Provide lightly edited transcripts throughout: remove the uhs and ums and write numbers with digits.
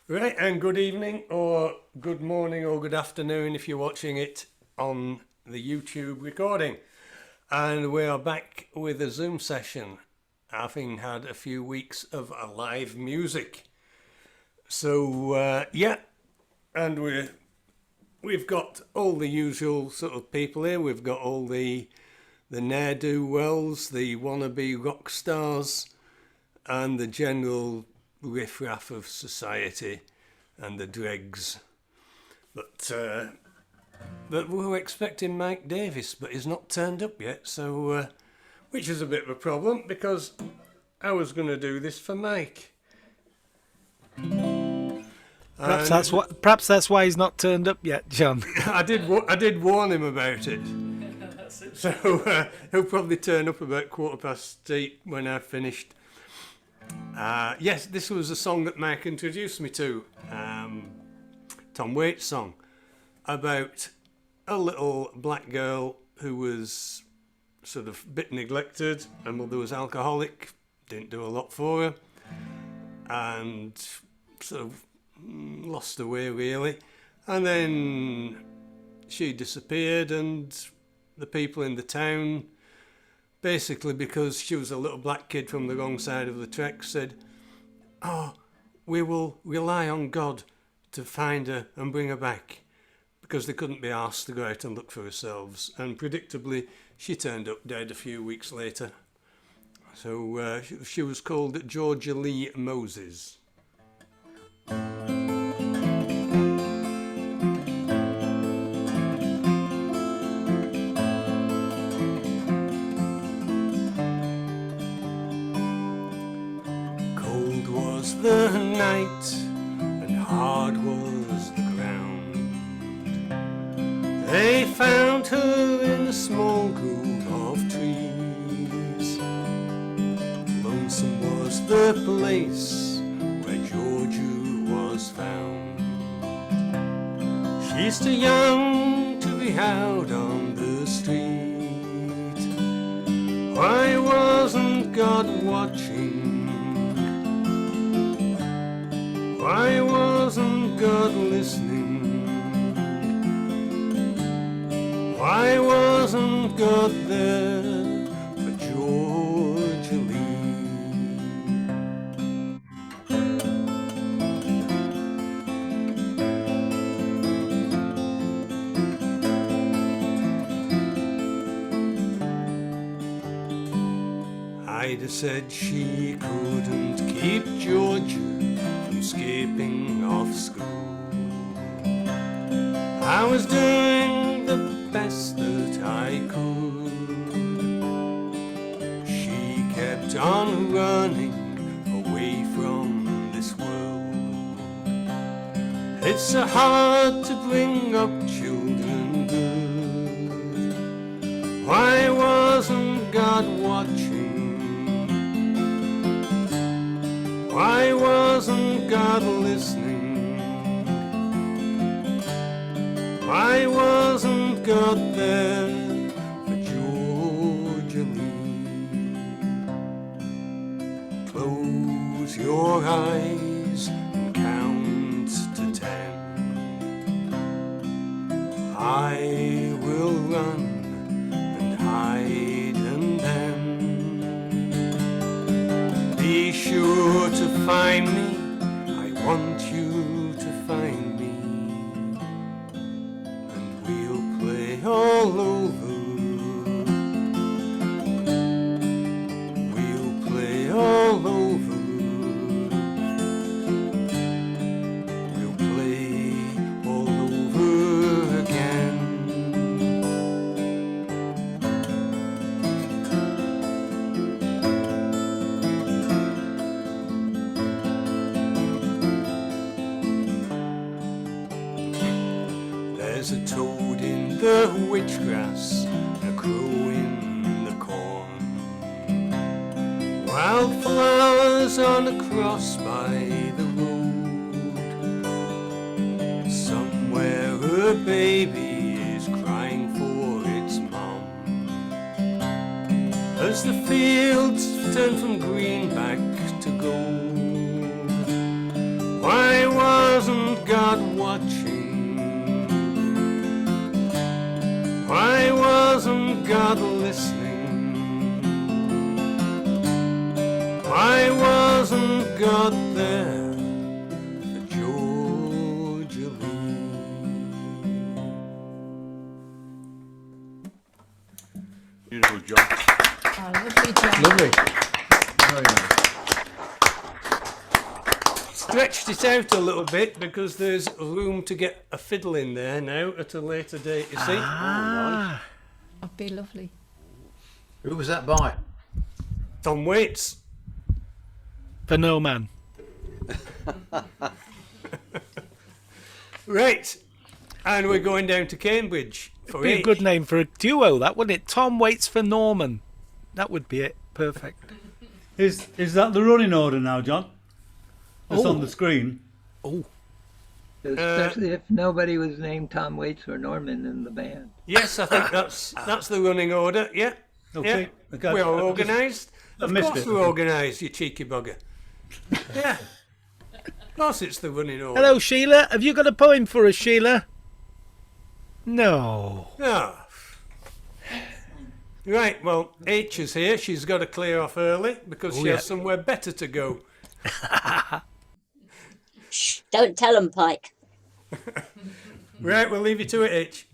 Right, and good evening, or good morning, or good afternoon if you're watching it on the YouTube recording. And we are back with a Zoom session, having had a few weeks of live music. So, and we've got all the usual sort of people here. We've got all the ne'er-do-wells, the wannabe rock stars, and the general riffraff of society and the dregs. But we were expecting Mike Davis, but he's not turned up yet, so which is a bit of a problem because I was going to do this for Mike. Perhaps that's why he's not turned up yet, John. I did warn him about it. So he'll probably turn up about 8:15 when I've finished. Yes, this was a song that Mike introduced me to, Tom Waits' song, about a little black girl who was sort of a bit neglected. Her mother was alcoholic, didn't do a lot for her, and sort of lost her way really. And then she disappeared, and the people in the town, basically because she was a little black kid from the wrong side of the tracks, said, "Oh, we will rely on God to find her and bring her back," because they couldn't be asked to go out and look for themselves. And predictably, she turned up dead a few weeks later. So she was called Georgia Lee Moses. The night and hard was the ground. They found her in a small grove of trees. Lonesome was the place where Georgia was found. She's too young to be out on the street. Why wasn't God watching? Why wasn't God listening? Why wasn't God there for Georgia Lee? I'd have said she couldn't keep Georgia escaping off school. I was doing the best that I could. She kept on running away from this world. It's so hard to bring up children good. Why wasn't God watching? Why wasn't God listening? Why wasn't God there for Georgia Lee? Close your eyes and count to 10. I will run and hide and then be sure to find me. I want you to find me, and we'll play all over. We'll play all over. We'll play all over again. There's a toad in the witchgrass, a crow in the corn, wildflowers on a cross by the road. Somewhere a baby is crying for its mom, as the fields turn from green back to gold. Why God listening? Why wasn't God there for Georgia Lee? Beautiful, John. Oh, lovely, John. Lovely. Very nice. Stretched it out a little bit because there's room to get a fiddle in there now at a later date, you see. Ah, That'd be lovely. Who was that by? Tom Waits. for no man. Right. And we're going down to Cambridge for Be a H. good name for a duo, that wouldn't it? Tom Waits for Norman. That would be it. Perfect. Is that the running order now, John? It's Oh. on the screen. Oh, Especially if nobody was named Tom Waits or Norman in the band. Yes, I think that's the running order. Yeah. Okay. Yeah. Okay. We're all I just- organised. I Of missed course it. we're organised, you cheeky bugger. Yeah. Of course it's the running order. hello, Sheila. Have you got a poem for us, Sheila? No. No. Right, well, H is here. She's got to clear off early because she yeah. has somewhere better to go. Shh, don't tell 'em, Pike. Right, we'll leave you to it, H.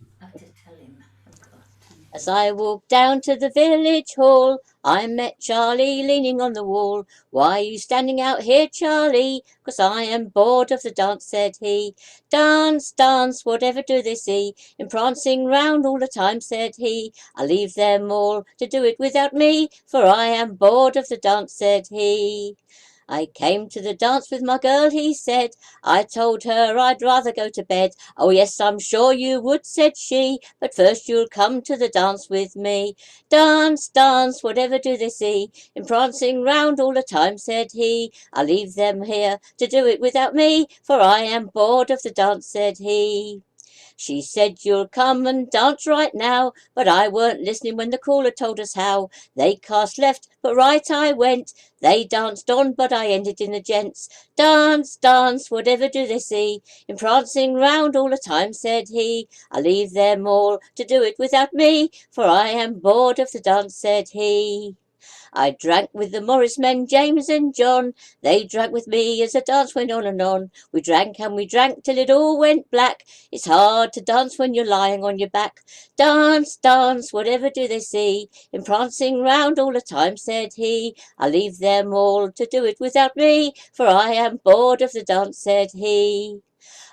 As I walked down to the village hall, I met Charlie leaning on the wall. Why are you standing out here, Charlie? 'Cause I am bored of the dance, said he. Dance, dance, whatever do they see? In prancing round all the time, said he. I leave them all to do it without me, for I am bored of the dance, said he. I came to the dance with my girl, he said. I told her I'd rather go to bed. Oh yes, I'm sure you would, said she, but first you'll come to the dance with me. Dance, dance, whatever do they see? In prancing round all the time, said he. I leave them here to do it without me, for I am bored of the dance, said he. She said, you'll come and dance right now, but I weren't listening when the caller told us how. They cast left, but right I went. They danced on, but I ended in the gents. Dance, dance, whatever do they see? In prancing round all the time, said he. I leave them all to do it without me, for I am bored of the dance, said he. I drank with the Morris men, James and John. They drank with me as the dance went on and on. We drank and we drank till it all went black. It's hard to dance when you're lying on your back. Dance, dance, whatever do they see? In prancing round all the time, said he. I leave them all to do it without me, for I am bored of the dance, said he.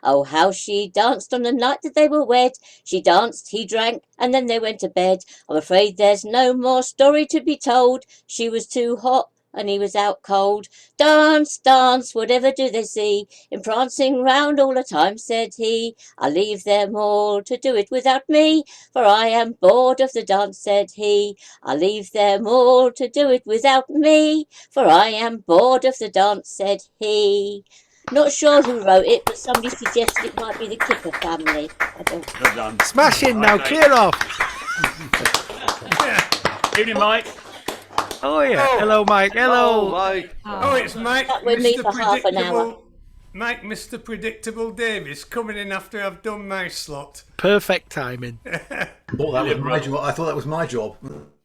Oh, how she danced on the night that they were wed. She danced, he drank, and then they went to bed. I'm afraid there's no more story to be told. She was too hot, and he was out cold. Dance, dance, whatever do they see? In prancing round all the time, said he. I leave them all to do it without me, for I am bored of the dance, said he. I leave them all to do it without me, for I am bored of the dance, said he. Not sure who wrote it, but somebody suggested it might be the Kipper family. I don't. Well done. Smashing now, clear off. Evening, Mike. Oh, yeah. Oh. Hello, Mike. Hello. Mike. Oh, it's Mike, Stuck with me Mr. for half an hour. Predictable. Mike, Mr. Predictable Davis, coming in after I've done my slot. Perfect timing. I thought that was my job.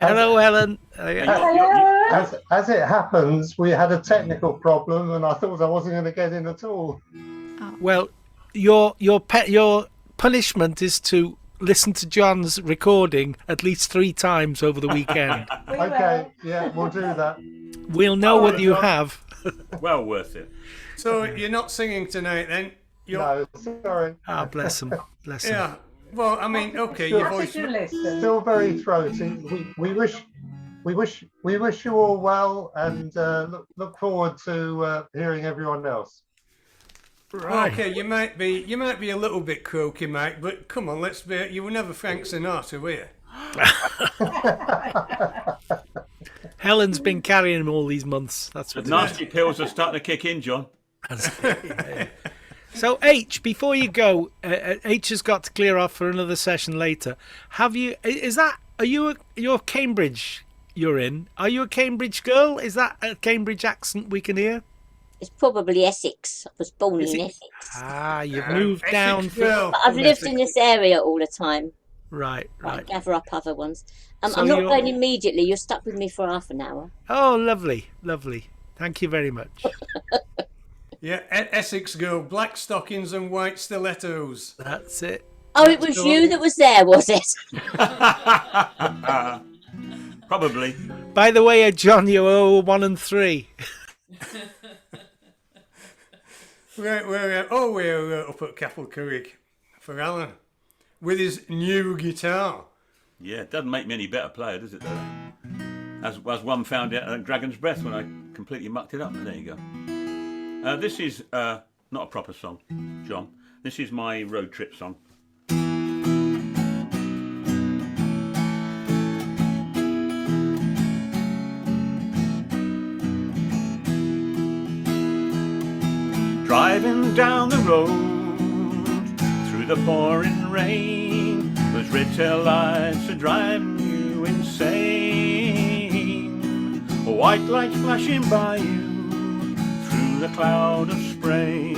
Hello, Helen. As it happens, we had a technical problem, and I thought I wasn't going to get in at all. Well, your punishment is to listen to John's recording at least 3 times over the weekend. Okay, yeah, we'll do that. We'll know what you have. Well worth it. So you're not singing tonight then? You're, No, sorry. Ah, bless him. Bless him. Yeah. Well, I mean, okay, your voice. Still very throaty. We wish you all well, and look forward to hearing everyone else. Right. Okay, you might be a little bit croaky, Mike, but come on, let's be. You were never Frank Sinatra, were you? Helen's been carrying him all these months. That's The what. nasty pills are starting to kick in, John. So H, before you go, H has got to clear off for another session later. Have you? You're Cambridge? You're in. Are you a Cambridge girl? Is that a Cambridge accent we can hear? It's probably Essex. I was born Is in it? Essex. Ah, you've moved down. Essex girl. But I've lived in this area all the time. Right. Right, gather up other ones. So I'm not you're- going immediately. You're stuck with me for half an hour. Oh, lovely. Thank you very much. Yeah, Essex girl, black stockings and white stilettos. That's it. Oh, it was you that was there, was it? Probably. By the way, John, you owe 1 and 3. We're up at Capel Currig for Alan with his new guitar. Yeah, it doesn't make me any better player, does it, though? As one found out at Dragon's Breath when I completely mucked it up. There you go. This is not a proper song, John. This is my road trip song. Driving down the road through the pouring rain, those red tail lights are driving you insane. White lights flashing by you through the cloud of spray.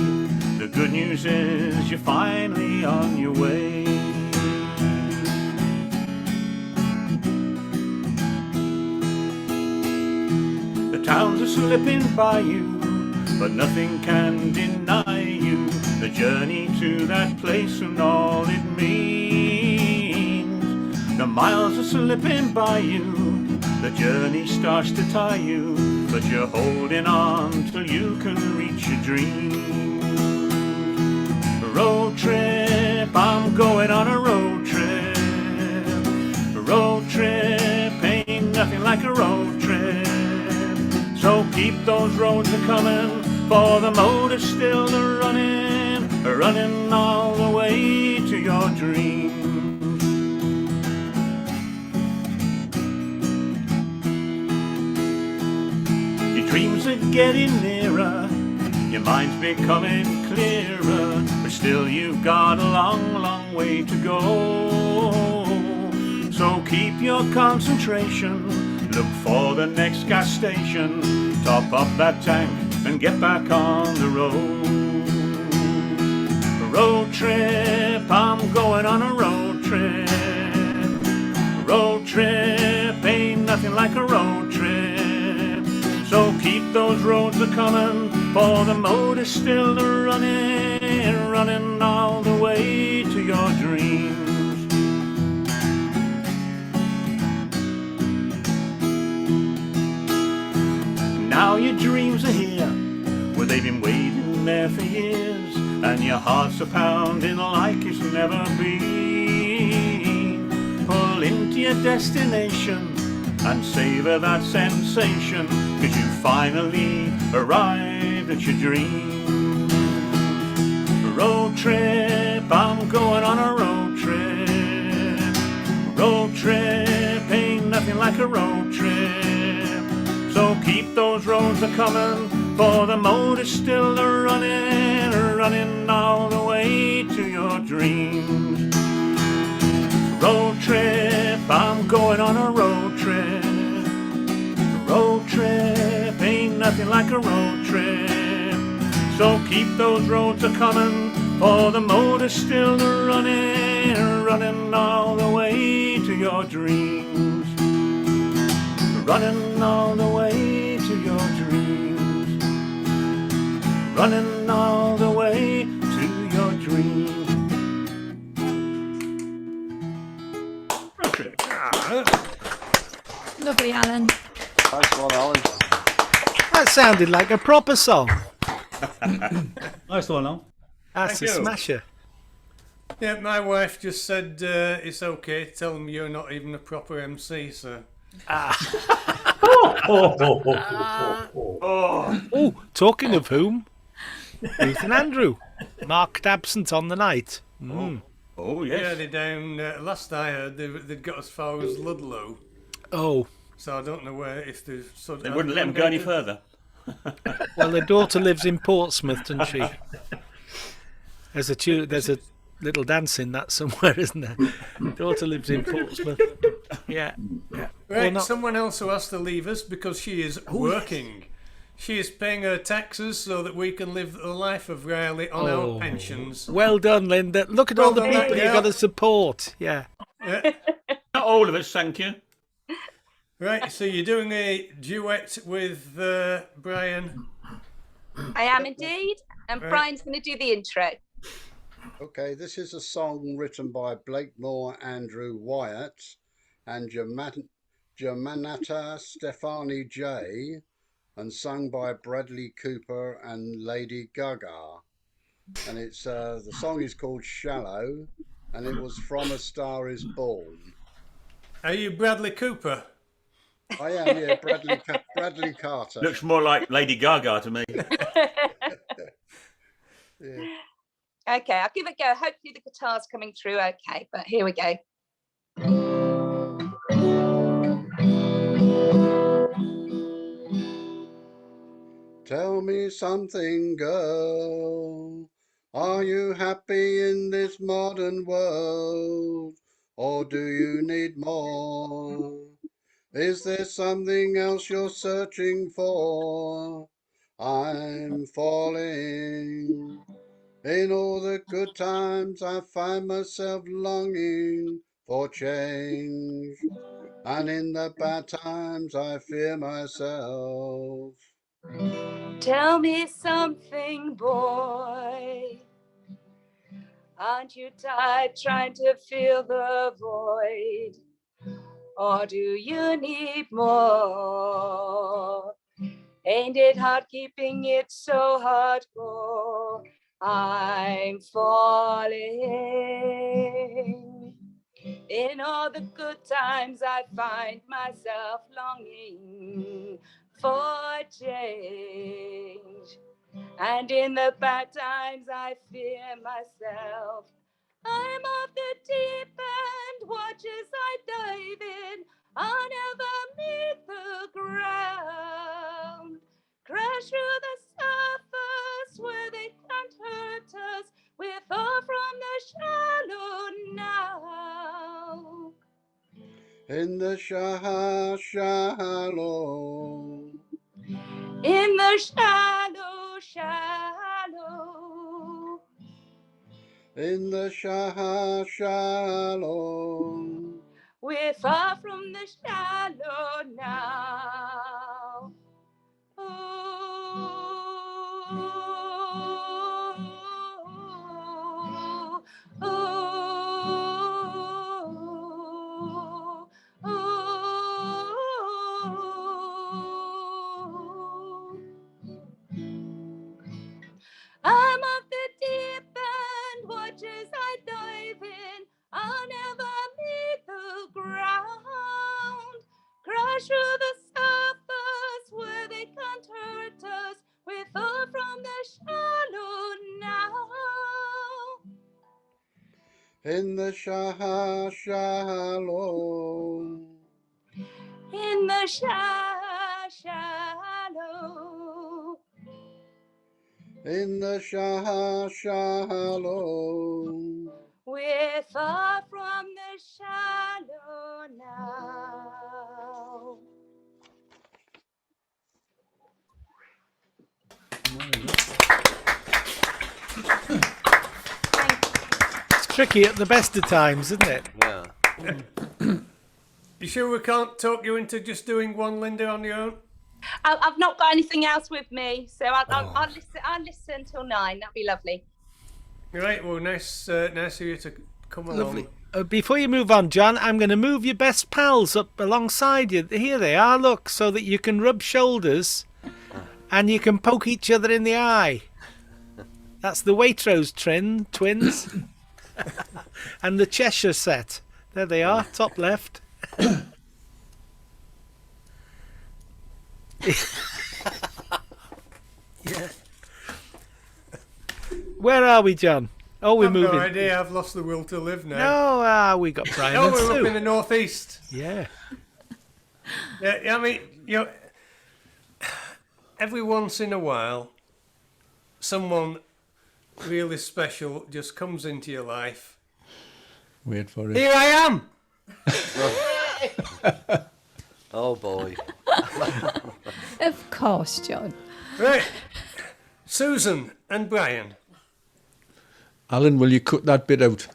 The good news is you're finally on your way. The towns are slipping by you, but nothing can deny you the journey to that place and all it means. The miles are slipping by you, the journey starts to tire you, but you're holding on till you can reach your dream. Road trip, I'm going on a road trip. A road trip ain't nothing like a road trip. So keep those roads a-coming, for the motor's still running all the way to your dreams. Your dreams are getting nearer, your mind's becoming clearer, but still you've got a long, long way to go. So keep your concentration, look for the next gas station, top up that tank and get back on the road. A road trip, I'm going on a road trip. A road trip ain't nothing like a road trip. So keep those roads a-coming, for the motor's still running all the way to your dreams. Now your dreams are here, where they've been waiting there for years, and your heart's a pounding like it's never been. Pull into your destination and savor that sensation, 'cause you finally arrived at your dream. Road trip, I'm going on a road trip. Road trip ain't nothing like a road trip. So keep those roads a-coming, for the motor's still running all the way to your dreams. Road trip, I'm going on a road trip. Road trip ain't nothing like a road trip. So keep those roads a-coming, for the motor's still running all the way to your dreams. Running all the way to your dreams. Running all the way to your dreams. Road trip. Lovely, Alan. Nice one, Alan. That sounded like a proper song. Nice one, Al. That's Thank a you. smasher. Yeah, my wife just said it's okay. Tell them you're not even a proper MC, so. Oh, talking of whom? Ruth and Andrew. Marked absent on the night. Oh, Yeah, yes. they're down. Last I heard, they'd got as far as Ludlow. Oh, So I don't know where if they've sort of. They wouldn't let him go any further. well, their daughter lives in Portsmouth, doesn't she? There's a little dance in that somewhere, isn't there? Daughter lives in Portsmouth. Yeah. Right, Well, not- someone else who has to leave us because she is working. She is paying her taxes so that we can live the life of Riley on Oh. our pensions. Well done, Linda. Look at all the Well done, people that you've girl. got to support. Yeah. Not all of us, thank you. Right, so you're doing a duet with Brian. I am indeed, and Right. Brian's going to do the intro. Okay, this is a song written by Blakemore Andrew Wyatt and Germanata Stefani J, and sung by Bradley Cooper and Lady Gaga. And it's the song is called Shallow, and it was from A Star Is Born. Are you Bradley Cooper? I am, yeah, Bradley Carter. Looks more like Lady Gaga to me. Yeah. Okay, I'll give it a go. Hopefully the guitar's coming through okay, but here we go. Tell me something, girl. Are you happy in this modern world? Or do you need more? Is there something else you're searching for? I'm falling. In all the good times I find myself longing for change. And in the bad times I fear myself. Tell me something, boy. Aren't you tired trying to fill the void? Or do you need more? Ain't it hard keeping it so hardcore? I'm falling. In all the good times I find myself longing for change. And in the bad times I fear myself. I'm off the deep end, watch as I dive in. I'll never meet the ground. Crash through the surface where they can't hurt us. We're far from the shallow now. In the shallow. In the shallow, shallow. In the shallow. We're far from the shallow now. I'm off the deep end, watch as I dive in. I'll never meet the ground. Crash through the surface where they can't hurt us. We're far from the shallow now. In the shallow. In the shallow. In the shallow. We're far from the shallow now. It's tricky at the best of times, isn't it? Yeah. You sure we can't talk you into just doing one, Linda, on your own? I've not got anything else with me, so I'll listen till 9. That'd be lovely. Right, well, nice of you to come along. Lovely. Before you move on, John, I'm going to move your best pals up alongside you. Here they are, look, so that you can rub shoulders and you can poke each other in the eye. That's the Waitrose twins and the Cheshire set. There they are, top left. Yeah. Where are we, John? Oh, we're moving. No idea. I've lost the will to live now. No, we got Brian. Oh, and we're Sue. up in the northeast. Yeah. Yeah, I mean, every once in a while, someone really special just comes into your life. Wait for it. Here I am. Oh boy. Of course, John. Right, Susan and Brian. Alan, will you cut that bit out?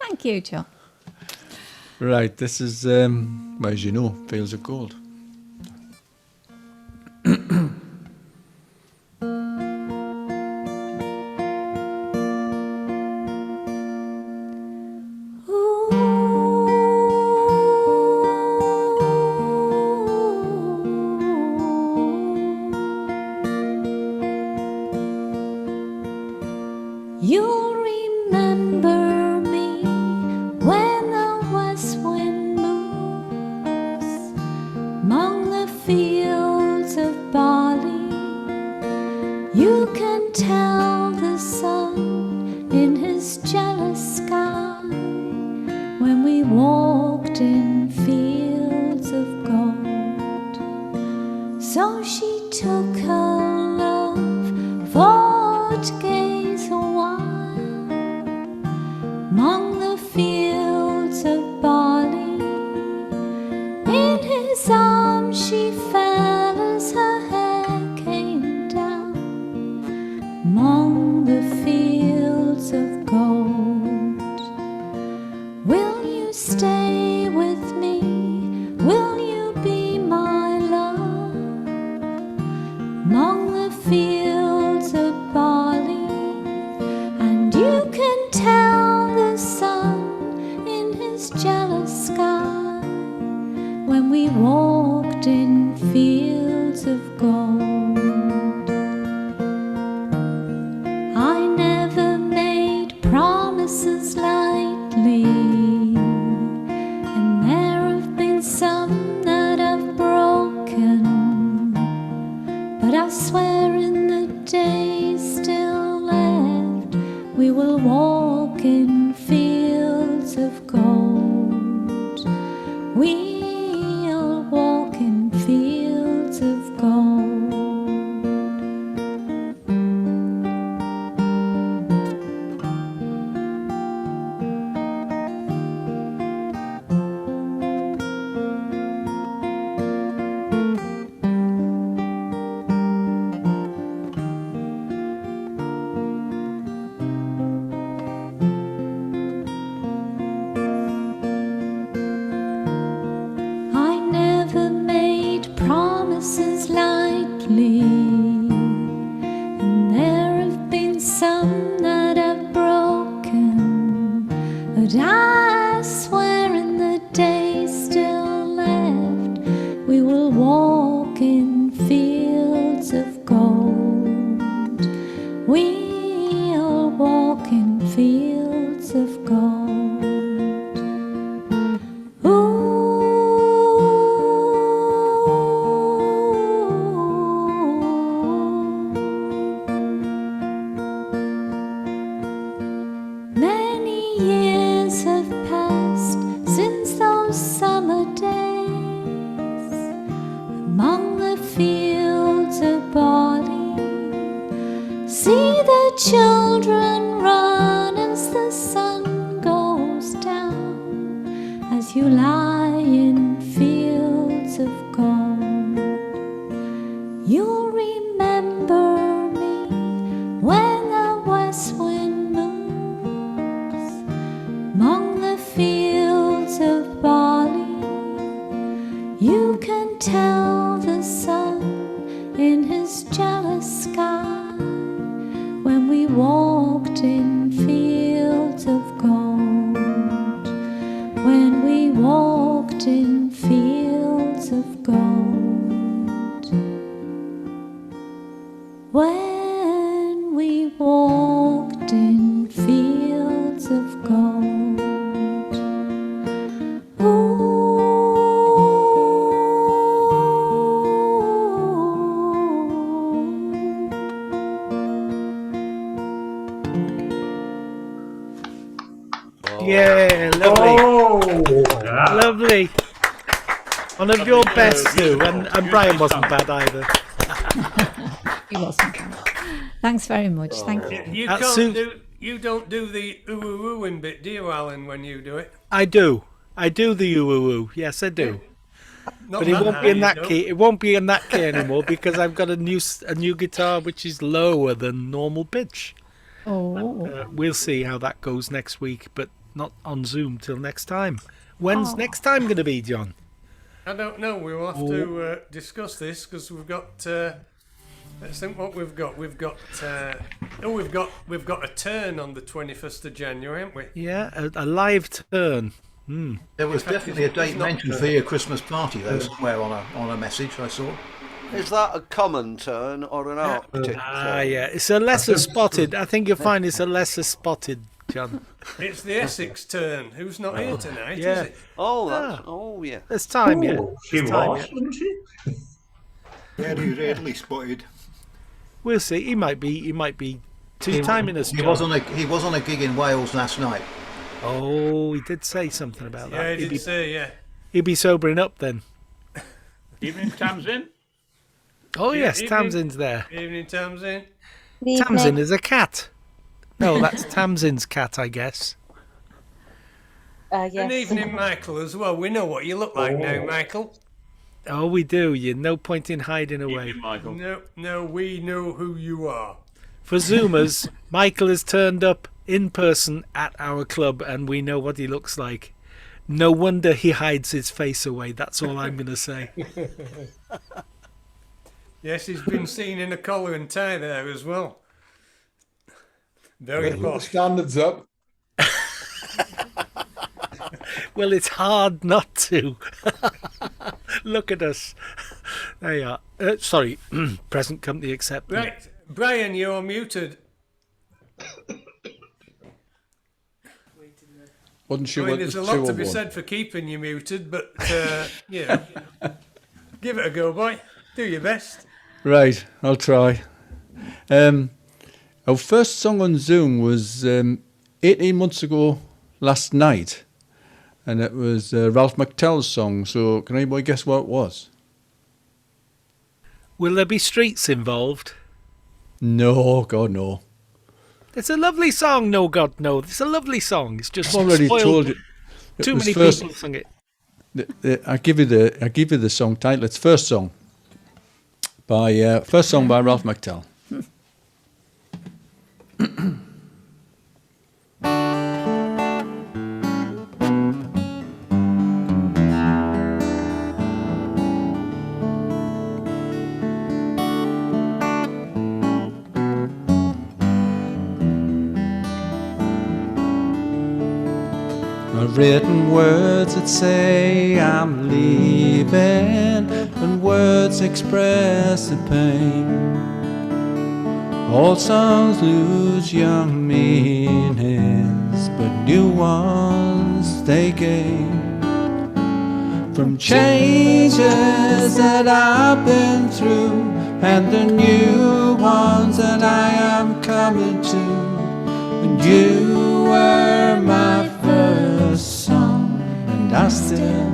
Thank you, John. Right, this is, well, as you know, Fields of Gold. You'll remember me when the west wind moves among the fields of barley. You can tell the sun in his jealous sky when we walked in fields of gold. So she took her love for to gaze a while among the fields of barley. In his arms she fell as her hair came down among the fields of gold. Will you stay with me? Will you be my love among the fields of barley? And you can tell the sun in his jealous sky when we walked in fields of gold. I never made promises lightly, and there have been some that I've broken, but I swear in the days still left we will walk in fields of gold. We'll walk in fields of gold. I never made promises lightly, and there have been some that I've broken, but I swear in the days still left we will walk in fields of gold. We'll walk in fields of gold. Many years have passed since those summer days among the fields of barley. See the children run as the sun goes down, as you lie in fields of gold. You'll remember me when the west wind moves among the fields of barley. You can tell the sun in his jealous sky when we walked in fields of gold. When we walked in fields of gold. When we walked in fields of gold. Yeah, lovely. Lovely. One of your best too, and Brian wasn't bad either. He wasn't. Thanks very much. Thank you. You That's can't do. You don't do the ooh ooh oohing bit, do you, Alan? When you do it, I do. I do the ooh ooh ooh. Yes, I do. Not But it that won't high, be in you that don't. key. It won't be in that key anymore because I've got a new guitar which is lower than normal pitch. Oh. We'll see how that goes next week. But not on Zoom till next time. When's next time going to be, John? I don't know. We'll have to discuss this because we've got. Let's think what we've got. We've got a turn on the 21st of January, haven't we? Yeah, a live turn. There was definitely a date mentioned for your Christmas party, though, somewhere on a message I saw. Is that a common turn or an Arctic turn? Yeah, it's a lesser spotted. I think you'll find it's a lesser spotted, John. It's the Essex turn. Who's not here tonight? Yeah. Is it? Oh, yeah. There's time yet. She There's time was, yet. wasn't she? Very rarely spotted. We'll see. He might be two-timing us. He was on a gig in Wales last night. Oh, he did say something about that. Yeah, he did say, yeah. He'd be sobering up then. Evening, Tamsin. Oh yes, Evening. Tamsin's there. Evening, Tamsin. Tamsin is a cat. No, that's Tamsin's cat, I guess. Yes. Good evening, Michael, as well. We know what you look like now, Michael. Oh, we do. You no point in hiding away. Evening, Michael. No, we know who you are. For Zoomers, Michael has turned up in person at our club, and we know what he looks like. No wonder he hides his face away. That's all I'm going to say. Yes, he's been seen in a collar and tie there as well. Very Put the posh. standards up. Well, it's hard not to. Look at us. There you are. Sorry, present company accepted. Right, Brian, you're muted. Wasn't sure I mean, what there's the a lot to 201. be said for keeping you muted, but give it a go, boy. Do your best. Right, I'll try. Our first song on Zoom was 18 months ago last night, and it was Ralph McTell's song. So can anybody guess what it was? Will there be streets involved? No, God, no. It's a lovely song. No, God, no. It's a lovely song. It's just I've already spoiled. told you. It Too was many first- people sung it. I give you the song title. It's first song by Ralph McTell. I've written words that say I'm leaving, and words express the pain. All songs lose young meanings, but new ones they gain. From changes that I've been through, and the new ones that I am coming to. And you were my first song, and I still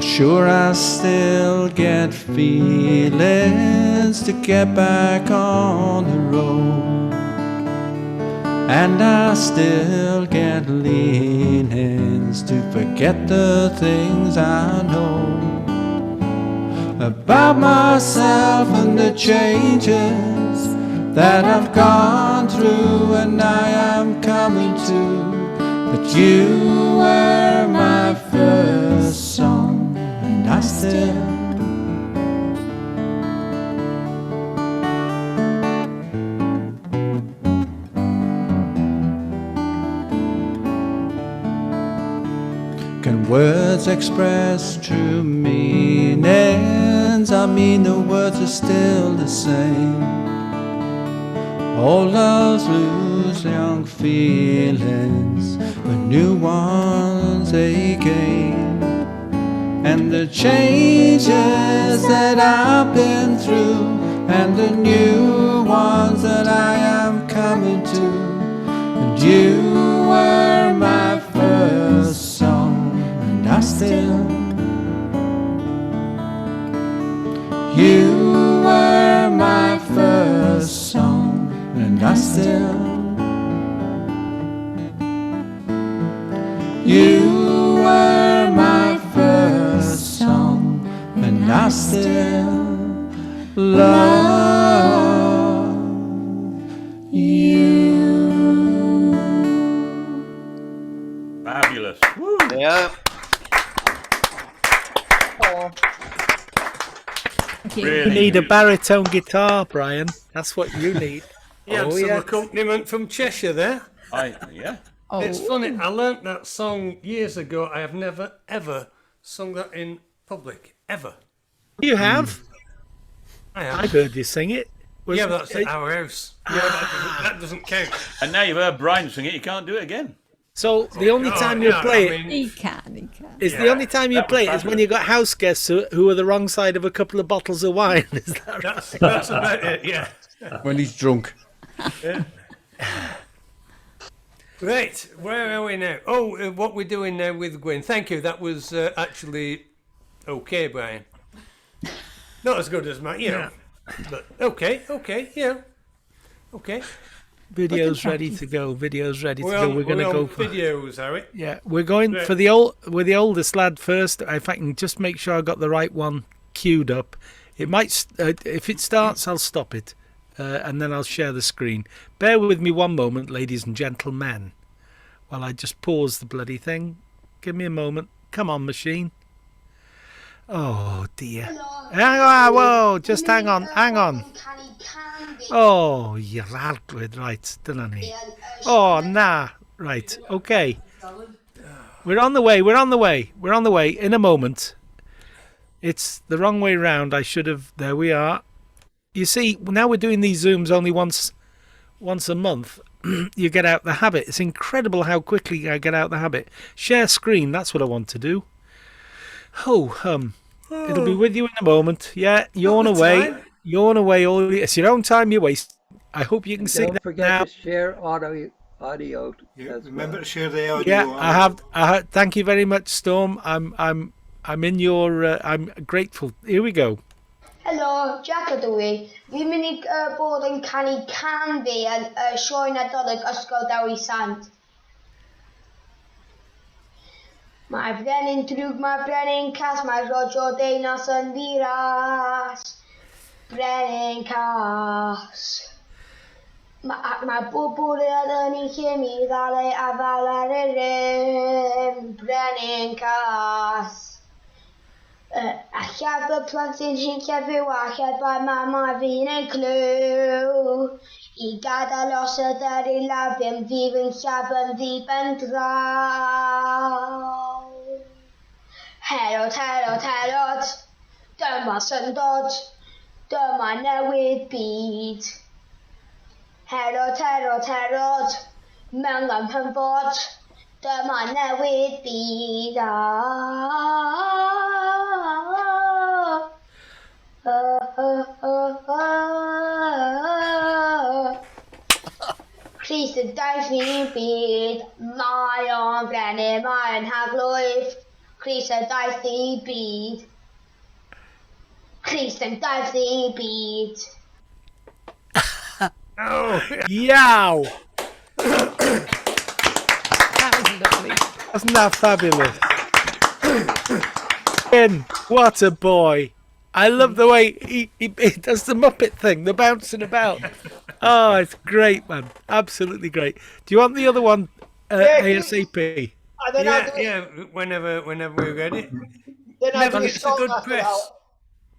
sure I still get feelings to get back on the road, and I still get leanings to forget the things I know about myself and the changes that I've gone through and I am coming to. But you were my first song, and I still can words express true meanings? I mean the words are still the same. All loves lose young feelings, but new ones they gain. And the changes that I've been through, and the new ones that I am coming to. And you were my first song, and I still. You were my first song, and I still. You were my first still love you. Fabulous. Yeah. You need a baritone guitar, Brian. That's what you need. You had some accompaniment from Cheshire there. Yeah. It's funny. I learnt that song years ago. I have never ever sung that in public ever. You have? I have. I've heard you sing it. Yeah, but that's at our house. Yeah, that doesn't count. And now you've heard Brian sing it, you can't do it again. So the only time you play it He can. is the only time you that play was it is when you got house guests who are the wrong side of a couple of bottles of wine. Is that right? That's about it. Yeah. When he's drunk. Yeah. Right, where are we now? Oh, what we're doing now with Gwyn. Thank you. That was actually okay, Brian. Not as good as mine, you know. But okay, yeah. Okay. Video's ready to go. Video's ready to We're go. on- We're going to we're go on for videos, are we? Yeah, we're going Right. for the oldest lad first. If I can just make sure I got the right one queued up. It might if it starts, I'll stop it, and then I'll share the screen. Bear with me one moment, ladies and gentlemen, while I just pause the bloody thing. Give me a moment. Come on, machine. Oh dear. Hang on, whoa! Just hang on. Oh, you're good, right? Dyna ni. Oh, nah. Right. Okay. We're on the way. In a moment. It's the wrong way round. I should have. There we are. You see, now we're doing these Zooms only once a month. You get out the habit. It's incredible how quickly I get out the habit. Share screen. That's what I want to do. It'll be with you in a moment. Yeah, yawn away. Yawn away. It's your own time you waste. I hope you can see Don't that forget now. to share audio. Remember to share the audio. Yeah, I have. Thank you very much, Storm. I'm in your. I'm grateful. Here we go. Helo, Jack ydw i. Fi'n mynd i bod yn canu can fi yn sioe Nadolig Ysgol Dewi Sant. Mae brenin drwg, mae brenin cas, mae Roger Deunas yn ddiras. Brenin cas. Mae bobl yn ei chym i ddale a ddal ar y rym. Brenin cas. Allaf y plentyn hyn llefyw a llefau mama fi'n yn clyw. I gadael os ydyr i lafym fydd yn llaf yn ddiben draw. Herod, dyma syndod, dyma newid byd. Herod, mewn am hynfod, dyma newid byd. Crys y daith ni'n byd, mae o'n brenin, mae o'n haglwydd. Crys y daith i byd. Crys y daith i byd. Oh, yow! That was lovely. Wasn't that fabulous? Ben, what a boy! I love the way he does the Muppet thing, the bouncing about. Oh, it's great, man! Absolutely great. Do you want the other one, ASAP? Yeah. Whenever we're ready. Then I'll do a It's a song good after press.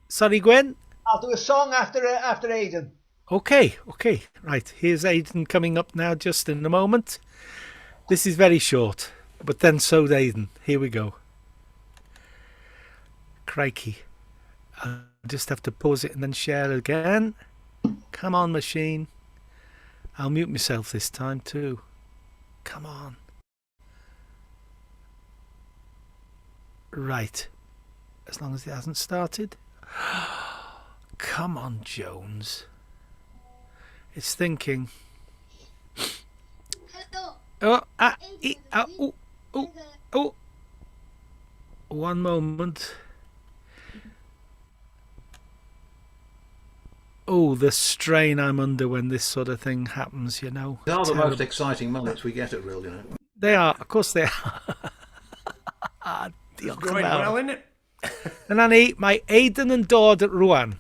Sorry, Gwen. I'll do a song after Aidan. Okay, right. Here's Aidan coming up now, just in a moment. This is very short, but then so's Aidan. Here we go. Crikey. I'll just have to pause it and then share again. Come on, machine. I'll mute myself this time too. Come on. Right. As long as it hasn't started. Come on, Jones. It's thinking. Oh. One moment. Oh, the strain I'm under when this sort of thing happens, you know. They are the Terrible. most exciting moments we get at Real, you know. They are, of course they are. It's going well, isn't it? Dyna ni, mae Aidan yn dod rwan.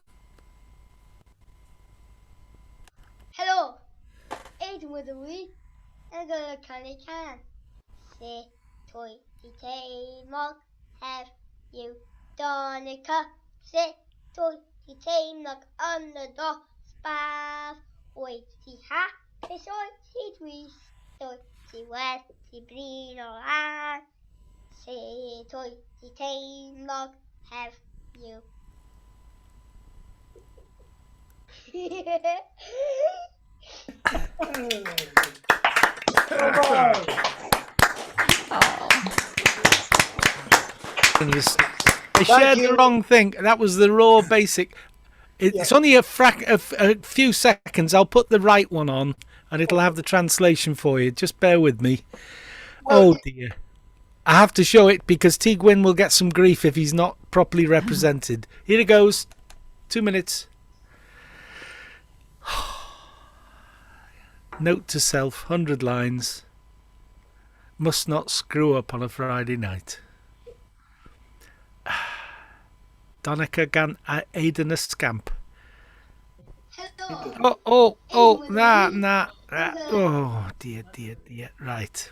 Helo, Aidan with a wee, and go canny can. Say, toy, ti teimlog, have you done a cup? Say, toy, ti teimlog, on the door, spav. Oi, ti ha, piss oi, ti dwees, toy, ti wet, ti brin or an. Say, toy, ti teimlog, have you. I shared the wrong thing. That was the raw basic. It's only a few seconds. I'll put the right one on, and it'll have the translation for you. Just bear with me. Oh dear. I have to show it because T. Gwyn will get some grief if he's not properly represented. Here it goes. 2 minutes. Note to self, 100 lines. Must not screw up on a Friday night. Donica gan Aidan a scamp. Oh, nah. Oh, dear. Right.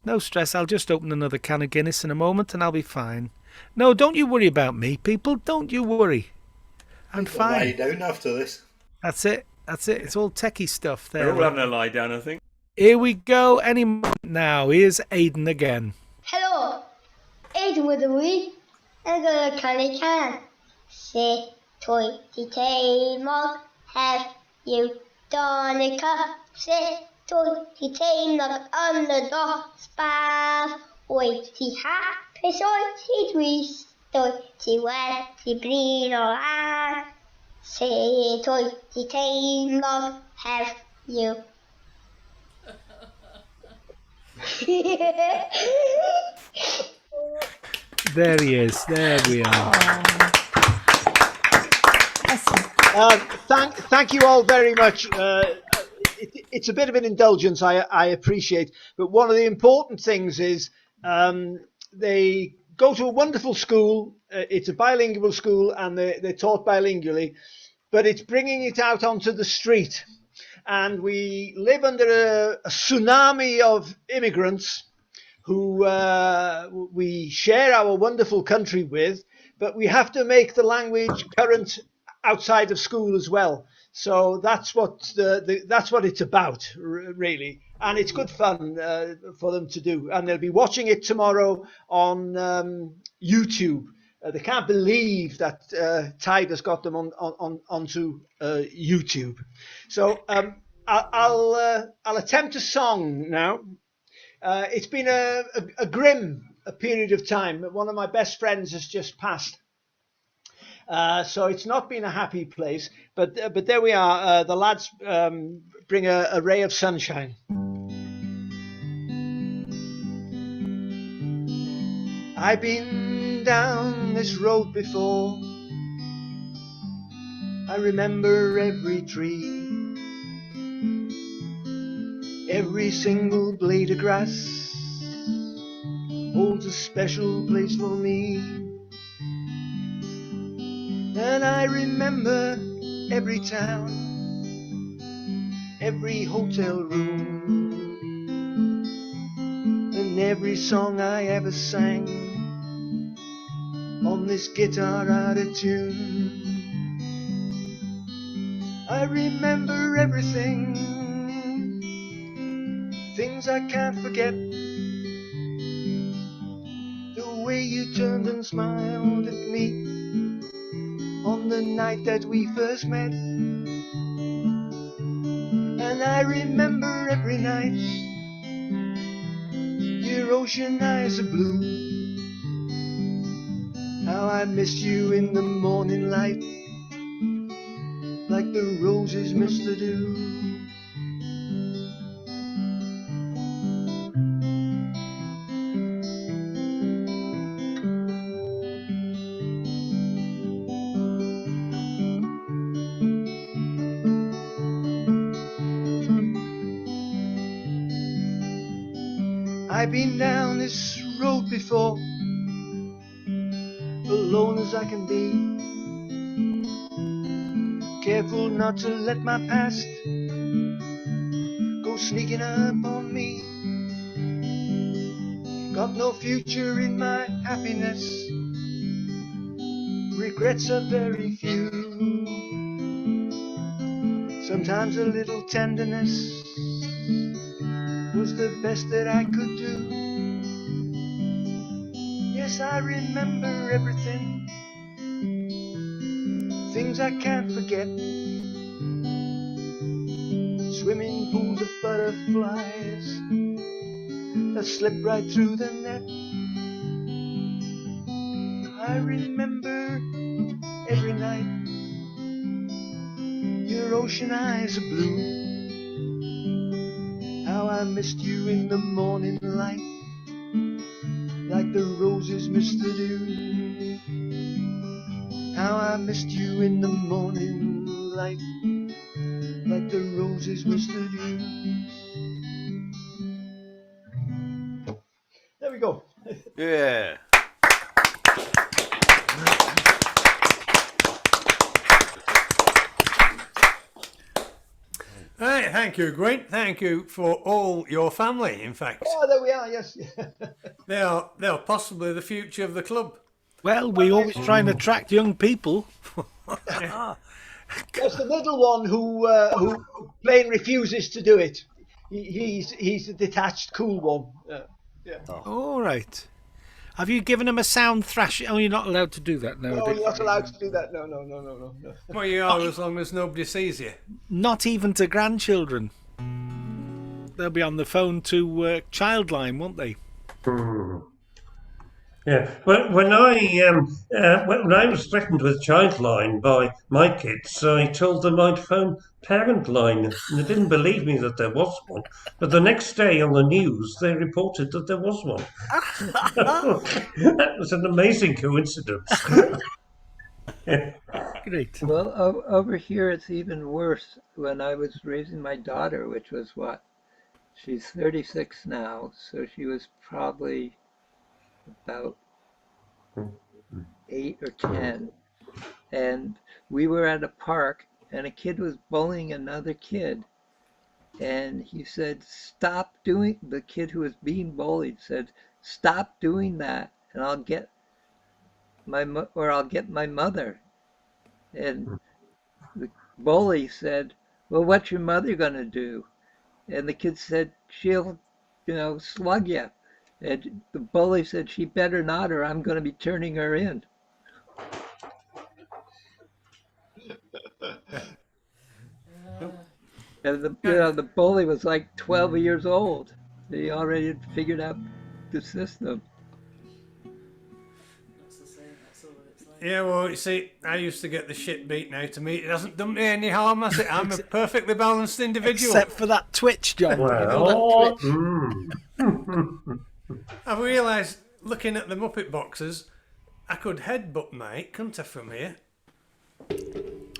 No stress, I'll just open another can of Guinness in a moment and I'll be fine. No, don't you worry about me, people. Don't you worry. I'm fine. Lie down after this. That's it. It's all techie stuff there. We're all having a lie down, I think. Here we go. Any moment now. Here's Aidan again. Hello, Aidan with a wee, and go canny can. Say, toy, ti teimlog, have you done a cup? Say, toy, ti teimlog, on the door, spav. Oi, ti ha, piss oi, ti dwees, toy, ti wet, ti brin or an. Say, toy, ti teimlog, have you. There he is. There we are. Thank you all very much. It's a bit of an indulgence, I appreciate. But one of the important things is they go to a wonderful school. It's a bilingual school and they're taught bilingually. But it's bringing it out onto the street. And we live under a tsunami of immigrants who we share our wonderful country with, but we have to make the language current outside of school as well. So that's what that's what it's about, really, and it's good fun for them to do. And they'll be watching it tomorrow on YouTube. They can't believe that Tide has got them onto YouTube. So I'll attempt a song now. It's been a grim period of time. One of my best friends has just passed. So it's not been a happy place, but there we are. The lads bring a ray of sunshine. I've been down this road before. I remember every tree, every single blade of grass holds a special place for me. And I remember every town, every hotel room, and every song I ever sang on this guitar out of tune. I remember everything, things I can't forget. The way you turned and smiled at me on the night that we first met. And I remember every night your ocean eyes are blue, how I missed you in the morning light, like the roses miss the dew. I've been down this road before. alone as I can be. Careful not to let my past go sneaking up on me. Got no future in my happiness. Regrets are very few. Sometimes a little tenderness was the best that I could do. Yes, I remember everything, things I can't forget. Swimming pools of butterflies that slip right through the net. I remember every night your ocean eyes are blue. How I missed you in the morning light, like the roses miss the dew. How I missed you in the morning light, like the roses miss the dew. There we go. Yeah. Right, thank you, Gwyn. Thank you for all your family, in fact. Oh, there we are, yes. They are possibly the future of the club. Well, we always try and attract young people. There's the middle one who plain refuses to do it. He's a detached, cool one. Yeah. All right. Have you given him a sound thrash? Oh, you're not allowed to do that now. No, you're not allowed to do that. No. Well, you are, as long as nobody sees you. Not even to grandchildren. They'll be on the phone to Childline, won't they? Yeah. When I was threatened with Childline by my kids, I told them I'd phone Parent Line, and they didn't believe me that there was one. But the next day on the news, they reported that there was one. That was an amazing coincidence. Great. Well, over here it's even worse. When I was raising my daughter, which was what? She's 36 now, so she was probably about 8 or 10. And we were at a park, and a kid was bullying another kid. And he said, stop doing, the kid who was being bullied said, stop doing that, and I'll get my mother. And the bully said, well, what's your mother gonna do? And the kid said, she'll, slug you. And the bully said, she better not, or I'm gonna be turning her in. And the bully was like 12 years old. He already had figured out the system. Yeah, well, you see, I used to get the shit beaten out of me. It hasn't done me any harm, has it? I'm a perfectly balanced individual. Except for that twitch, John. Well, I've realised, looking at the Muppet boxes, I could headbutt Mike, couldn't I, from here?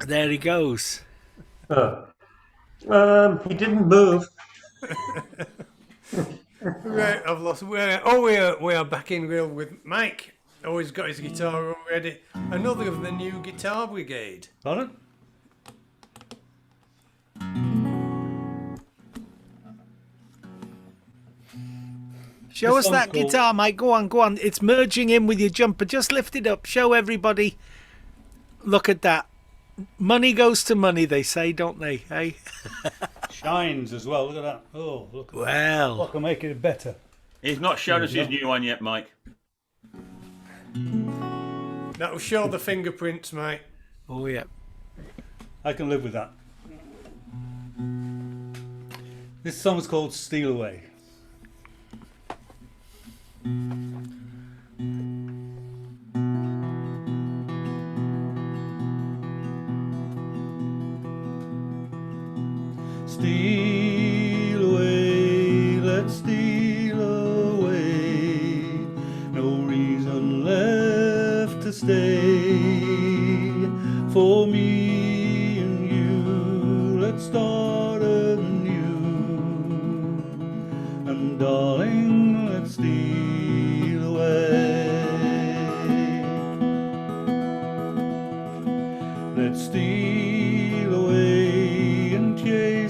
There he goes. He didn't move. Right, I've lost. We are back in real with Mike. Oh, he's got his guitar already. Another of the new Guitar Brigade. Pardon? Show us that guitar, Mike. Go on. It's merging in with your jumper. Just lift it up. Show everybody. Look at that. Money goes to money, they say, don't they? Hey? Shines as well. Look at that. Oh, look at that. Well. Look, I'm making it better. He's not shown us his new one yet, Mike. That'll show the fingerprints, mate. Oh, yeah. I can live with that. This song's called Steal Away. Steal away, let's steal away. No reason left to stay. For me and you, let's start anew. And darling, let's steal away.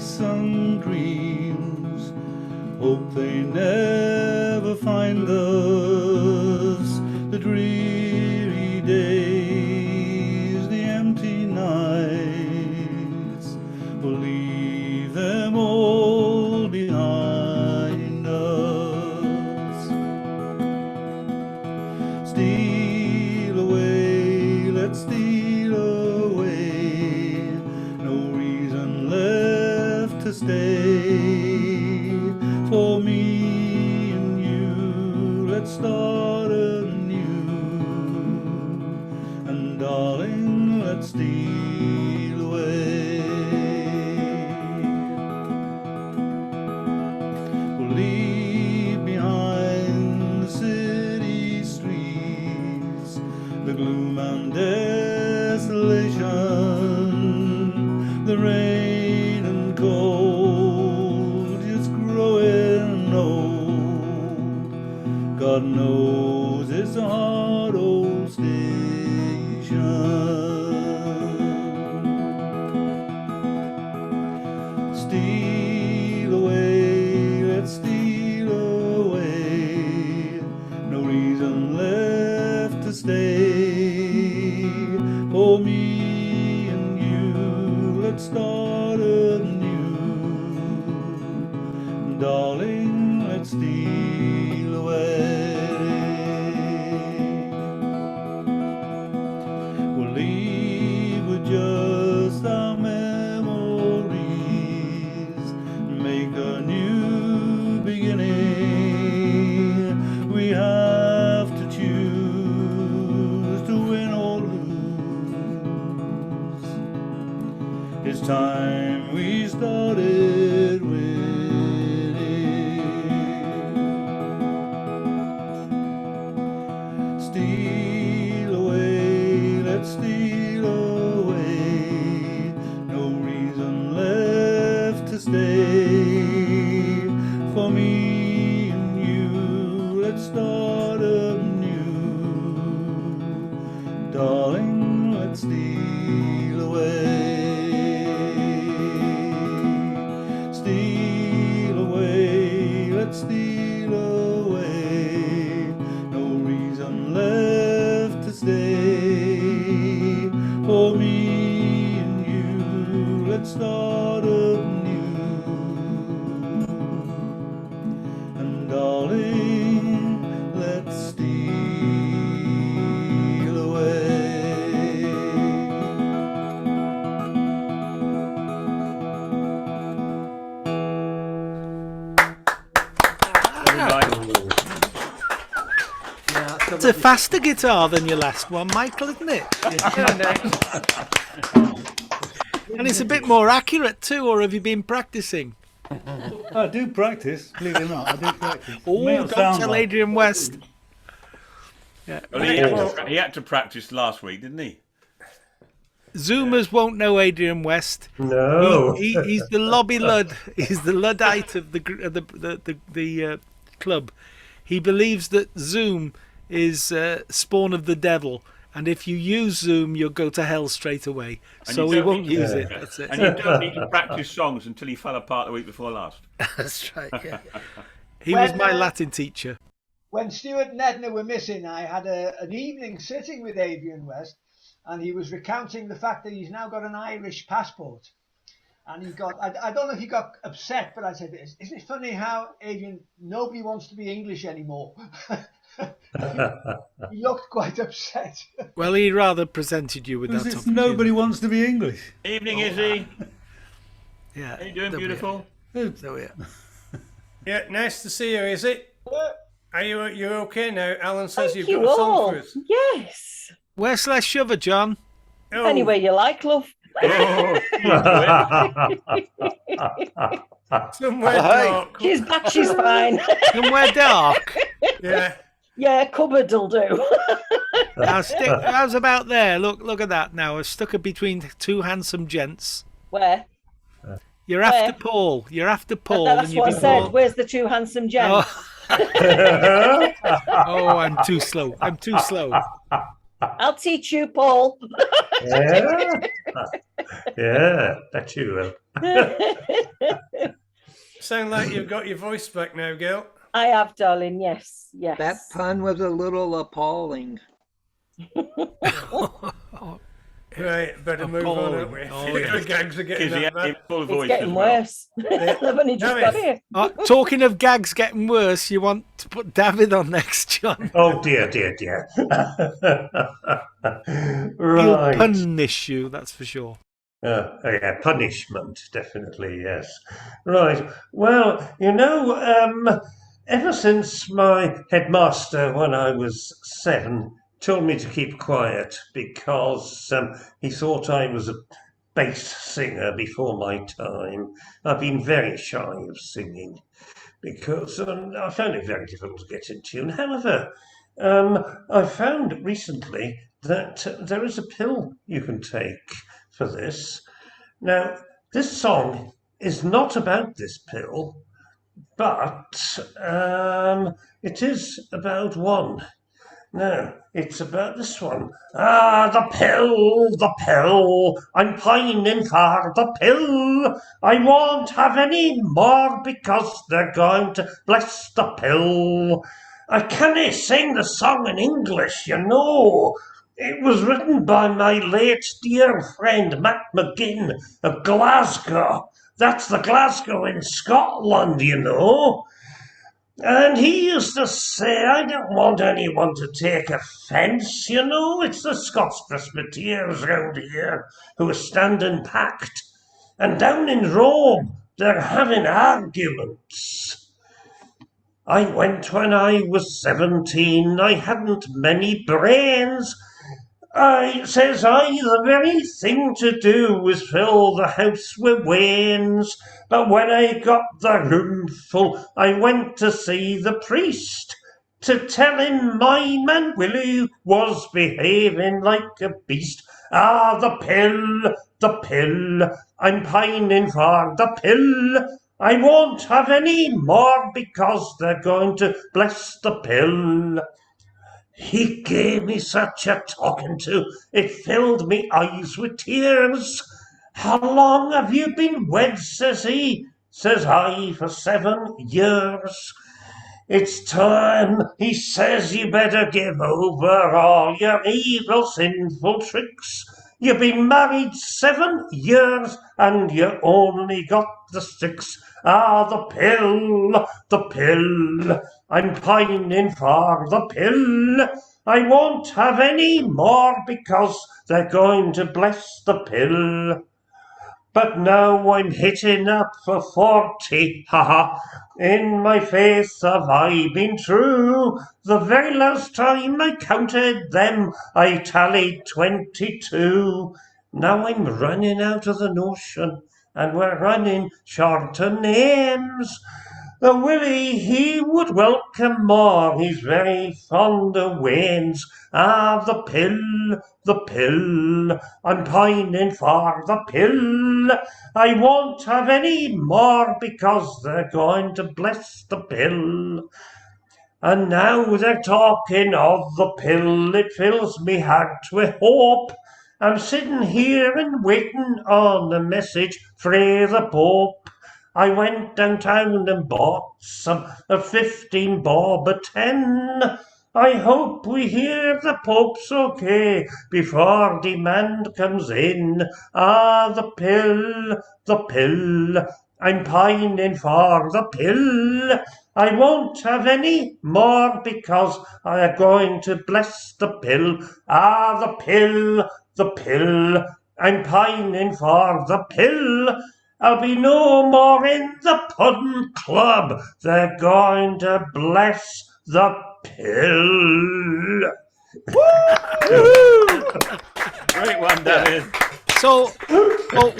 some dreams. Hope they never find us. The dreary days, the empty nights, will leave them all behind us. Steal away, let's steal away. No reason left to stay. For me and you, let's start anew. And darling, let's steal away. We'll leave behind the city streets, the gloom and desolation, the rain and cold, just growing old. God knows it's a hard old station. Steal away, let's steal away. No reason left to stay. For me and you, let's start anew. Darling, let's steal away. We'll leave with just our memories, make a new beginning. We have to choose to win or lose. It's time we started winning. Steal away, let's steal away. No reason left to stay. For me and you, let's start anew. Darling, let's steal away. Steal away, let's steal away. No reason left to stay. For me and you, let's start anew. And darling, let's steal away. It's a faster guitar than your last one, Michael, isn't it? And it's a bit more accurate too, or have you been practicing? I do practice, believe it or not. I do practice. Oh, May don't not sound tell like- Adrian West. Yeah. Well, he had to practice last week, didn't he? Zoomers won't know Adrian West. No. He's the lobby lud. He's the Luddite of the club. He believes that Zoom is spawn of the devil, and if you use Zoom, you'll go to hell straight away. And So you he don't won't need to- use it. That's it. And you don't need to practice songs until he fell apart the week before last. That's right. Yeah. He was my Latin teacher. When Stuart and Edna were missing, I had an evening sitting with Adrian West, and he was recounting the fact that he's now got an Irish passport. And he got, I don't know if he got upset, but I said, isn't it funny how, Adrian, nobody wants to be English anymore? He looked quite upset. Well, he rather presented you with that Because opportunity. nobody wants to be English. Evening, Izzy. Yeah. How you doing, there we beautiful? So yeah. Yeah, nice to see you, is it? Are you okay now? Alan says Thank you've you got a song all. for us. Yes. Where's Slash Shover, John? Oh. Anywhere you like, love. Somewhere dark. She's back, she's fine. Somewhere dark. Yeah. Yeah, cupboard will do. How's about there? Look at that now. I've stuck her between two handsome gents. Where? You're after Paul. You're after Paul. That's and you've what I been said. called- Where's the two handsome gents? Oh, I'm too slow. I'm too slow. I'll teach you, Paul. Yeah, yeah, bet you will. Sound like you've got your voice back now, girl. I have, darling. Yes, yes. That pun was a little appalling. Right, better move on, don't we? Oh, yeah. The gags are getting Gives that you bad. full voice It's getting as well. worse. I've only just got here. Talking of gags getting worse, you want to put David on next, John? Oh dear, dear, dear. He'll Right. punish you, that's for sure. Yeah, punishment, definitely, yes. Right. Well, ever since my headmaster, when I was 7, told me to keep quiet because he thought I was a bass singer before my time, I've been very shy of singing because I found it very difficult to get in tune. However, I found recently that there is a pill you can take for this. Now, this song is not about this pill, but it is about one. No, it's about this one. The pill, I'm pining for the pill. I won't have any more because they're going to bless the pill. I can't sing the song in English, you know. It was written by my late dear friend Matt McGinn of Glasgow. That's the Glasgow in Scotland, you know. And he used to say, I don't want anyone to take offence, you know. It's the Scots Presbyterians round here who are standing packed. And down in Rome, they're having arguments. I went when I was 17. I hadn't many brains. Says I, the very thing to do was fill the house with wains. But when I got the room full, I went to see the priest to tell him my man Willie was behaving like a beast. The pill, I'm pining for the pill. I won't have any more because they're going to bless the pill. He gave me such a talking to, it filled me eyes with tears. How long have you been wed, says he? Says I, for 7 years. It's time, he says, you better give over all your evil, sinful tricks. You've been married 7 years and you only got the 6. The pill, I'm pining for the pill. I won't have any more because they're going to bless the pill. But now I'm hitting up for 40, ha. In my faith have I been true. The very last time I counted them, I tallied 22. Now I'm running out of the notion, and we're running short of names. The Willie, he would welcome more, he's very fond of wains. The pill, I'm pining for the pill. I won't have any more because they're going to bless the pill. And now they're talking of the pill, it fills me heart with hope. I'm sitting here and waiting on a message frae the Pope. I went downtown and bought some 15 bob a 10. I hope we hear the Pope's okay before demand comes in. The pill, I'm pining for the pill. I won't have any more because I are going to bless the pill. The pill, I'm pining for the pill. I'll be no more in the pudding club. They're going to bless the pill. Great one, David. So,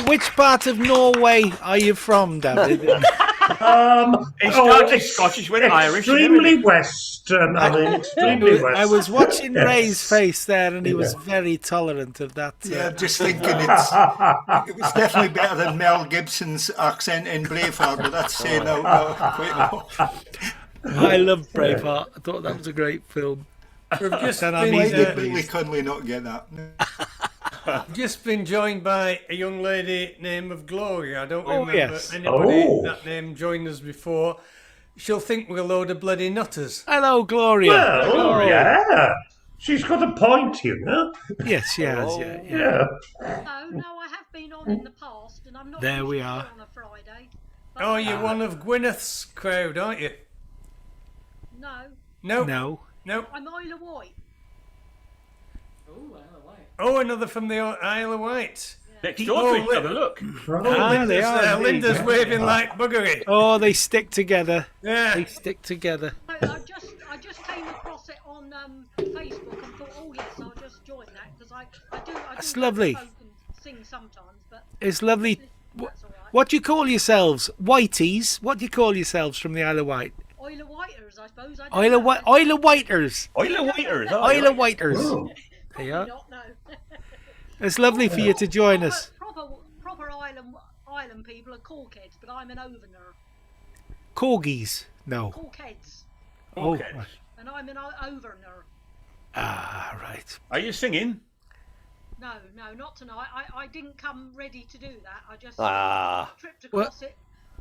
which part of Norway are you from, David? He started Scottish, went Irish. Extremely western, extremely western. I was watching Ray's face there, and he was very tolerant of that. Yeah, just thinking it was definitely better than Mel Gibson's accent in Braveheart, but that's saying out quite a lot. I loved Braveheart. I thought that was a great film. We've just Then I been, need Why to- did Billy Connolly not get that? just been joined by a young lady named of Gloria. I don't remember yes. anybody Oh. that name joined us before. She'll think we're a load of bloody nutters. Hello, Gloria. Well, Oh. yeah. She's got a point, you know. Yes, she has. Yeah. Yeah. No, I have been on in the past, and I'm not. There we usually are. on a Friday. Oh, you're one of Gwyneth's crowd, aren't you? No, No. No. No. I'm Isla White. Oh, another from the Isle of Wight. Next door to each other, look. Ah, they are. indeed. Linda's waving like buggery. Oh, they stick together. Yeah. They stick together. I just came across it on Facebook and thought, oh yes, I'll just join that because I do. That's love lovely. folk and sing sometimes, but It's lovely. What do you call yourselves? Whiteys? What do you call yourselves from the Isle of Wight? Isla Whiters, I suppose. I don't Isle of know. Wight. Isle of Whiters. Isle of Whiters. Oh, Isle of right. Whiters. Oh. There you are. Not know. It's lovely for you to join us. Proper island people are corkheads, but I'm an overner. Corgis? No. Corkheads, Oh, Okay. right. and I'm an overner. Ah, right. Are you singing? No, not tonight. I didn't come ready to do that. I just tripped Well- across it.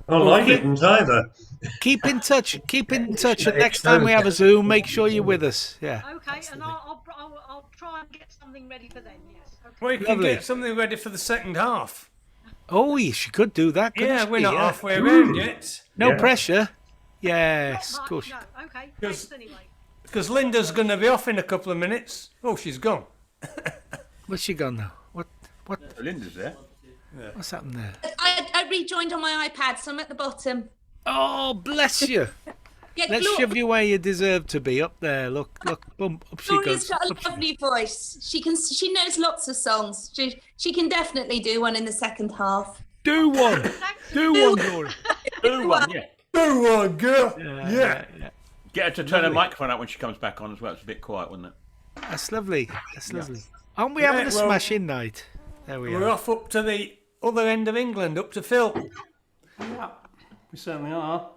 Well, I didn't either. Keep in touch. Keep in touch. And next time we have a Zoom, make sure you're with us. Yeah. Okay, and I'll try and get something ready for then. Yes. Okay. Well, you can Lovely. get something ready for the second half. Oh, she could do that. couldn't Yeah, she? we're not Yeah. halfway around yet. No Yeah. pressure. Yes, Not of course. much, no. Okay. Because- Thanks anyway. Because Linda's going to be off in a couple of minutes. Oh, she's gone. Where's she gone now? What? Linda's there. What's happened there? I rejoined on my iPad, so I'm at the bottom. Oh, bless you. Yeah, Let's shove you where you deserve to be. Up there. Look. Boom. Up she Gloria's goes. got a Up she- lovely voice. She knows lots of songs. She can definitely do one in the second half. Do one. Do one, Gloria. Do one, yeah. Do one, girl. Yeah. Get her to turn her microphone out when she comes back on as well. It's a bit quiet, wasn't it? That's lovely. That's lovely. Aren't we having a well, smashing night? There we We're are. off up to the other end of England, up to Phil. Yeah, we certainly are.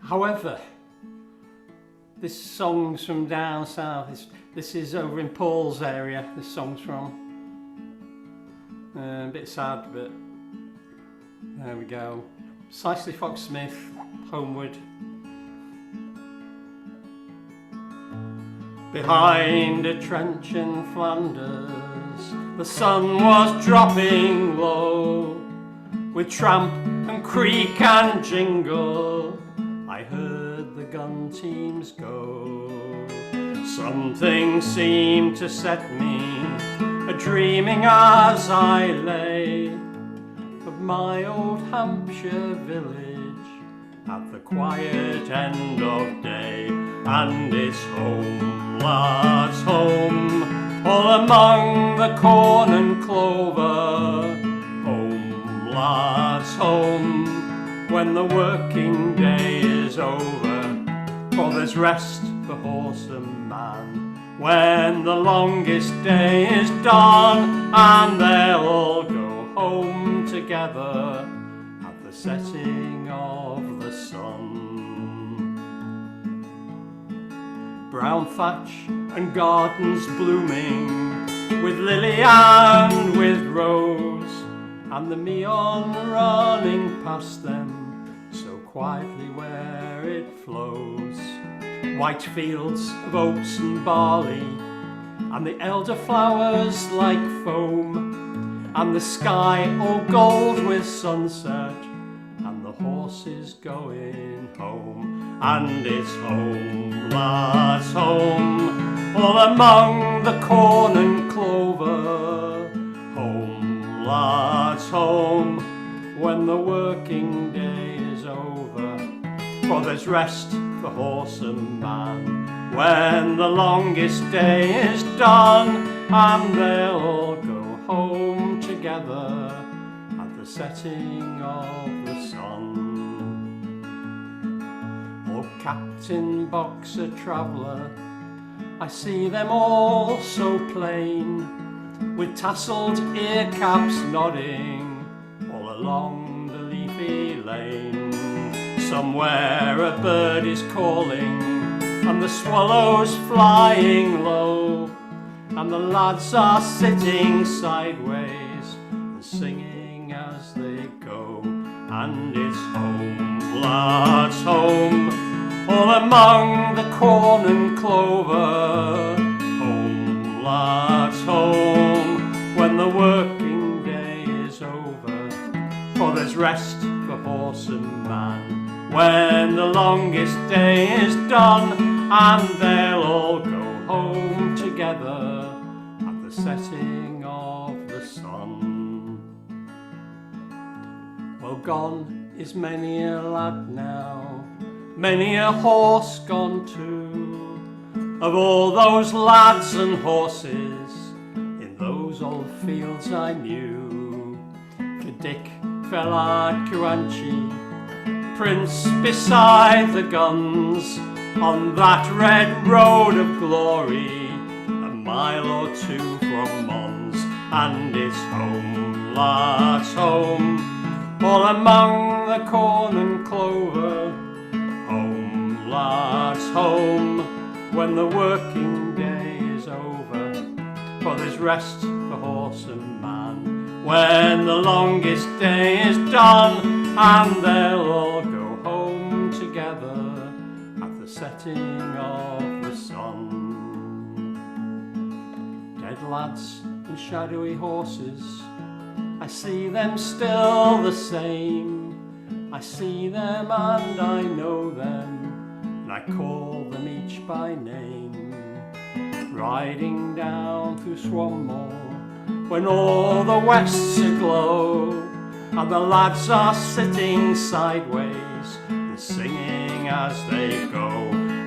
However, this song's from down south. This is over in Paul's area. This song's from. A bit sad, but there we go. Precisely Fox Smith, Homeward. Behind a trench in Flanders, the sun was dropping low. With tramp and creak and jingle, I heard the gun teams go. Something seemed to set me a-dreaming as I lay of my old Hampshire village at the quiet end of day. And it's home, lads, home, all among the corn and clover. Home, lads, home, when the working day is over. For there's rest for horse and man when the longest day is done, and they'll all go home together at the setting of the sun. Brown thatch and gardens blooming, with lily and with rose, and the Meon running past them so quietly where it flows. White fields of oats and barley, and the elderflowers like foam, and the sky all gold with sunset, and the horses going home. And it's home, lads, home, all among the corn and clover. Home, lads, home, when the working day is over. For there's rest for horse and man when the longest day is done, and they'll all go home together at the setting of the sun. Oh, Captain Boxer Traveller, I see them all so plain, with tasselled ear caps nodding all along the leafy lane. Somewhere a bird is calling, and the swallows flying low, and the lads are sitting sideways and singing as they go. And it's home, lads, home, all among the corn and clover. Home, lads, home, when the working day is over. For there's rest for horse and man when the longest day is done, and they'll all go home together at the setting of the sun. Well, gone is many a lad now, many a horse gone too, of all those lads and horses in those old fields I knew. For Dick fell at Coanche, Prince beside the guns, on that red road of glory, a mile or two from Mons. And it's home, lads, home, all among the corn and clover. Home, lads, home, when the working day is over. For there's rest for horse and man when the longest day is done, and they'll all go home together at the setting of the sun. Dead lads and shadowy horses, I see them still the same. I see them and I know them, and I call them each by name. Riding down through Swanmore when all the west's aglow, and the lads are sitting sideways and singing as they go.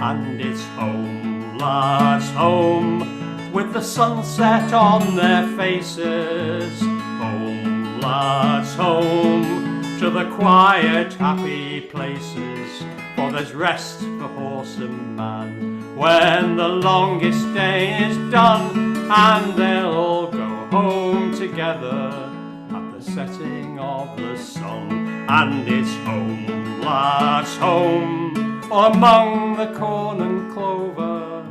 And it's home, lads, home, with the sunset on their faces. Home, lads, home, to the quiet, happy places. For there's rest for horse and man when the longest day is done, and they'll all go home together at the setting of the sun. And it's home, lads, home, all among the corn and clover.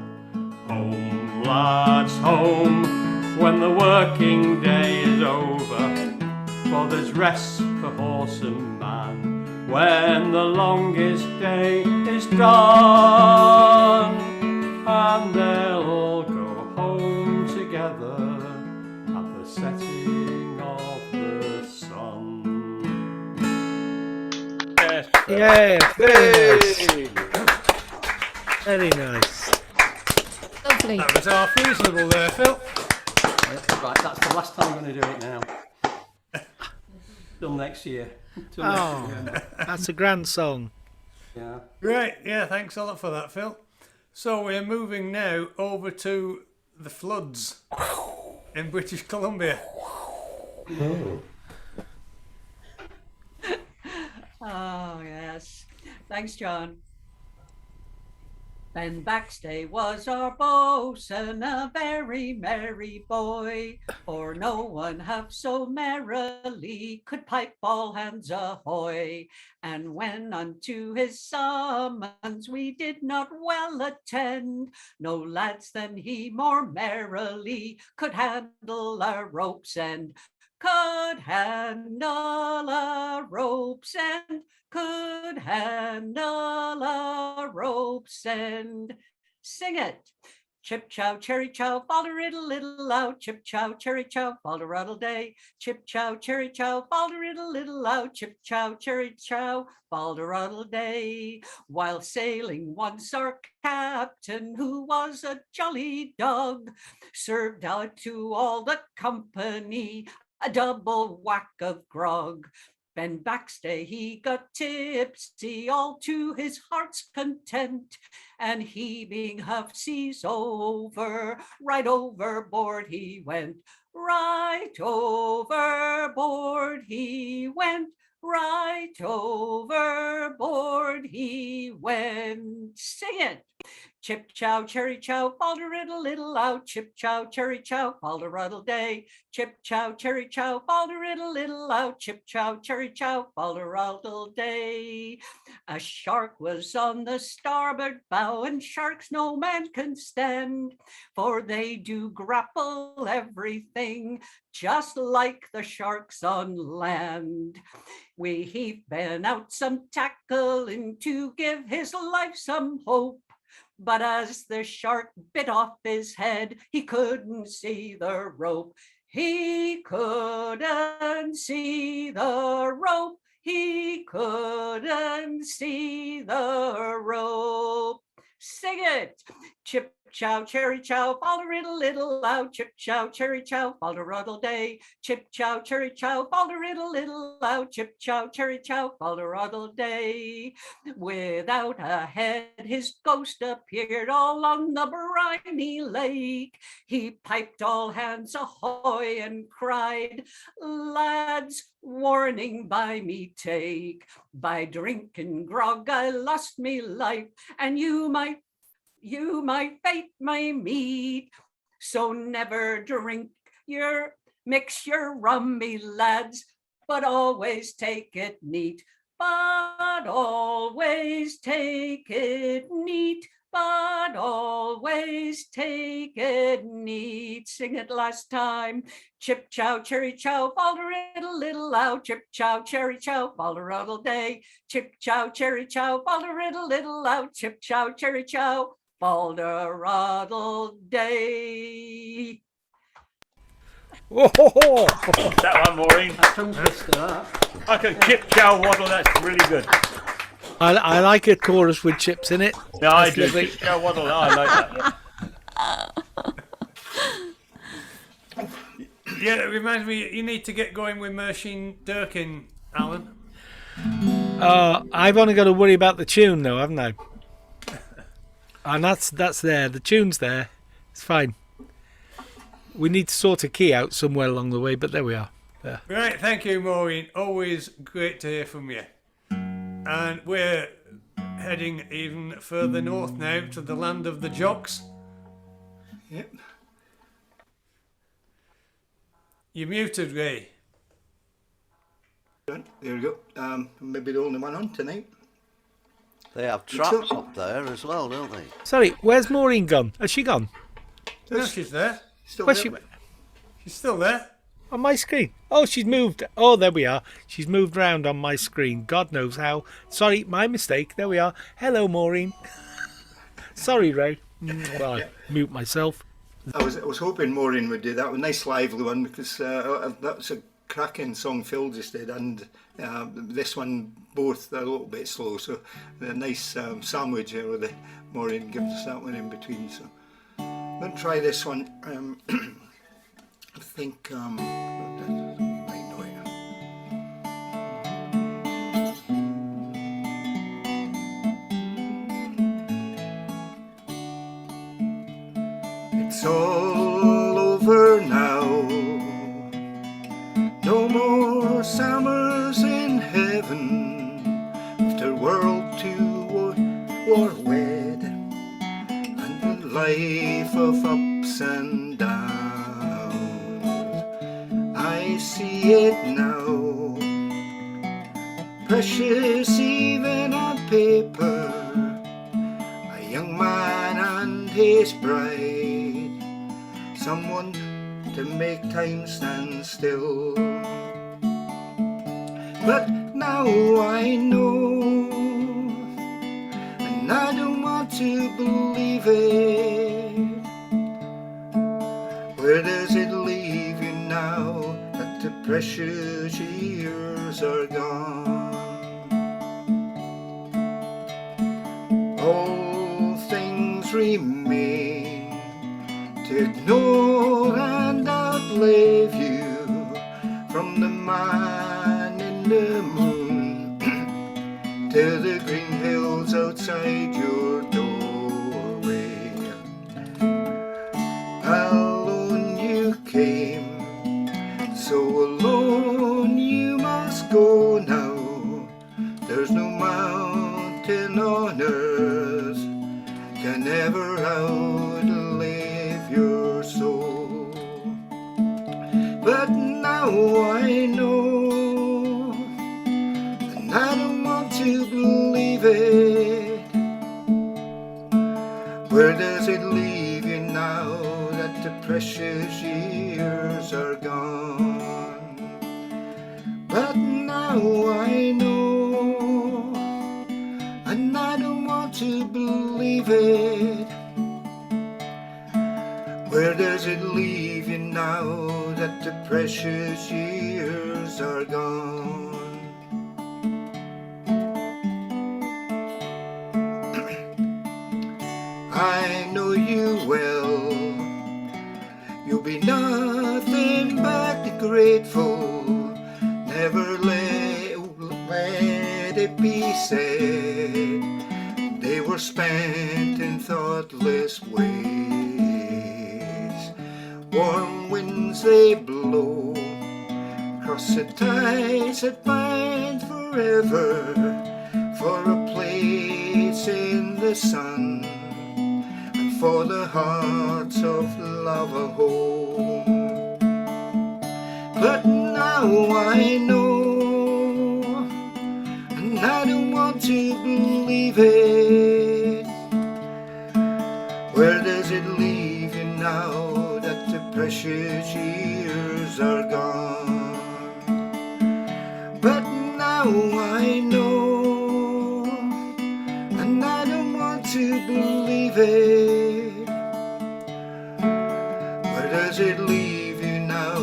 Home, lads, home, when the working day is over. For there's rest for horse and man when the longest day is done, and they'll all go home together at the setting of the sun. Yes. Yeah, very nice. Very nice. Lovely. That was half reasonable there, Phil. Right, that's the last time I'm going to do it now. Till next year. Till next Oh, year. that's a grand song. Yeah. Great, yeah, thanks a lot for that, Phil. So we're moving now over to the floods in British Columbia. Oh, yes. Thanks, John. Ben Baxter was our boatswain, a very merry boy, for no one half so merrily could pipe all hands ahoy. And when unto his summons we did not well attend, no lads than he more merrily could handle a rope's end. Could handle a rope's end, could handle a rope's end. Sing it. Chip chow, cherry chow, falder riddle little loud. Chip chow, cherry chow, falder ruddle day. Chip chow, cherry chow, falder riddle little loud. Chip chow, cherry chow, falder ruddle day. While sailing once our captain, who was a jolly dog, served out to all the company a double whack of grog. Ben Baxter, he got tipsy all to his heart's content, and he being half seas over, right overboard he went. Right overboard he went, right overboard he went. Sing it. Chip chow, cherry chow, falder-riddle, little out. Chip chow, cherry chow, falder-ruddle day. Chip chow, cherry chow, falder-riddle, little out. Chip chow, cherry chow, falder-ruddle day. A shark was on the starboard bow, and sharks no man can stand, for they do grapple everything, just like the sharks on land. We heaved Ben out some tackling to give his life some hope, but as the shark bit off his head, he couldn't see the rope. He couldn't see the rope. He couldn't see the rope. Sing it. Chip chow, cherry chow, falder-riddle, little out. Chip chow, cherry chow, falder-ruddle day. Chip chow, cherry chow, falder-riddle, little out. Chip chow, cherry chow, falder-ruddle day. Without a head, his ghost appeared all on the briny lake. He piped all hands ahoy and cried, lads, warning by me take. By drinking grog I lost me life, and you might fate my meat. So never drink mix your rum, me lads, but always take it neat. But always take it neat. But always take it neat. Sing it last time. Chip chow, cherry chow, falder-riddle, little out. Chip chow, cherry chow, falder-ruddle day. Chip chow, cherry chow, falder-riddle, little out. Chip chow, cherry chow, falder-ruddle day. That one, Maureen. I can chip chow waddle. That's really good. I like a chorus with chips in it. No, I That's do. lovely. Chip chow waddle. I like that. Yeah, it reminds me, you need to get going with Mersheen Durkin, Alan. I've only got to worry about the tune though, haven't I? And that's there. The tune's there. It's fine. We need to sort a key out somewhere along the way, but there we are. There. Right, thank you, Maureen. Always great to hear from you. And we're heading even further north now to the land of the jocks. Yep. You're muted, Ray. There we go. Maybe the only one on tonight. They have traps up there as well, don't they? Sorry, where's Maureen gone? Has she gone? No, she's there. Where's She's still there. On my screen. Oh, she's moved. Oh, there we are. She's moved round on my screen. God knows how. Sorry, my mistake. There we are. Hello, Maureen. Sorry, Ray. Well, I mute myself. I was hoping Maureen would do that. A nice lively one, because that's a cracking song Phil just did, and this one both a little bit slow. So a nice sandwich here with the Maureen gives us that one in between. So I'm going to try this one. I think I might know it. It's all over now. No more summers in heaven. After World II war wed, and the life of ups and downs. I see it now, precious even on paper, a young man and his bride, someone to make time stand still. But now I know, and I don't want to believe it. Where does it leave you now that the precious years are gone? All things remain to ignore and outlive you, from the man in the moon to the green hills outside your doorway. Alone you came, so alone you must go now. There's no mountain on earth can never outlive your soul. But now I know, and I don't want to believe it. Where does it leave you now that the precious years are gone? But now I know, and I don't want to believe it. Where does it leave you now that the precious years are gone? I know you well, you'll be nothing but grateful. Never let it be said they were spent in thoughtless ways. Warm winds they blow across the tides that bind forever, for a place in the sun, and for the hearts of love a home. But now I know, and I don't want to believe it. Where does it leave you now that the precious years are gone? But now I know, and I don't want to believe it. Where does it leave you now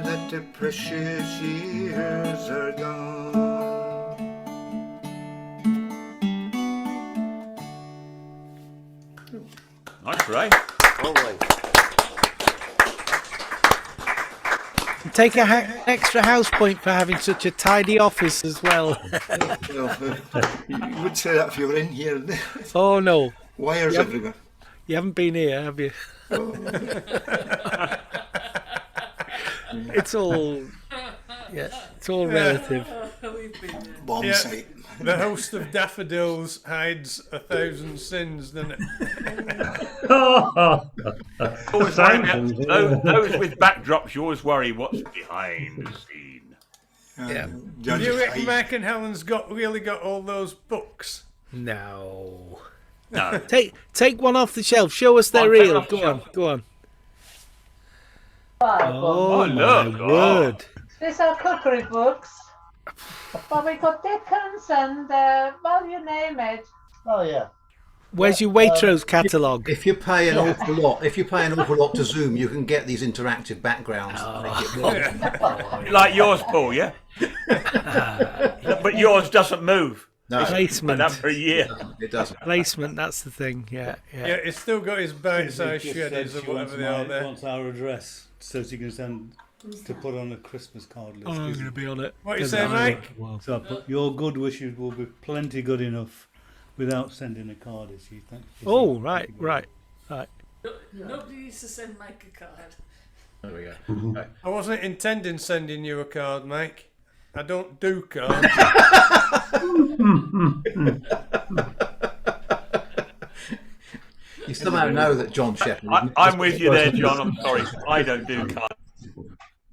that the precious years are gone? Nice, Ray. Always. Take an extra house point for having such a tidy office as well. You would say that if you were in here. Oh no. Wires everywhere. You haven't been here, have you? It's all, yeah, it's all relative. Bomb site. The host of daffodils hides 1,000 sins, doesn't it? Always worry about those with backdrops. You always worry what's behind the scene. Yeah. Do you reckon Mark and Helen's really got all those books? No. No. Take one off the shelf. Show us they're real. Go on, go on. Oh, look. my word. These are cookery books. But we got Dickens and, well, you name it. Oh, yeah. Where's your Waitrose catalogue? If you pay an awful lot, to Zoom, you can get these interactive backgrounds. Like yours, Paul, yeah? But yours doesn't move. No. Placement. That for a year. It doesn't. Placement, that's the thing. Yeah. Yeah, it's still got his bite-sized shredders or whatever they are there. Wants our address so she can send to put on a Christmas card list. Oh, I'm going to be on it. What you say, Mike? So I put, your good wishes will be plenty good enough without sending a card, as you think. Oh, right. Nobody needs to send Mike a card. There we go. Right. I wasn't intending sending you a card, Mike. I don't do cards. You somehow know that John Shepherd. I'm with you there, John. I'm sorry. I don't do cards.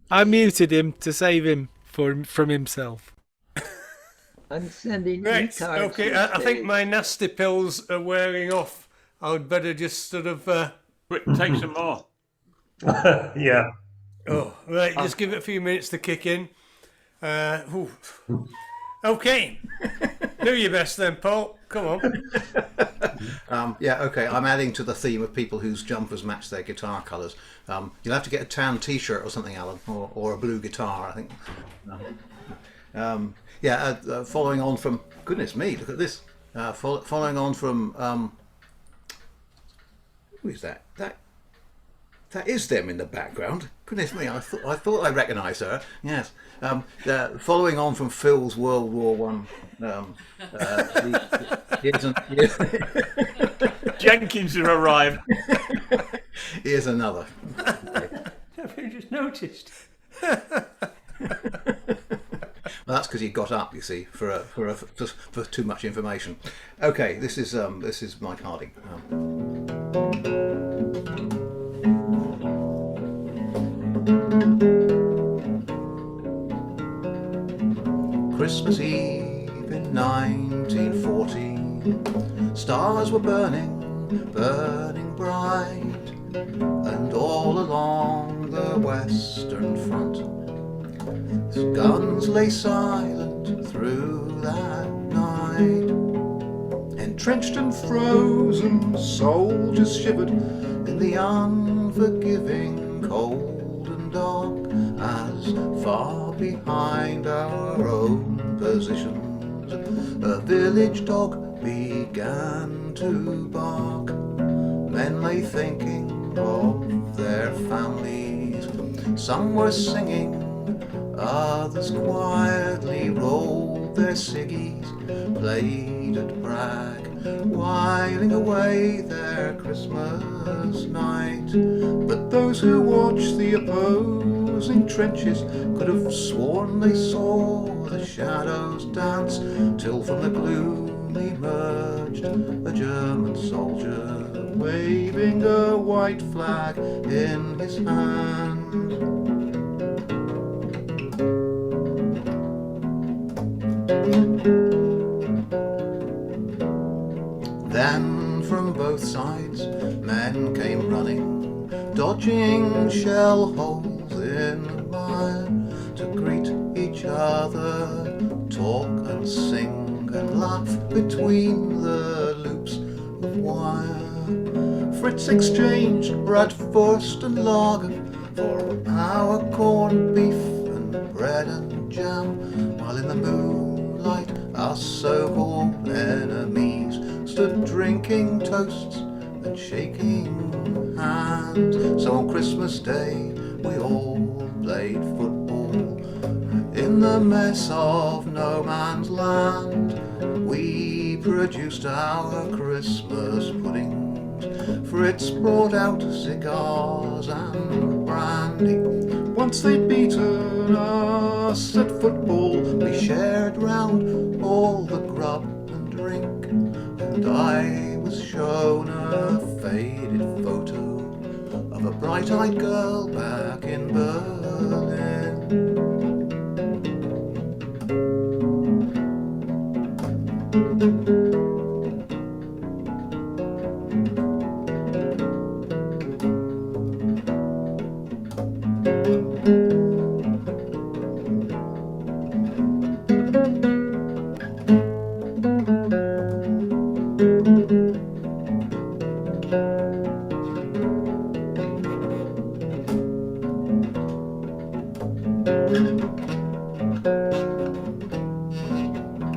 I muted him to save him from himself. I'm sending Right, e-cards. okay, I think my nasty pills are wearing off. I would better just sort of... Quick, take some more. Yeah. Oh, right, just give it a few minutes to kick in. Okay. Do your best then, Paul. Come on. Yeah, okay. I'm adding to the theme of people whose jumpers match their guitar colours. You'll have to get a tan T-shirt or something, Alan, or a blue guitar, I think. Following on from... Goodness me, look at this. Following on from... who is that? That is them in the background. Goodness me, I thought I recognised her. Yes. Following on from Phil's World War One. Jenkins has arrived. Here's another. I've just noticed. Well, that's because he got up, you see, for too much information. Okay, this is Mike Harding. Christmas Eve in 1914. Stars were burning, burning bright, and all along the Western Front, guns lay silent through that night. Entrenched and frozen, soldiers shivered in the unforgiving cold and dark, as far behind our own positions a village dog began to bark. Men lay thinking of their families, some were singing, others quietly rolled their ciggies, played at brag, whiling away their Christmas night. But those who watched the opposing trenches could have sworn they saw the shadows dance, till from the gloom emerged a German soldier, waving a white flag in his hand. Then from both sides men came running, dodging shell holes in the mire, to greet each other, talk and sing and laugh between the loops of wire. Fritz exchanged Bratwurst and lager for our corned beef and bread and jam, while in the moonlight our so-called enemies stood drinking toasts and shaking hands. So on Christmas Day we all played football in the mess of no man's land. We produced our Christmas puddings, Fritz brought out cigars and brandy. Once they'd beaten us at football, we shared round all the grub and drink, and I was shown a faded photo of a bright-eyed girl back in Berlin.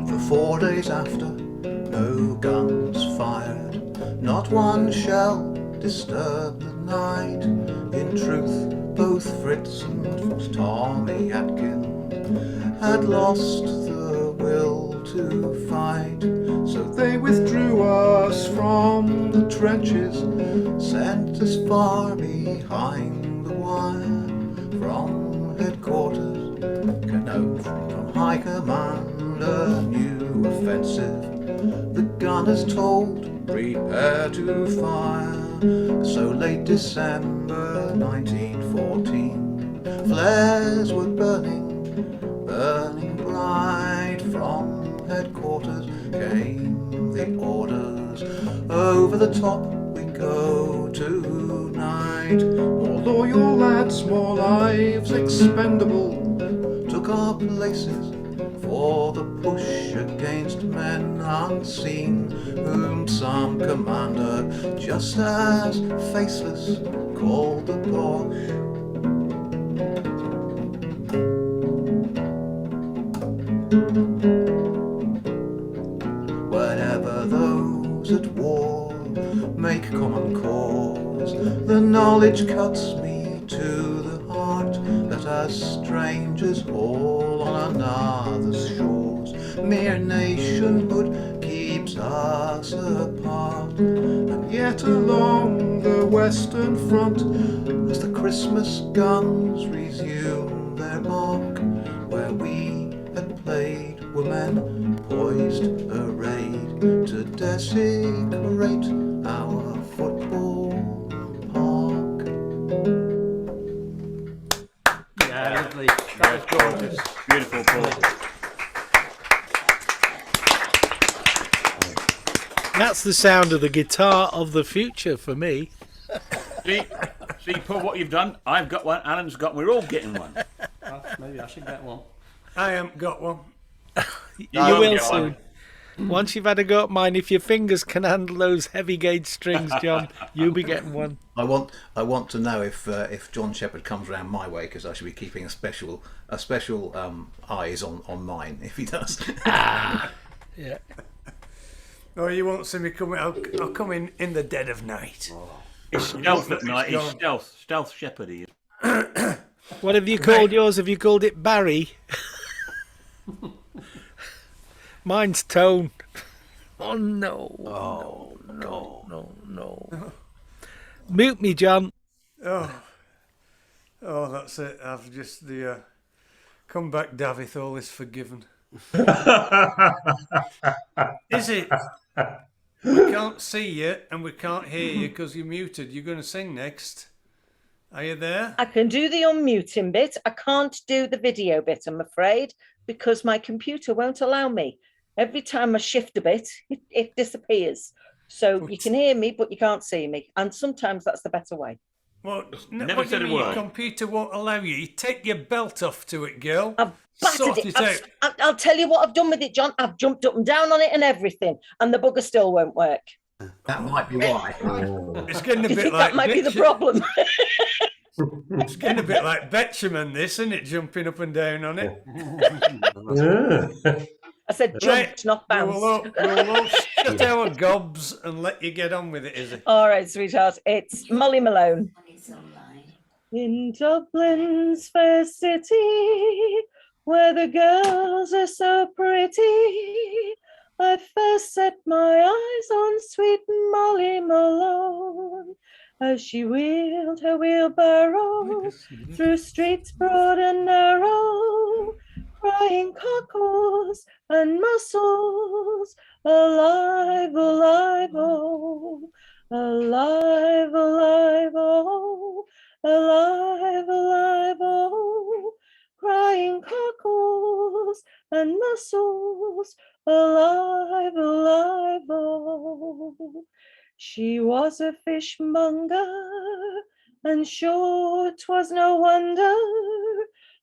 For 4 days after, no guns fired, not one shell disturbed the night. In truth, both Fritz and Tommy Atkin had lost the will to fight, so they withdrew us from the trenches, sent us far behind the wire. From headquarters, from high command, a new offensive. The gunners told, prepare to fire. So late December 1914, flares were burning, burning bright. From headquarters came the orders, over the top we go tonight. More loyal lads, more lives expendable, took our places for the push against men unseen, whom some commander, just as faceless, called the Boche. Whenever those at war make common cause, the knowledge cuts me to the heart that as strangers all on another's shores, mere nationhood keeps us apart. And yet along the Western Front, as the Christmas guns resume their mark, where we had played were men poised arrayed to desecrate our football park. Yeah, lovely. That was gorgeous. Beautiful, Paul. That's the sound of the guitar of the future for me. See, Paul, what you've done. I've got one. Alan's got. We're all getting one. Maybe I should get one. I haven't got one. You will soon. Once you've had a go at mine, if your fingers can handle those heavy gauge strings, John, you'll be getting one. I want to know if John Shepherd comes round my way, because I should be keeping a special eyes on mine if he does. Yeah. Oh, you won't see me coming. I'll come in the dead of night. It's stealth at night. He's stealth shepherd. He is. What have you called yours? Have you called it Barry? Mine's Tone. Oh no! No! Mute me, John. Oh, that's it. I've just come back, Davith. All is forgiven. Is it? We can't see you and we can't hear you because you're muted. You're going to sing next. Are you there? I can do the unmuting bit. I can't do the video bit, I'm afraid, because my computer won't allow me. Every time I shift a bit, it disappears. So you can hear me, but you can't see me. And sometimes that's the better way. Well, Never what do said you a mean your word. computer won't allow you? You take your belt off to it, girl. Battered Sort it. it out. I'll tell you what I've done with it, John. I've jumped up and down on it and everything, and the bugger still won't work. That might be why. It's getting a You bit think like that might be the problem? It's getting a bit like Betchaman, this, isn't it? Jumping up and down on it. I said jumped, not bounced. We'll all shut our gobs and let you get on with it, is it? All right, sweetheart. It's Molly Malone. In Dublin's fair city, where the girls are so pretty, I first set my eyes on sweet Molly Malone, as she wheeled her wheelbarrow through streets broad and narrow, crying cockles and mussels, alive, alive, oh, alive, alive, oh, alive, alive, oh, crying cockles and mussels, alive, alive, oh. She was a fishmonger, and sure 'twas no wonder,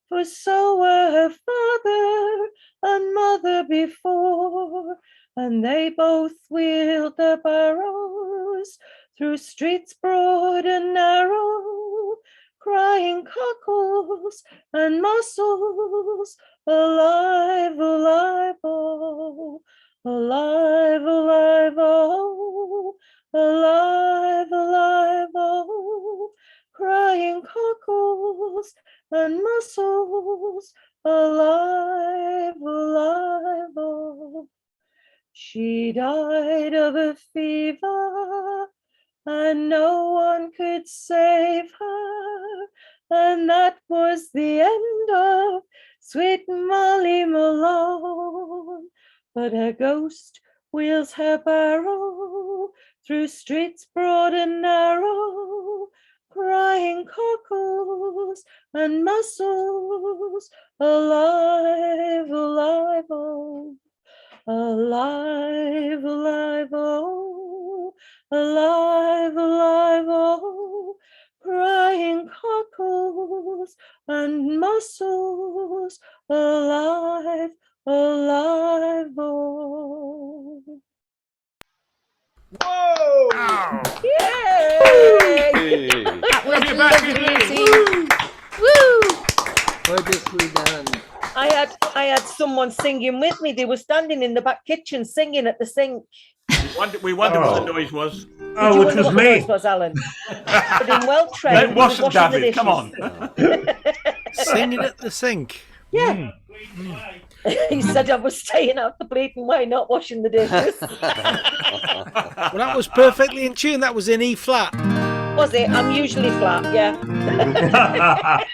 for so were her father and mother before, and they both wheeled their barrows through streets broad and narrow, crying cockles and mussels, alive, alive, oh, alive, alive, oh, alive, alive, oh, crying cockles and mussels, alive, alive, oh. She died of a fever, and no one could save her, and that was the end of sweet Molly Malone. But her ghost wheels her barrow through streets broad and narrow, crying cockles and mussels, alive, alive, oh, alive, alive, oh, alive, alive, oh, crying cockles and mussels, alive, alive, oh. Whoa! Yay! That was Bring it back, lovely. Woo! Wonderfully done. I had someone singing with me. They were standing in the back kitchen singing at the sink. We wondered what the noise was. Did you wonder what the noise was, Alan? But in well trained. That wasn't washing the David. Come dishes. on. Singing at the sink. Yeah. He said I was staying out the bleeding way, not washing the dishes. Well, that was perfectly in tune. That was in E flat. Was it? I'm usually flat, yeah.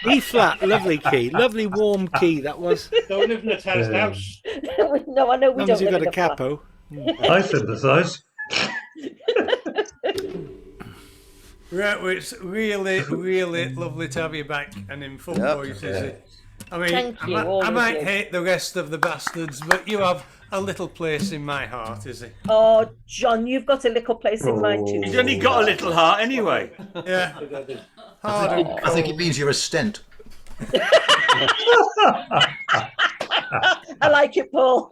E flat, lovely key, lovely warm key. That was. Don't live in a terraced house. No, I know we As long don't as you've live got in a a flat. capo. I sympathise. Right, well, it's really, really lovely to have you back and in full voice, is it? I mean, Thank you, all I of might you. hate the rest of the bastards, but you have a little place in my heart, Izzy. Oh, John, you've got a little place in mine too. He's only got a little heart anyway. Yeah. Hard and I think it means you're a stent. I like it, Paul.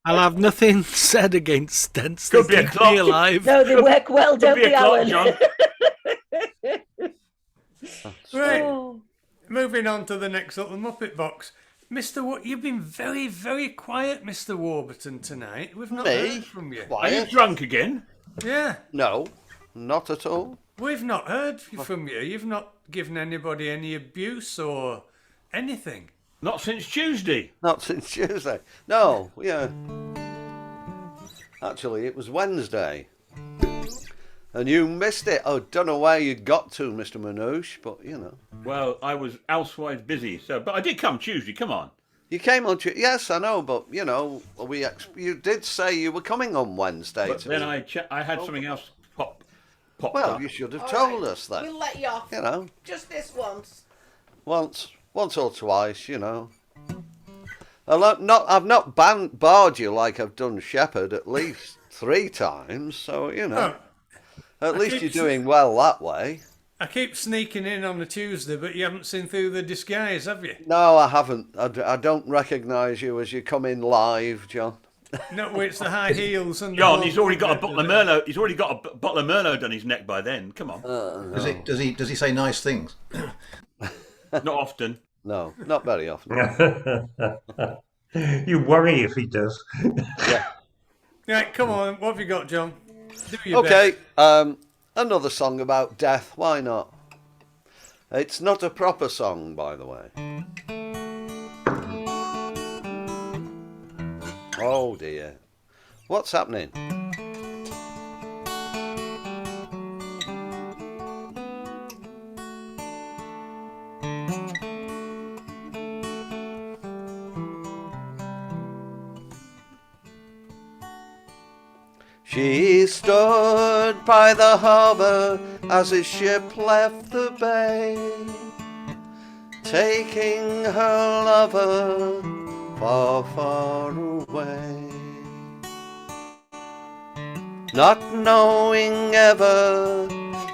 I'll have nothing said against stents. Could They be a keep clock. me alive. No, they work well, Could don't be a they, clock, Alan? John. Right. Oh. Moving on to the next little Muppet box. You've been very, very quiet, Mr. Warburton, tonight. We've not Me? heard from you. Are you drunk again? Yeah. No, not at all. We've not heard from you. You've not given anybody any abuse or anything. Not since Tuesday. Not since Tuesday. No, yeah. Actually, it was Wednesday. And you missed it. I don't know where you got to, Mr. Manouche, but you know. Well, I was elsewise busy, but I did come Tuesday. Come on. You came on Tuesday. Yes, I know, but you know, you did say you were coming on Wednesday. But then I had something else pop Well, up. you should have All told right, us that. We'll let you off. You know, Just this once. once or twice, you know. I've not barred you like I've done Shepherd at least 3 times, so you know. At least you're doing well that way. I keep sneaking in on a Tuesday, but you haven't seen through the disguise, have you? No, I haven't. I don't recognise you as you come in live, John. No, it's the high heels and. John, he's already got a bottle of Merlot. He's already got a bottle of Merlot down his neck by then. Come on. Does he say nice things? Not often. No, not very often. You worry if he does. Yeah. Right, come on. What have you got, John? Do your Okay, best. another song about death. Why not? It's not a proper song, by the way. Oh dear. What's happening? She stood by the harbour as his ship left the bay, taking her lover far, far away, not knowing ever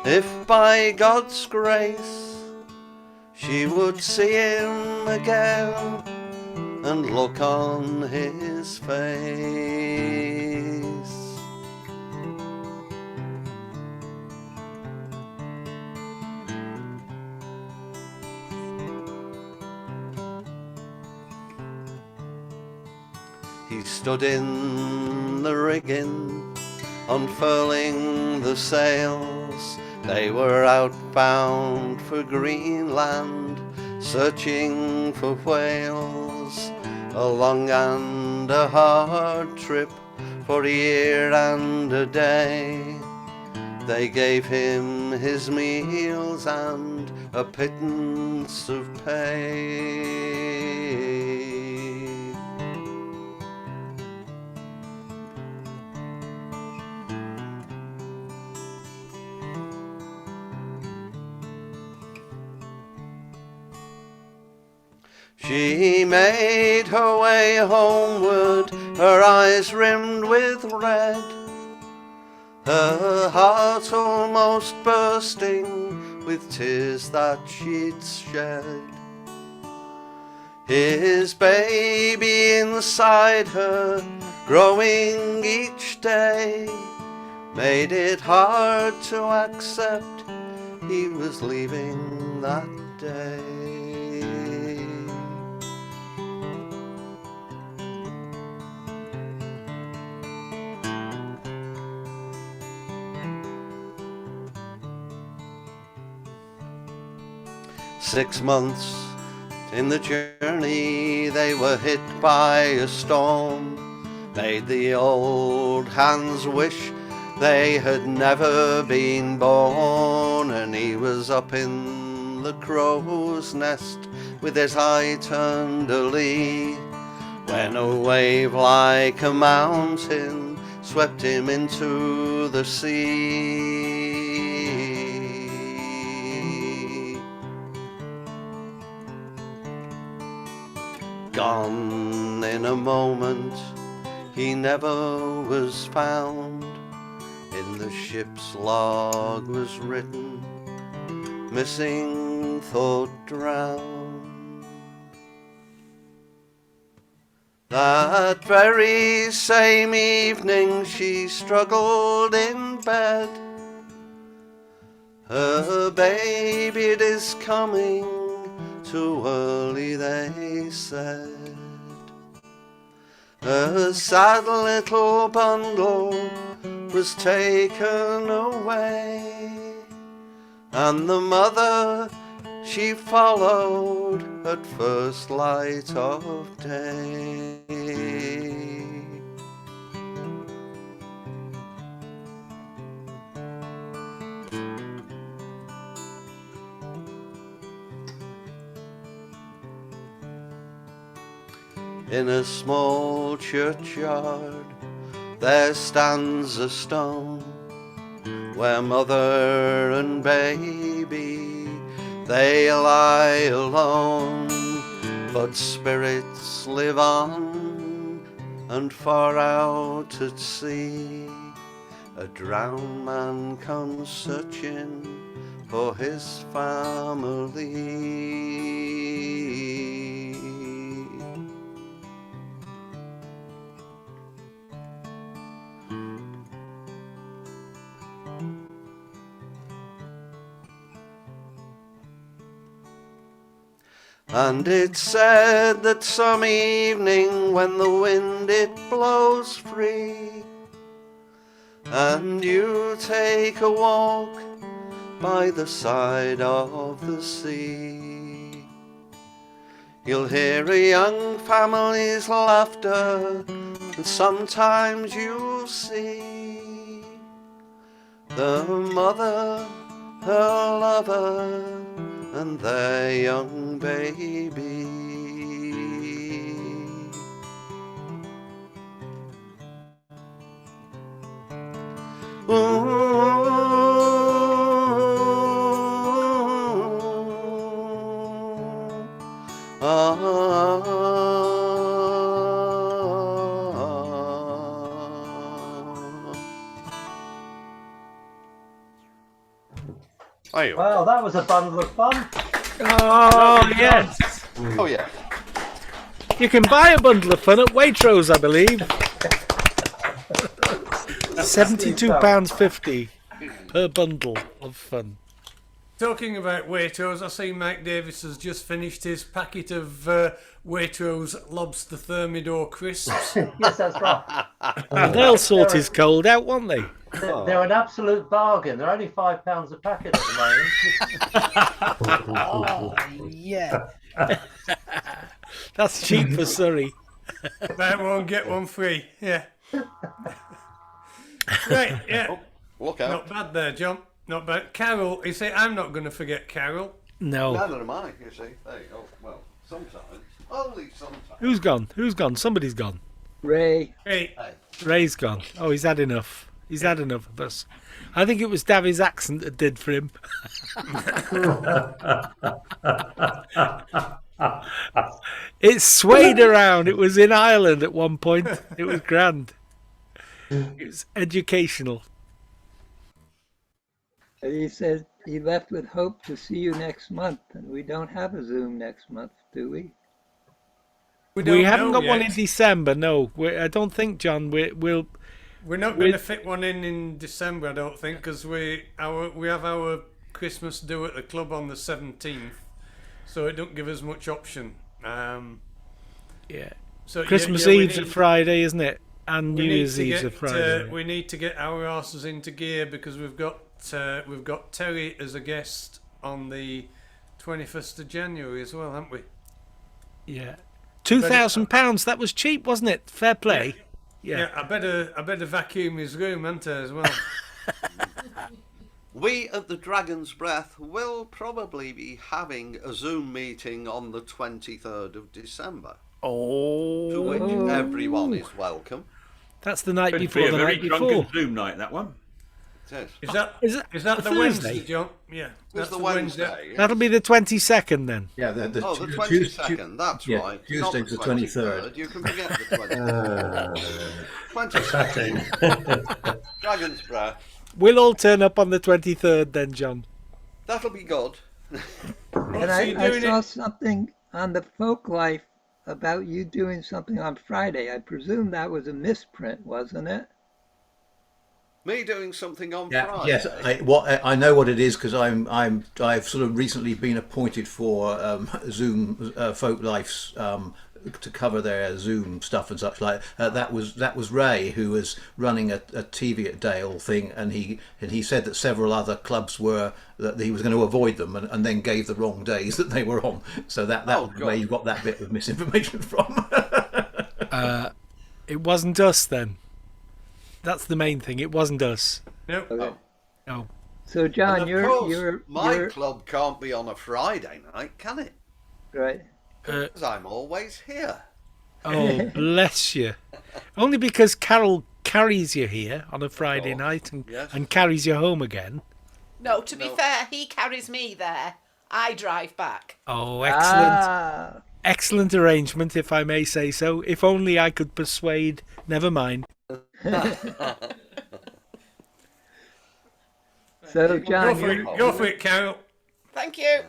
if by God's grace she would see him again and look on his face. He stood in the rigging, unfurling the sails. They were outbound for Greenland, searching for whales. A long and a hard trip for a year and a day. They gave him his meals and a pittance of pay. She made her way homeward, her eyes rimmed with red, her heart almost bursting with tears that she'd shed. His baby inside her, growing each day, made it hard to accept he was leaving that day. "6 months in the journey, they were hit by a storm, made the old hands wish they had never been born, and he was up in the crow's nest with his eye turned a lee, when a wave like a mountain swept him into the sea. Gone in a moment, he never was found. In the ship's log was written, missing, thought drowned. That very same evening she struggled in bed. Her baby is coming too early, they said. Her sad little bundle was taken away, and the mother, she followed at first light of day. In a small churchyard there stands a stone where mother and baby they lie alone, but spirits live on, and far out at sea a drowned man comes searching for his family. And it's said that some evening when the wind it blows free, and you take a walk by the side of the sea, you'll hear a young family's laughter, and sometimes you'll see the mother, her lover, and their young baby. Well, that was a bundle of fun. Oh, yes. Oh, yeah. You can buy a bundle of fun at Waitrose, I believe. £72.50 per bundle of fun. Talking about Waitrose, I see Mike Davis has just finished his packet of Waitrose lobster thermidor crisps. Yes, that's right. They'll sort his cold out, won't they? They're an absolute bargain. They're only £5 a packet at the moment. Oh, yeah. That's cheap for Surrey. Buy one, get one free. Yeah. Right, yeah. Oh, look out. Not bad there, John. Not bad. Carol, you see, I'm not going to forget Carol. No. Neither am I, you see. There you go. Well, sometimes. Only sometimes. Who's gone? Who's gone? Somebody's gone. Ray. Hey. Ray's gone. Oh, he's had enough. He's had enough of us. I think it was Davy's accent that did for him. It swayed around. It was in Ireland at one point. It was grand. It was educational. He said he left with hope to see you next month, and we don't have a Zoom next month, do we? We haven't got one in December. No, I don't think, John. We're not going to fit one in December, I don't think, because we have our Christmas do at the club on the 17th, so it don't give us much option. Yeah. So Christmas Eve's a Friday, isn't it? And New Year's Eve's a Friday. We need to get our asses into gear because we've got Terry as a guest on the 21st of January as well, haven't we? Yeah. £2,000. That was cheap, wasn't it? Fair play. Yeah. I better vacuum his room, haven't I, as well? We at the Dragon's Breath will probably be having a Zoom meeting on the 23rd of December. Oh. To which everyone is welcome. That's the night Could before be a the very night before. drunken Zoom night, that one. is. Is that a the Thursday? Wednesday, John? Yeah. It's that's the Wednesday. yeah. That'll be the 22nd then. Yeah, the the 22nd, that's yeah, right. Tuesday's the 23rd. You can forget the 23rd. 22nd. Dragon's Breath. We'll all turn up on the 23rd then, John. That'll be good. And I saw something on the Folk Life about you doing something on Friday. I presume that was a misprint, wasn't it? Me doing something on Yeah, Friday. yes, I know what it is because I've sort of recently been appointed for Zoom Folk Life's to cover their Zoom stuff and such like. That was Ray who was running a TV at Dale thing, and he said that several other clubs were that he was going to avoid them, and then gave the wrong days that they were on. So that was where you got that bit of misinformation from. It wasn't us then. That's the main thing. It wasn't us. Nope. Okay. No. So John, my club can't be on a Friday night, can it? Right. Because I'm always here. Oh, bless you. Only because Carol carries you here on a Friday night and carries you home again. No, to be fair, he carries me there. I drive back. Oh, excellent. Excellent arrangement, if I may say so. If only I could persuade. Never mind. So John, go for it, Carol. Thank you.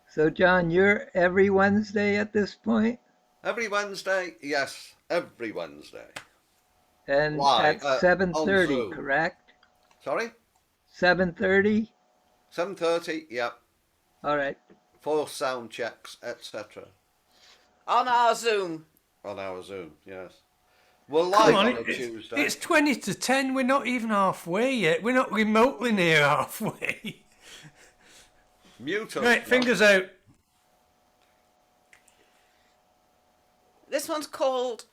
So John, you're every Wednesday at this point? Every Wednesday, yes, every Wednesday. And Why? at 7:30, on Zoom. correct? Sorry? 7:30? 7:30, yep. All right. For sound checks, etc. On our Zoom. On our Zoom, yes. We're Come live on, on a Tuesday. it's 20 to 10. We're not even halfway yet. We're not remotely near halfway. Mute us. Right, fingers out. This one's called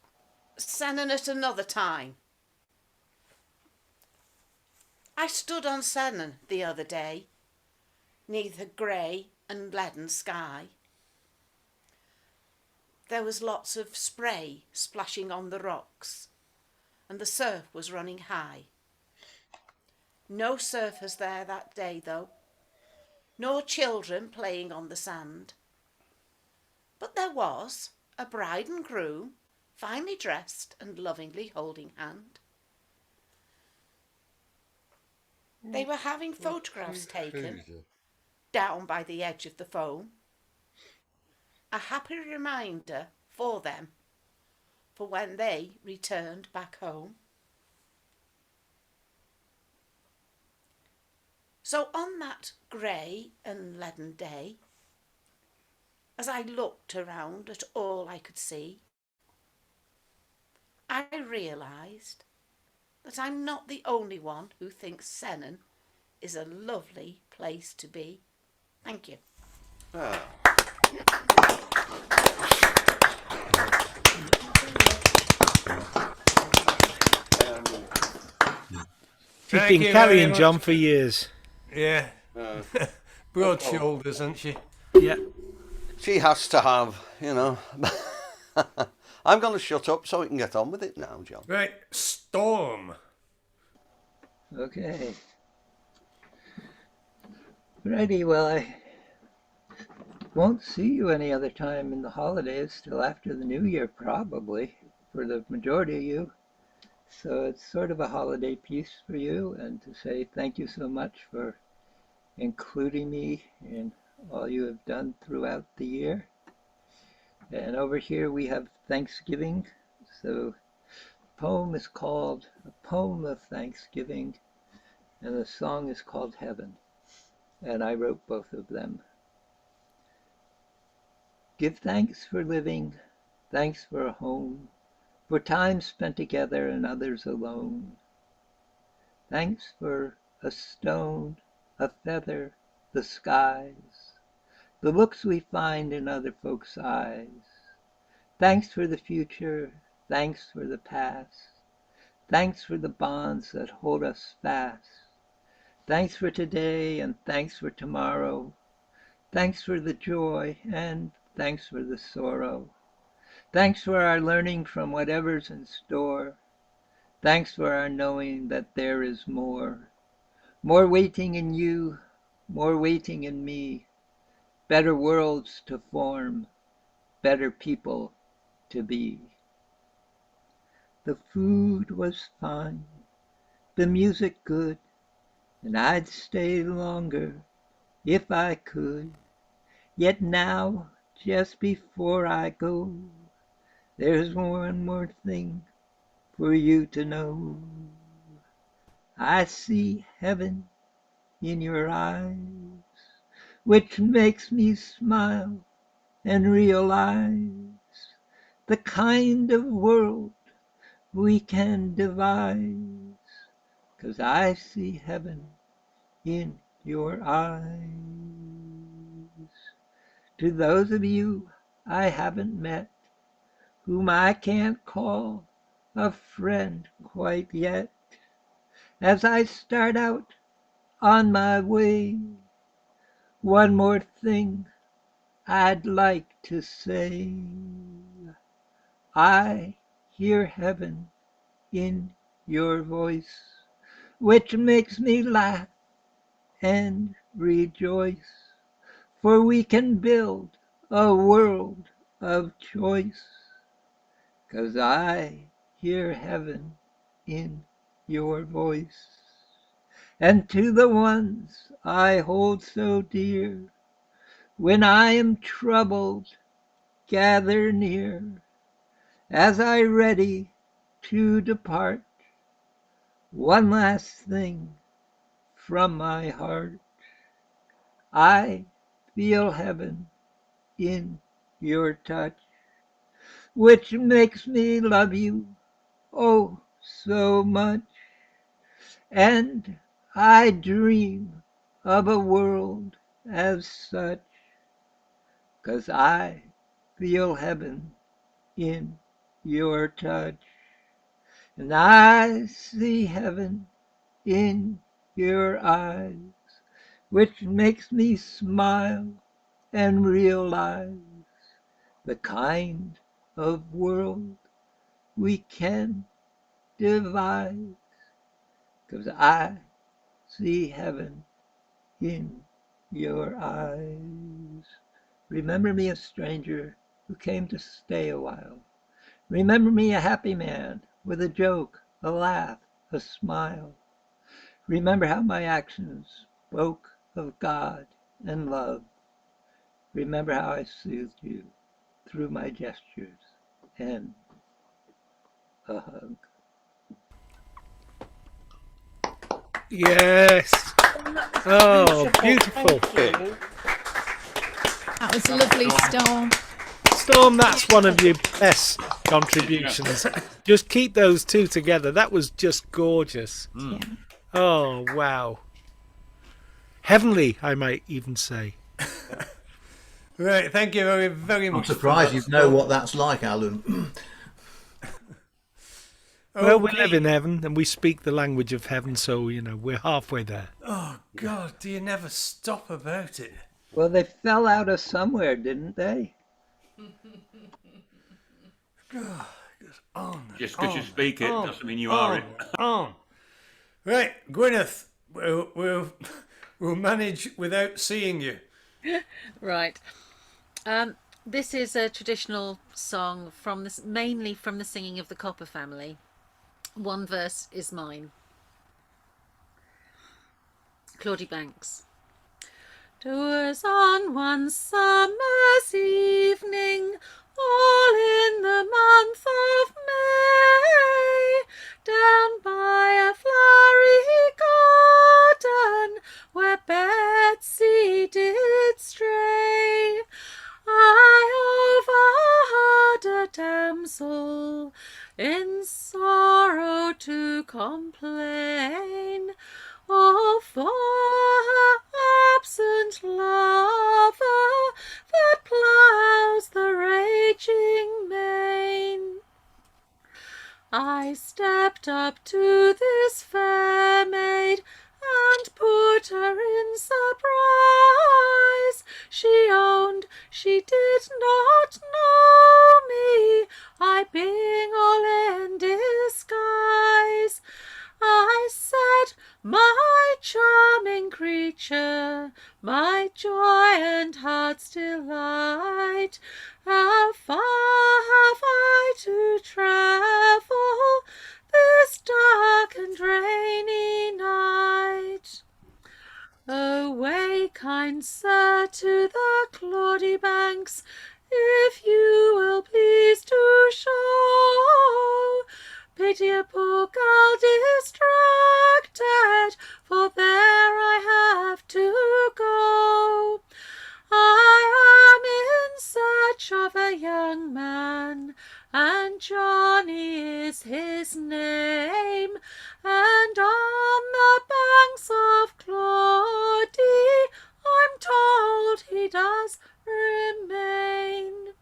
Sennin at Another Time. I stood on Sennin the other day, neath a grey and leaden sky. There was lots of spray splashing on the rocks, and the surf was running high. No surfers there that day, though, nor children playing on the sand. But there was a bride and groom, finely dressed and lovingly holding hand. They were having photographs taken down by the edge of the foam. A happy reminder for them for when they returned back home. So on that grey and leaden day, as I looked around at all I could see, I realised that I'm not the only one who thinks Sennin is a lovely place to be. Thank you. She's Thank been you carrying very much. John for years. Yeah. Broad shoulders, isn't she? Yeah. She has to have, you know. I'm going to shut up so we can get on with it now, John. Right, Storm. Okay. Righty, well, I won't see you any other time in the holidays till after the New Year, probably, for the majority of you. So it's sort of a holiday piece for you, and to say thank you so much for including me in all you have done throughout the year. And over here we have Thanksgiving. So the poem is called A Poem of Thanksgiving, and the song is called Heaven. And I wrote both of them. Give thanks for living, thanks for a home, for time spent together and others alone. Thanks for a stone, a feather, the skies, the looks we find in other folks' eyes. Thanks for the future, thanks for the past, thanks for the bonds that hold us fast. Thanks for today and thanks for tomorrow. Thanks for the joy and thanks for the sorrow. Thanks for our learning from whatever's in store. Thanks for our knowing that there is more. More waiting in you, more waiting in me. Better worlds to form, better people to be. The food was fine, the music good, and I'd stay longer if I could. Yet now, just before I go, there's one more thing for you to know. I see heaven in your eyes, which makes me smile and realize the kind of world we can devise, 'cause I see heaven in your eyes. To those of you I haven't met, whom I can't call a friend quite yet, as I start out on my way, one more thing I'd like to say. I hear heaven in your voice, which makes me laugh and rejoice, for we can build a world of choice, 'cause I hear heaven in your voice. And to the ones I hold so dear, when I am troubled, gather near, as I ready to depart, one last thing from my heart. I feel heaven in your touch, which makes me love you, oh, so much. And I dream of a world as such, 'cause I feel heaven in your touch. And I see heaven in your eyes, which makes me smile and realize the kind of world we can devise, 'cause I see heaven in your eyes. Remember me a stranger who came to stay a while. Remember me a happy man with a joke, a laugh, a smile. Remember how my actions spoke of God and love. Remember how I soothed you through my gestures and a hug. Yes. Oh, beautiful. That was a lovely Storm. Storm, that's one of your best contributions. Just keep those two together. That was just gorgeous. Yeah. Oh, wow. Heavenly, I might even say. Right, thank you very, very much. I'm surprised you know what that's like, Alan. Well, we live in heaven and we speak the language of heaven, so, you know, we're halfway there. Oh, God, do you never stop about it? Well, they fell out of somewhere, didn't they? God, on. Just because you speak it doesn't mean you on, are it. On. Right, Gwyneth, we'll manage without seeing you. Right. This is a traditional song from this, mainly from the singing of the Copper family. One verse is mine. Claudie Banks. 'Twas on one summer's evening, all in the month of May, down by a flowery garden where Betsy did stray, I overheard a damsel in sorrow to complain of her absent lover that ploughs the raging main. I stepped up to this fair maid and put her in surprise. She owned she did not know me, I being all in disguise. Johnny is his name, and on the banks of Claudy I'm told he does remain.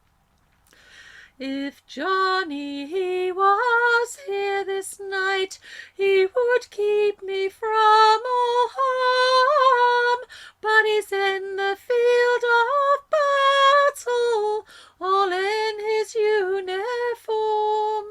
If Johnny he was here this night, he would keep me from all harm, but he's in the field of battle, all in his uniform.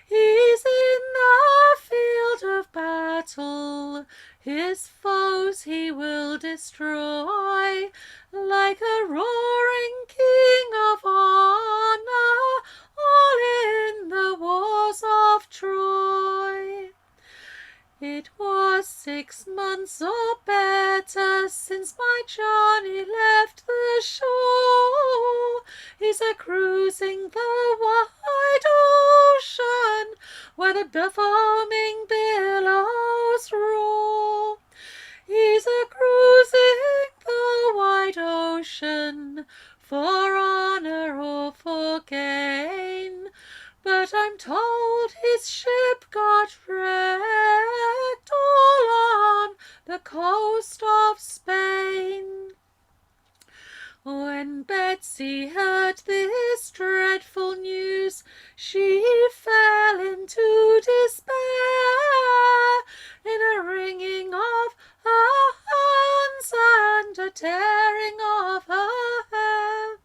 He's in the field of battle, his foes he will destroy, like a roaring king of honor, all in the wars of Troy. It was 6 months or better since my Johnny left the shore. He's a-cruising the wide ocean, where the foaming billows roar. He's a-cruising the wide ocean, for honour or for gain, but I'm told his ship got wrecked all on the coast of Spain. When Betsy heard this dreadful news, she fell into despair, in a wringing of her hands and a tearing of her hair.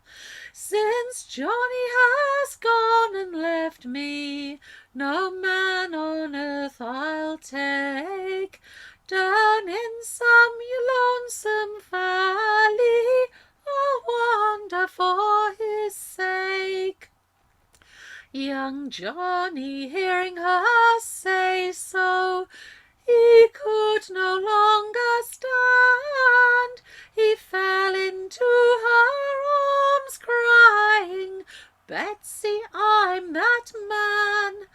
Since Johnny has gone and left me, no man on earth I'll take. Down in some lonesome valley I'll wander for his sake. Young Johnny, hearing her say so, he could no longer stand. He fell into her arms, crying, Betsy, I'm that man.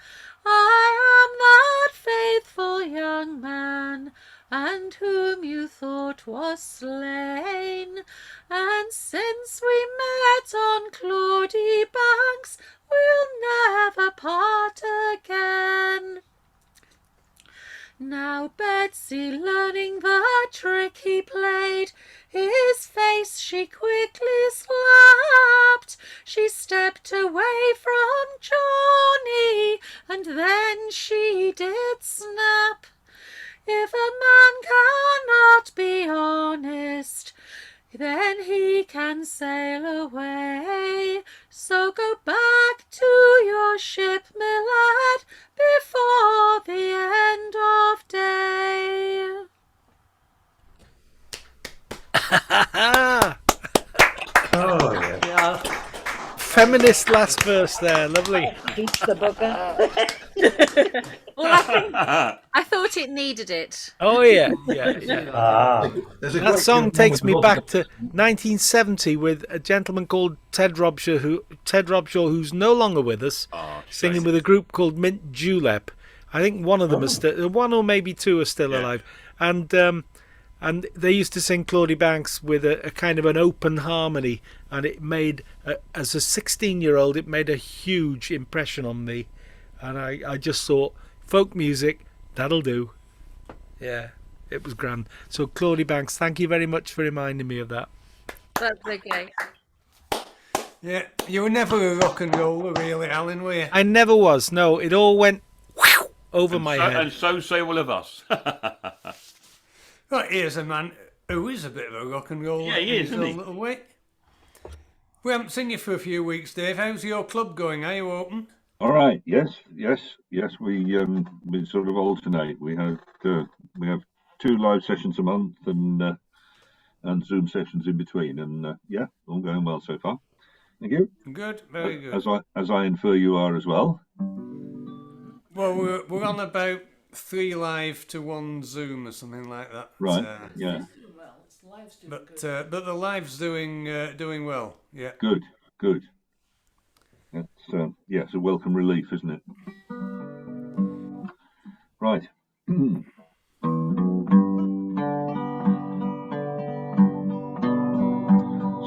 I am that faithful young man, and whom you thought was slain. And since we met on Claudy banks, we'll never part again. Now Betsy, learning the trick he played, his face she quickly slapped. She stepped away from Johnny, and then she did snap. If a man cannot be honest, then he can sail away. So go back to your ship, my lad, before the end of day. Oh, yeah. Feminist last verse there, lovely. Teach the bugger. Well, I thought it needed it. Oh yeah. That song takes me back to 1970 with a gentleman called Ted Robshaw, who's no longer with us, singing with a group called Mint Julep. I think one of them is still, one or maybe two are still alive, and they used to sing Claudy Banks with a kind of an open harmony, and it made, as a 16-year-old, it made a huge impression on me, and I just thought, folk music, that'll do. Yeah, it was grand. So Claudy Banks, thank you very much for reminding me of that. That's okay. Yeah, you were never a rock and roller, really, Alan, were you? I never was. No, it all went over my head. And so say all of us. Right, here's a man who is a bit of a rock and roller. Yeah, he is, in his isn't own he? little way. We haven't seen you for a few weeks, Dave. How's your club going? Are you open? All right. Yes. We sort of alternate. We have 2 live sessions a month and Zoom sessions in between, and all going well so far. Thank you. Good, very good. As I infer you are as well. Well, we're on about 3 live to 1 Zoom or something like that. Right. Yeah. But the live's doing well. Yeah. Good. That's it's a welcome relief, isn't it? Right.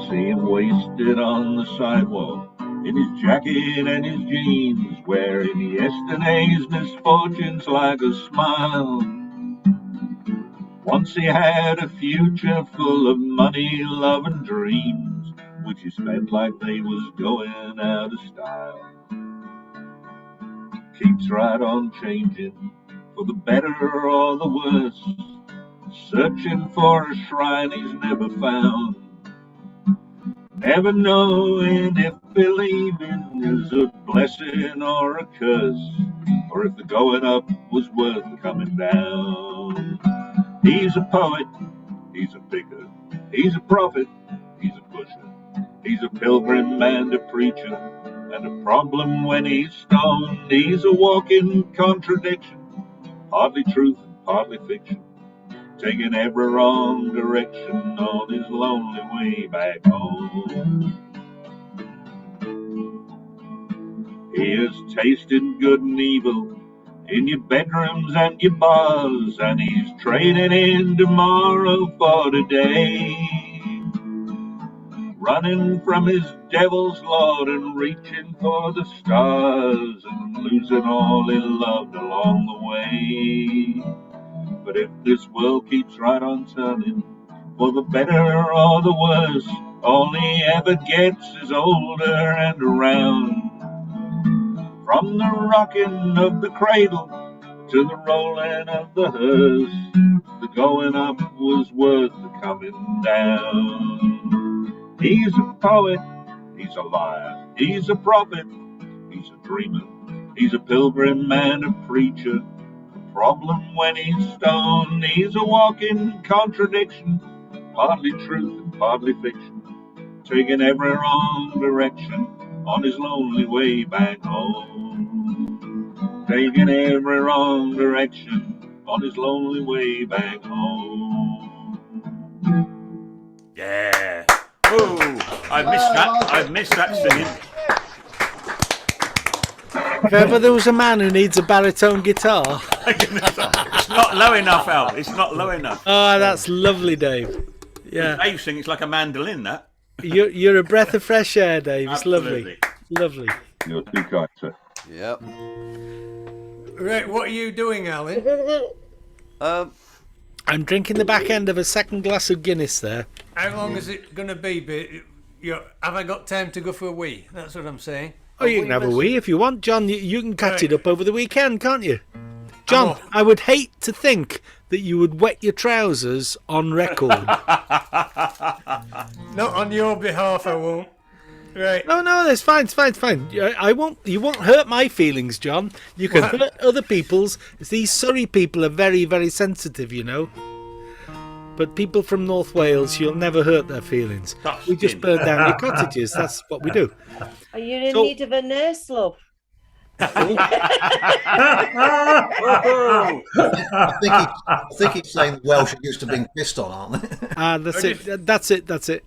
See him wasted on the sidewalk in his jacket and his jeans, wearing yesterday's misfortunes like a smile. Once he had a future full of money, love and dreams, which he spent like they was going out of style. Keeps right on changing, for the better or the worse, searching for a shrine he's never found, never knowing if believing is a blessing or a curse, or if the going up was worth coming down. He's a poet, he's a picker, he's a prophet, he's a pusher, he's a pilgrim and a preacher, and a problem when he's stoned. He's a walking contradiction, partly truth and partly fiction, taking every wrong direction on his lonely way back home. He has tasted good and evil in your bedrooms and your bars, and he's trading in tomorrow for today, running from his devil's lord and reaching for the stars, and losing all he loved along the way. But if this world keeps right on turning, for the better or the worse, all he ever gets is older and around. From the rocking of the cradle to the rolling of the hearse, the going up was worth the coming down. He's a poet, he's a liar, he's a prophet, he's a dreamer, he's a pilgrim and a preacher. The problem when he's stoned, he's a walking contradiction, partly truth and partly fiction, taking every wrong direction on his lonely way back home. Taking every wrong direction on his lonely way back home. Yeah. Oh, I missed that. I missed that singing. If ever there was a man who needs a baritone guitar. It's not low enough, Al. It's not low enough. Oh, that's lovely, Dave. Yeah. Dave sings it's like a mandolin, that. You're a breath of fresh air, Dave. It's Absolutely. lovely. You're too kind, sir. Yep. Right, what are you doing, Alan? I'm drinking the back end of a second glass of Guinness there. How long is it going to be? Have I got time to go for a wee? That's what I'm saying. Oh, you can have a wee if you want, John. You can catch it up over the weekend, can't you? John, I would hate to think that you would wet your trousers on record. Not on your behalf, I won't. Right. No, it's fine. It's fine. I won't. You won't hurt my feelings, John. You can hurt other people's. These Surrey people are very, very sensitive, you know. But people from North Wales, you'll never hurt their feelings. We just burn down your cottages. That's what we do. Are you in need of a nurse, love? I think he's saying the Welsh are used to being pissed on, aren't they? That's it.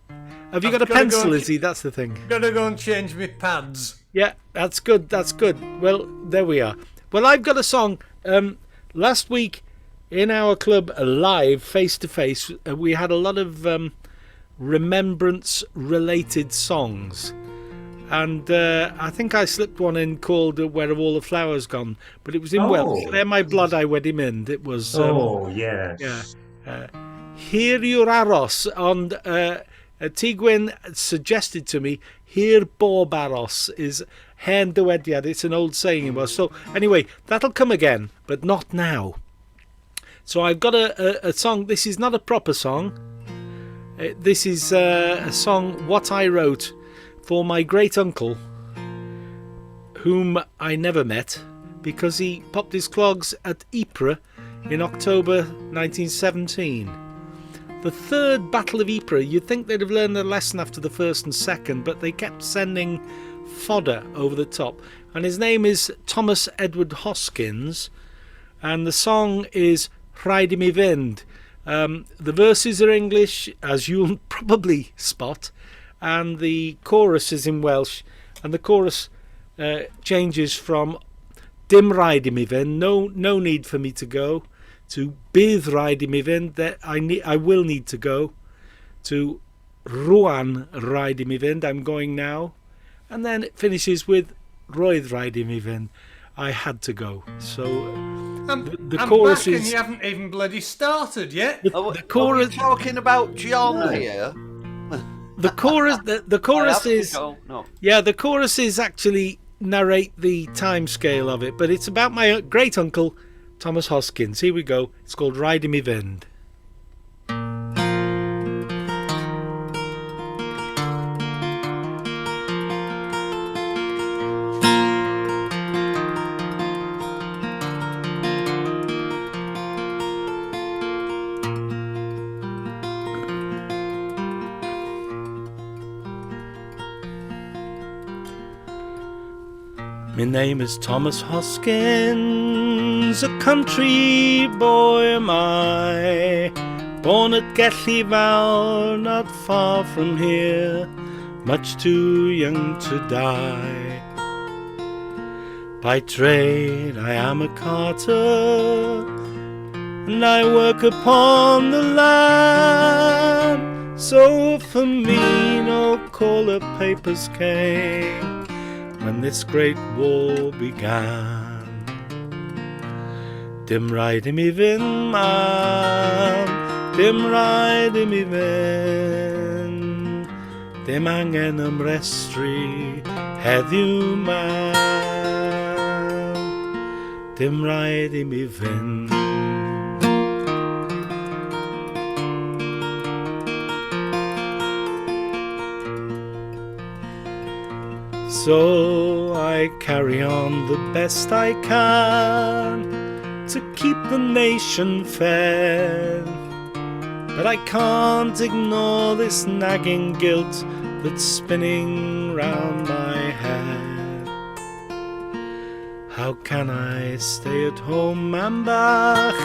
Have you got a pencil, Izzy? That's the thing. Gotta go and change my pads. Yeah, that's good. Well, there we are. Well, I've got a song. Last week in our club, live, face to face, we had a lot of remembrance-related songs. And I think I slipped one in called Where Have All the Flowers Gone? But it was in Welsh. They're My Blood I Wed Him In. It was... yes. Yeah. Hir yw'r aros, and Tigwyn suggested to me, Hir bob aros is hen dywediad. It's an old saying in Welsh. So anyway, that'll come again, but not now. So I've got a song. This is not a proper song. This is a song what I wrote for my great uncle, whom I never met because he popped his clogs at Ypres in October 1917. The third Battle of Ypres, you'd think they'd have learned their lesson after the first and second, but they kept sending fodder over the top. And his name is Thomas Edward Hoskins, and the song is Rhaid I mi fynd. The verses are English, as you'll probably spot, and the chorus is in Welsh, and the chorus changes from Dim rhaid I mi fynd, no need for me to go, to Bydd rhaid I mi fynd, that I will need to go, to Rwan rhaid I mi fynd, I'm going now, And then it finishes with Roedd rhaid I mi fynd. I had to go. So the I'm chorus back is... and you haven't even bloody started yet. The chorus... Are we talking about John here? The chorus, the chorus is No. yeah. The chorus is actually narrate the time scale of it, but it's about my great uncle Thomas Hoskins. Here we go. It's called Ride Me Vind. My name is Thomas Hoskins, a country boy am I, born at Gelli Fawr, not far from here, much too young to die. By trade I am a carter, and I work upon the land, so for me no caller papers came when this great war began. Dim rhaid I mi fynd man, dim rhaid I mi fynd, dim angen ymrestru heddiw man, dim rhaid I mi fynd. So I carry on the best I can to keep the nation fed, but I can't ignore this nagging guilt that's spinning round my head. How can I stay at home, Mambach,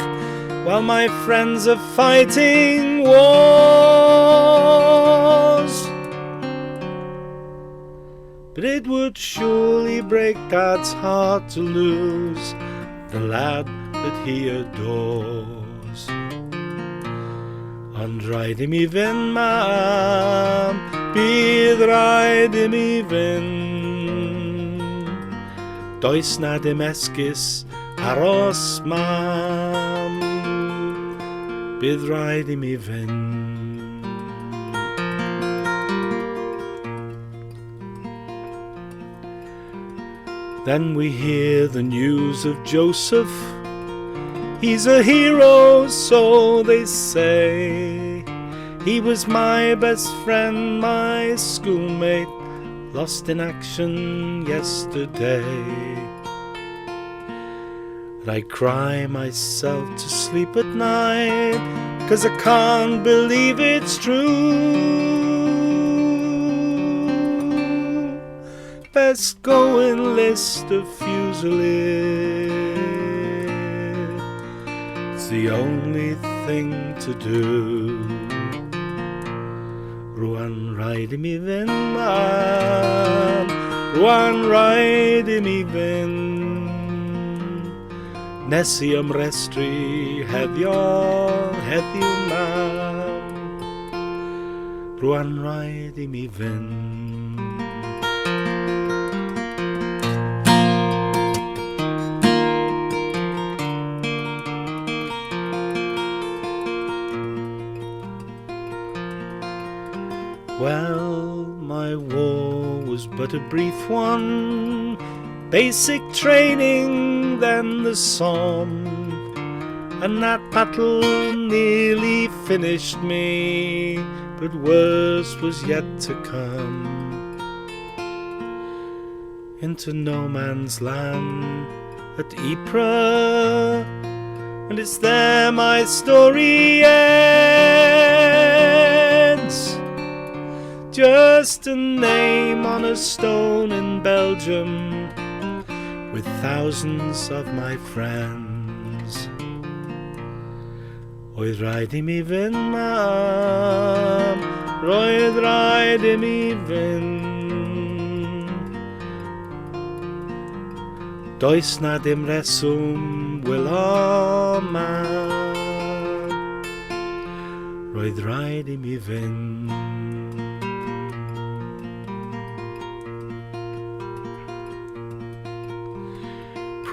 while my friends are fighting wars? But it would surely break Dad's heart to lose the lad that he adores. Ond rhaid I mi fynd, mam, bydd rhaid I mi fynd. Does na dim esgus aros, mam, bydd rhaid I mi fynd. Then we hear the news of Joseph. He's a hero, so they say. He was my best friend, my schoolmate, lost in action yesterday. And I cry myself to sleep at night, 'cause I can't believe it's true. Best go enlist a Fusilier. It's the only thing to do. Rwan rhaid I mi fynd, mam, rwan rhaid I mi fynd. Nes I ymrestru heddiw mam, rwan rhaid I mi fynd. Well, my war was but a brief one, basic training, then the Somme, and that battle nearly finished me, but worse was yet to come. Into no man's land at Ypres, and it's there my story ends. Just a name on a stone in Belgium, with thousands of my friends. Roedd rhaid I mi fynd, mam, roedd rhaid I mi fynd. Does na dim reswm wylo, mam, roedd rhaid I mi fynd.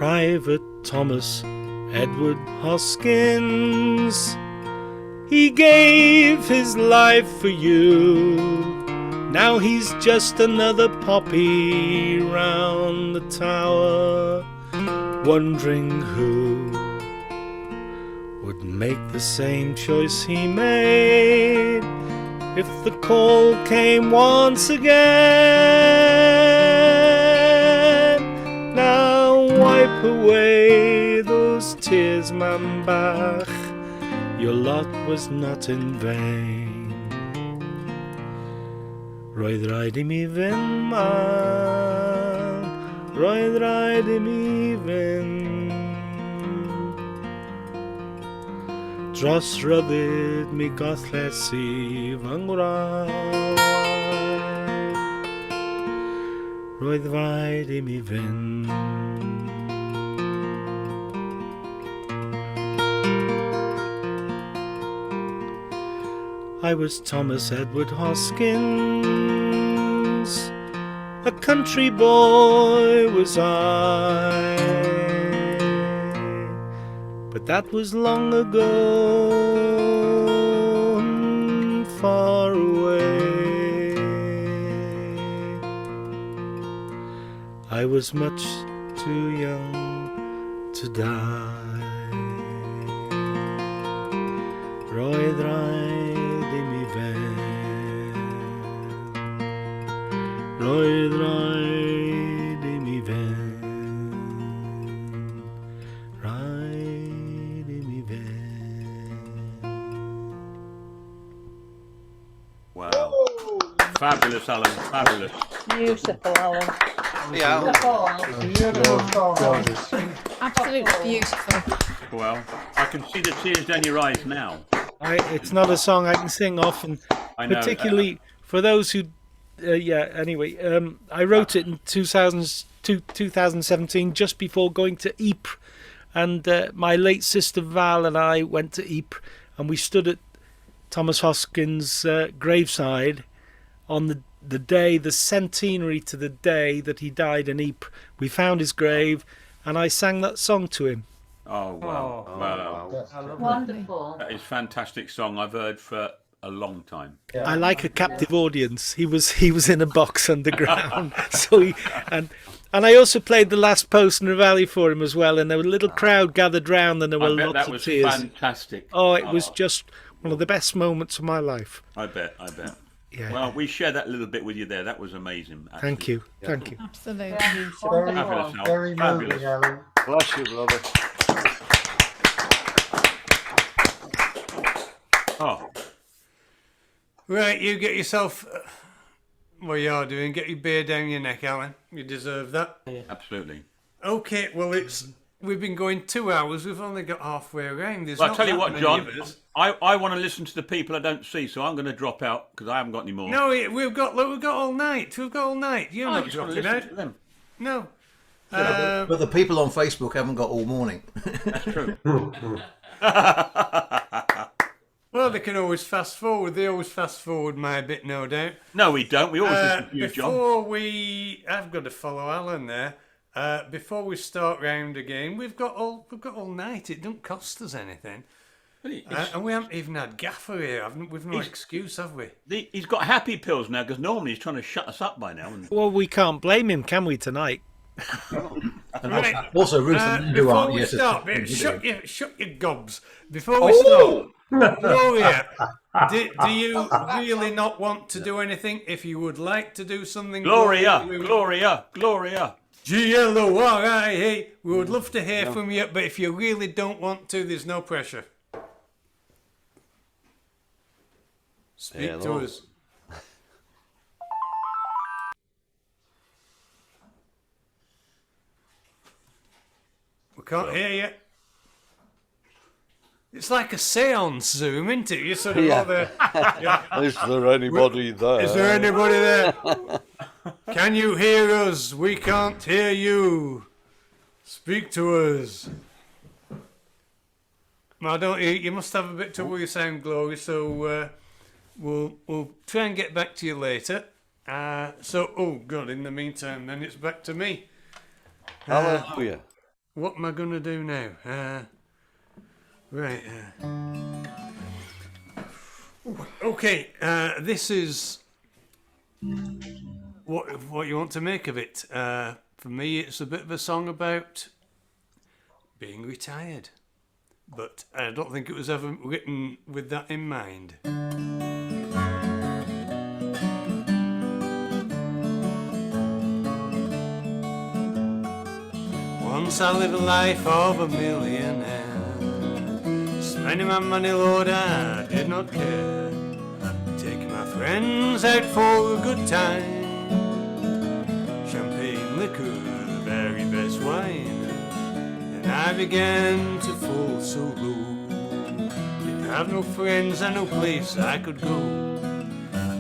Private Thomas Edward Hoskins, he gave his life for you. Now he's just another poppy round the tower, wondering who would make the same choice he made if the call came once again. Now wipe away those tears, man Bach, your lot was not in vain. Roedd rhaid I mi fynd, man, roedd rhaid I mi fynd. Dros ryddid mi gothles I fy ngwraig. Roedd rhaid I mi fynd. I was Thomas Edward Hoskins, a country boy was I, but that was long ago and far away. I was much too young to die. Roedd rhaid roedd rhaid I mi fynd, rhaid I mi fynd. Wow. Fabulous, Alan. Fabulous. Beautiful, Alan. Absolutely beautiful. Well, I can see the tears down your eyes now. It's not a song I can sing often, I know. particularly for those who. Anyway, I wrote it in 2017, just before going to Ypres, and my late sister Val and I went to Ypres, and we stood at Thomas Hoskins' graveside on the day, the centenary to the day that he died in Ypres. We found his grave, and I sang that song to him. Oh, wow. Wow. Wonderful. That is a fantastic song I've heard for a long time. I like a captive audience. He was in a box underground, and I also played the last post in the valley for him as well. And there was a little crowd gathered round, and there were lots that of was tears. fantastic. Oh, it was just one of the best moments of my life. I bet. Yeah. Well, we shared that little bit with you there. That was amazing. Actually. Thank you. Thank you. Absolutely. Fabulous, Al. Very Fabulous. moving, Alan. Bless you, brother. Oh. Right, you get yourself what you're doing. Get your beer down your neck, Alan. You deserve that. Absolutely. Okay, well, we've been going 2 hours. We've only got halfway around. There's Well, I'll not tell you that what, many John. of us. I want to listen to the people I don't see, so I'm going to drop out because I haven't got any more. No, we've got all night. We've got all night. You're I not just want to dropping listen out. to them. No. But the people on Facebook haven't got all morning. That's true. Well, they can always fast forward. They always fast forward my bit, no doubt. No, we don't. We always listen to you, John. I've got to follow Alan there. Before we start round again, we've got all night. It don't cost us anything. And we haven't even had Gaffer here. We've no excuse, have we? He's got happy pills now because normally he's trying to shut us up by now. And... Well, we can't blame him, can we, tonight? Right. Also, Ruth and Andrew Before aren't we yet. start, shut your gobs. Before we start, Gloria, do you really not want to do anything? If you would like to do something, Gloria. GLORIA. We would love to hear from you, but if you really don't want to, there's no pressure. Speak to us. We can't hear you. It's like a seance, Zoom, isn't it? You sort of all there. Is there anybody there? Is there anybody there? Can you hear us? We can't hear you. Speak to us. I don't. You must have a bit trouble with your sound, Glory. So we'll try and get back to you later. Oh God! In the meantime, then it's back to me. Hallelujah. what am I going to do now? Right. Okay, this is what you want to make of it. For me, it's a bit of a song about being retired, but I don't think it was ever written with that in mind. Once I lived a life of a millionaire, spending my money, Lord, I did not care. Taking my friends out for a good time, champagne, liquor, the very best wine. And I began to fall so low, didn't have no friends and no place I could go.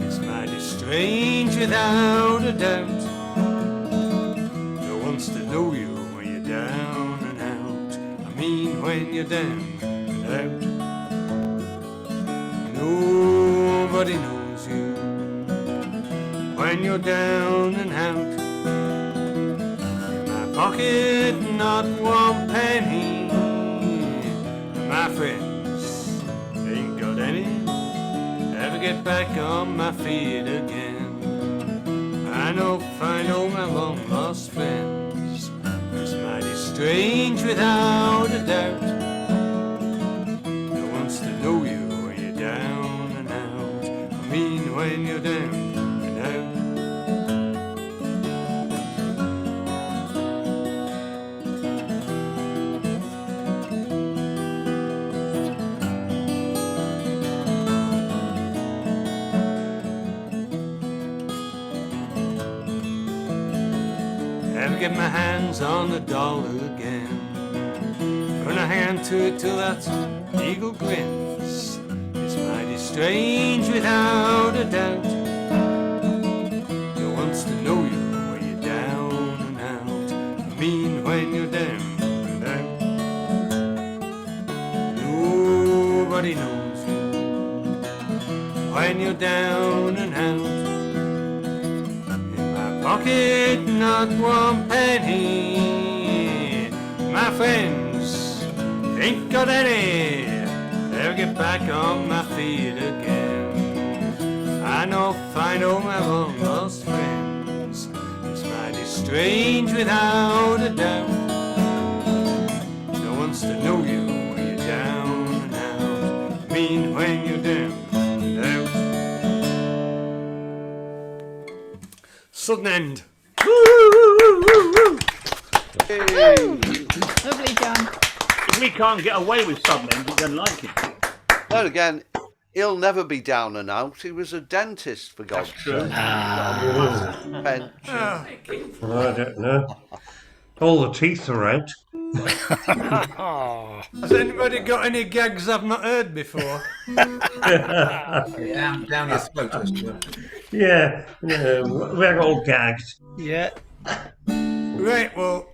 It's mighty strange without a doubt, no one's to know you when you're down and out. I mean when you're down and out. Nobody knows you when you're down and out. In my pocket not one penny, and my friends ain't got any. Ever get back on my feet again? I know, find all my long lost friends. It's mighty strange without a doubt, no one's to know you when you're down and out. I mean when you're down and out. Ever get my hands on the dollar again? Run a hand to it till that eagle grins. It's mighty strange without a doubt, no one's to know you when you're down and out. I mean when you're down and out. Nobody knows you when you're down and out. Pocket not one penny, my friends ain't got any. They'll get back on my feet again. I know, find all my long lost friends. It's mighty strange without a doubt, no one's to know you when you're down and out. I mean when you're down and out. Sudden end. Lovely, John. If we can't get away with sudden end, we don't like it. Then again, he'll never be down and out. He was a dentist, for God's sake. Pension. I don't know. All the teeth are out. Has anybody got any gags I've not heard before? Down your throat. Yeah, we're all gagged. Yeah. Right, well,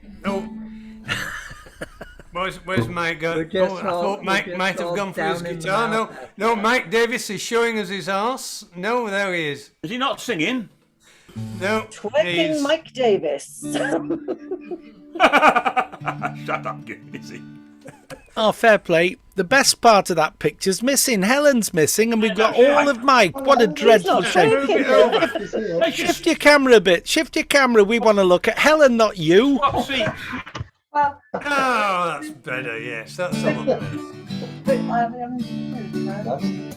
where's Mike gone? I thought Mike might have gone for his guitar. No, Mike Davis is showing us his arse. No, there he is. Is he not singing? No. Twerking Mike Davis. Shut up, get busy. Oh, fair play. The best part of that picture's missing. Helen's missing, and we've got all of Mike. What a dreadful shame. Shift your camera a bit. Shift your camera. We want to look at Helen, not you. Well, oh, that's better. Yes, that's a lot better.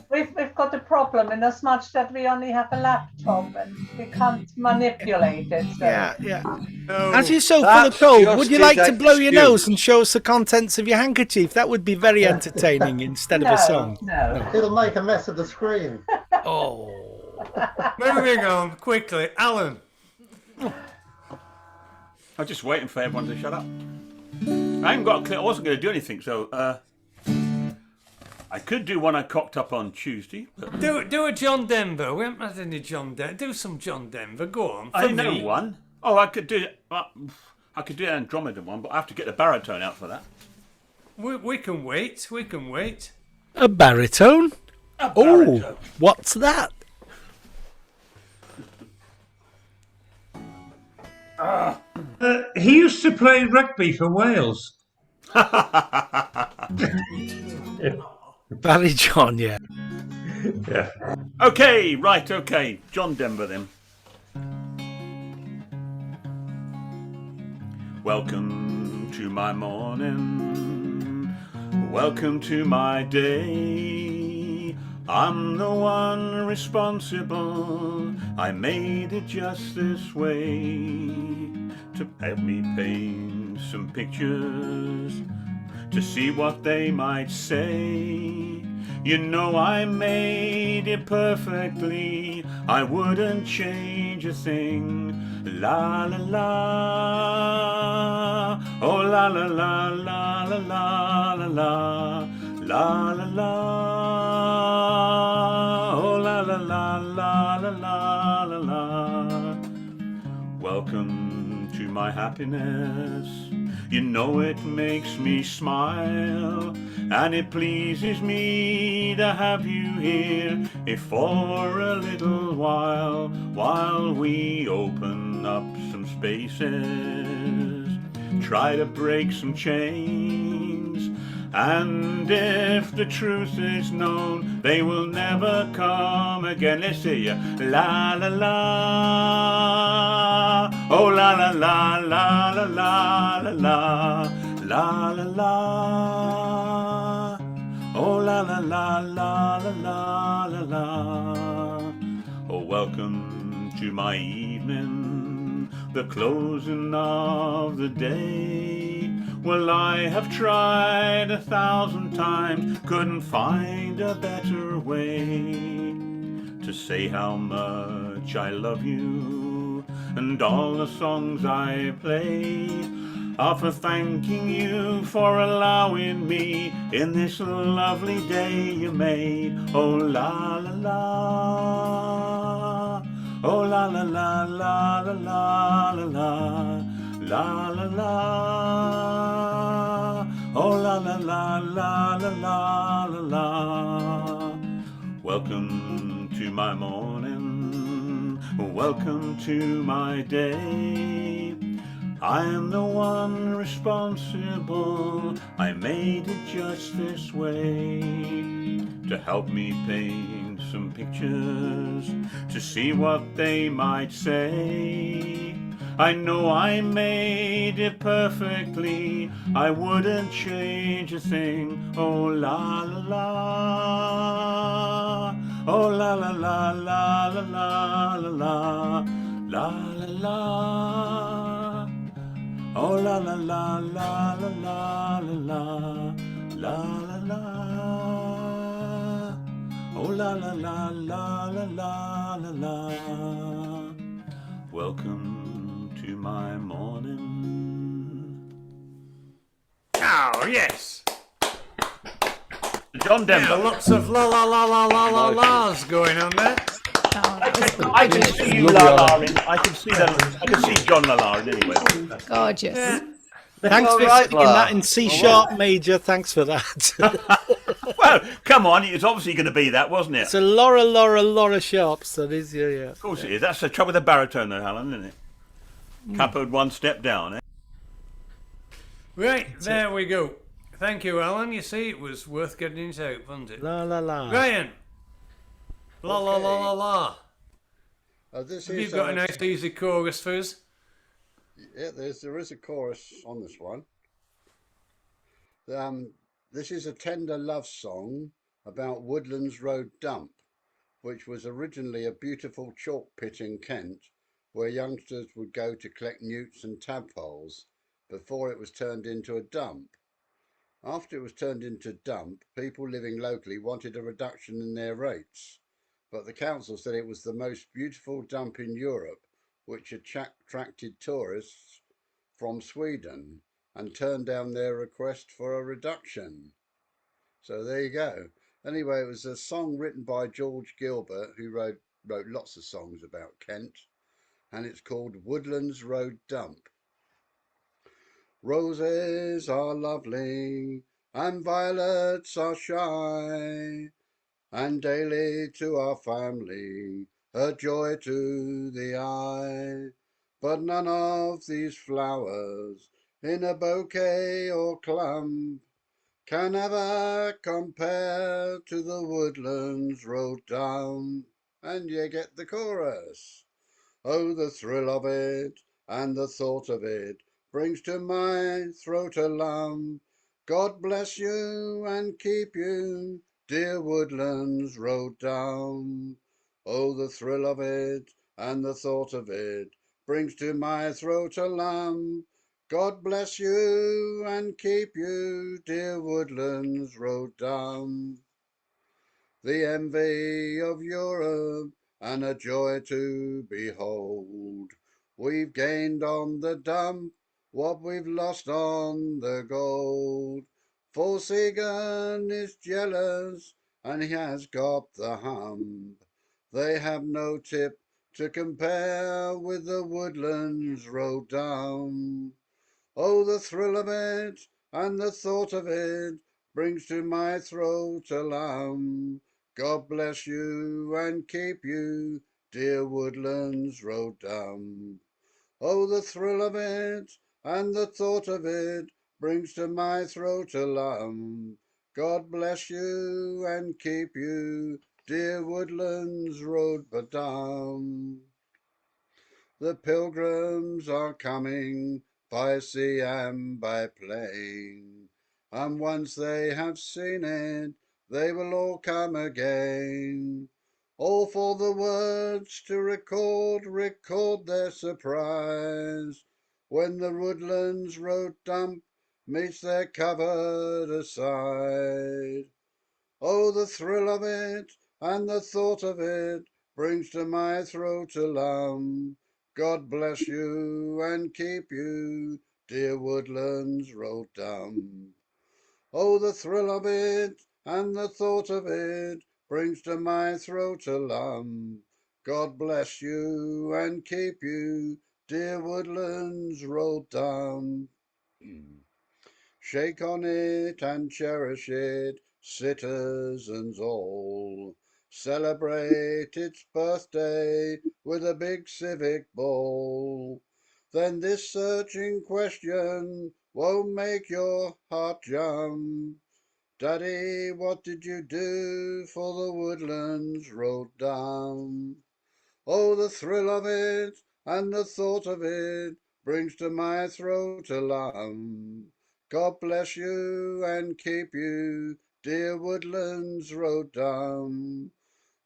We've got a problem in as much that we only have a laptop and we can't manipulate it. So. Yeah. As you're so full of cold, would you like to blow your nose and show us the contents of your handkerchief? That would be very entertaining instead of a song. No. It'll make a mess of the screen. Oh. Moving on quickly, Alan. I was just waiting for everyone to shut up. I haven't got a clue. I wasn't going to do anything, so I could do one I cocked up on Tuesday. But... Do a John Denver. We haven't had any John Denver. Do some John Denver. Go on. I know one. Oh, I could do I could do an Andromeda one, but I have to get the baritone out for that. We can wait. We can wait. A baritone? Oh, what's that? He used to play rugby for Wales. Barry John, yeah. Yeah. Okay, right, okay. John Denver then. Welcome to my morning. Welcome to my day. I'm the one responsible. I made it just this way to help me paint some pictures to see what they might say. You know I made it perfectly. I wouldn't change a thing. La la la. Oh la la la la la la la la. La la la. Oh la la la la la la la la. Welcome to my happiness. You know it makes me smile, and it pleases me to have you here, if for a little while we open up some spaces, try to break some chains. And if the truth is known, they will never come again. Let's hear you. La la la. Oh la la la la la la la la. La la la. Oh la la la la la la la la. Oh, welcome to my evening, the closing of the day. Well, I have tried 1,000 times, couldn't find a better way to say how much I love you, and all the songs I play are for thanking you for allowing me in this lovely day you made. Oh la la la. Oh la la la la la la la la. La la la. Oh la la la la la la la la. Welcome to my morning. Welcome to my day. I am the one responsible. I made it just this way to help me paint some pictures to see what they might say. I know I made it perfectly. I wouldn't change a thing. Oh la la la. Oh la la la la la la la la. La la la. Oh la la la la la la la la. La la la. Oh la la la la la la la la. Welcome to my morning. Oh, yes. John Denver. Yeah, lots of la la la la la la la's going on there. I can see you la la in. I can see that. I can see John la la in anyway. Gorgeous. Yeah. Thanks for singing that in C sharp major. Thanks for that. Well, come on. It's obviously going to be that, wasn't it? It's a Laura Sharps. That is, yeah. Of course it is. That's the trouble with the baritone, though, Alan, isn't it? Capoed one step down, eh? Right, there we go. Thank you, Alan. You see, it was worth getting it out, wasn't it? La la la. Ryan. La la la la la. This Have is, you got a nice easy chorus for us? Yeah, there is a chorus on this one. This is a tender love song about Woodlands Road Dump, which was originally a beautiful chalk pit in Kent, where youngsters would go to collect newts and tadpoles before it was turned into a dump. After it was turned into a dump, people living locally wanted a reduction in their rates, but the council said it was the most beautiful dump in Europe, which attracted tourists from Sweden, and turned down their request for a reduction. So there you go. Anyway, it was a song written by George Gilbert, who wrote lots of songs about Kent, and it's called Woodlands Road Dump. Roses are lovely and violets are shy, and daily to our family a joy to the eye. but none of these flowers in a bouquet or clump can ever compare to the woodlands rode down. And you get the chorus. Oh, the thrill of it and the thought of it brings to my throat a lump. God bless you and keep you, dear woodlands rode down. Oh, the thrill of it and the thought of it brings to my throat a lump. God bless you and keep you, dear woodlands rode down. The envy of Europe and a joy to behold. We've gained on the dump what we've lost on the gold. For Segan is jealous and he has got the hump. They have no tip to compare with the woodlands rode down. Oh, the thrill of it and the thought of it brings to my throat a lump. God bless you and keep you, dear woodlands rode down. Oh, the thrill of it and the thought of it brings to my throat a lump. God bless you and keep you, dear woodlands rode down. The pilgrims are coming by sea and by plane, and once they have seen it, they will all come again. All for the words to record their surprise, when the woodlands rode dump meets their covered aside. Oh, the thrill of it and the thought of it brings to my throat a lump. God bless you and keep you, dear woodlands rode down. Oh, the thrill of it and the thought of it brings to my throat a lump. God bless you and keep you, dear woodlands rode down. Shake on it and cherish it, citizens all. Celebrate its birthday with a big civic ball. Then this searching question won't make your heart jump. Daddy, what did you do for the woodlands rode down? Oh, the thrill of it and the thought of it brings to my throat a lump. God bless you and keep you, dear woodlands rode down.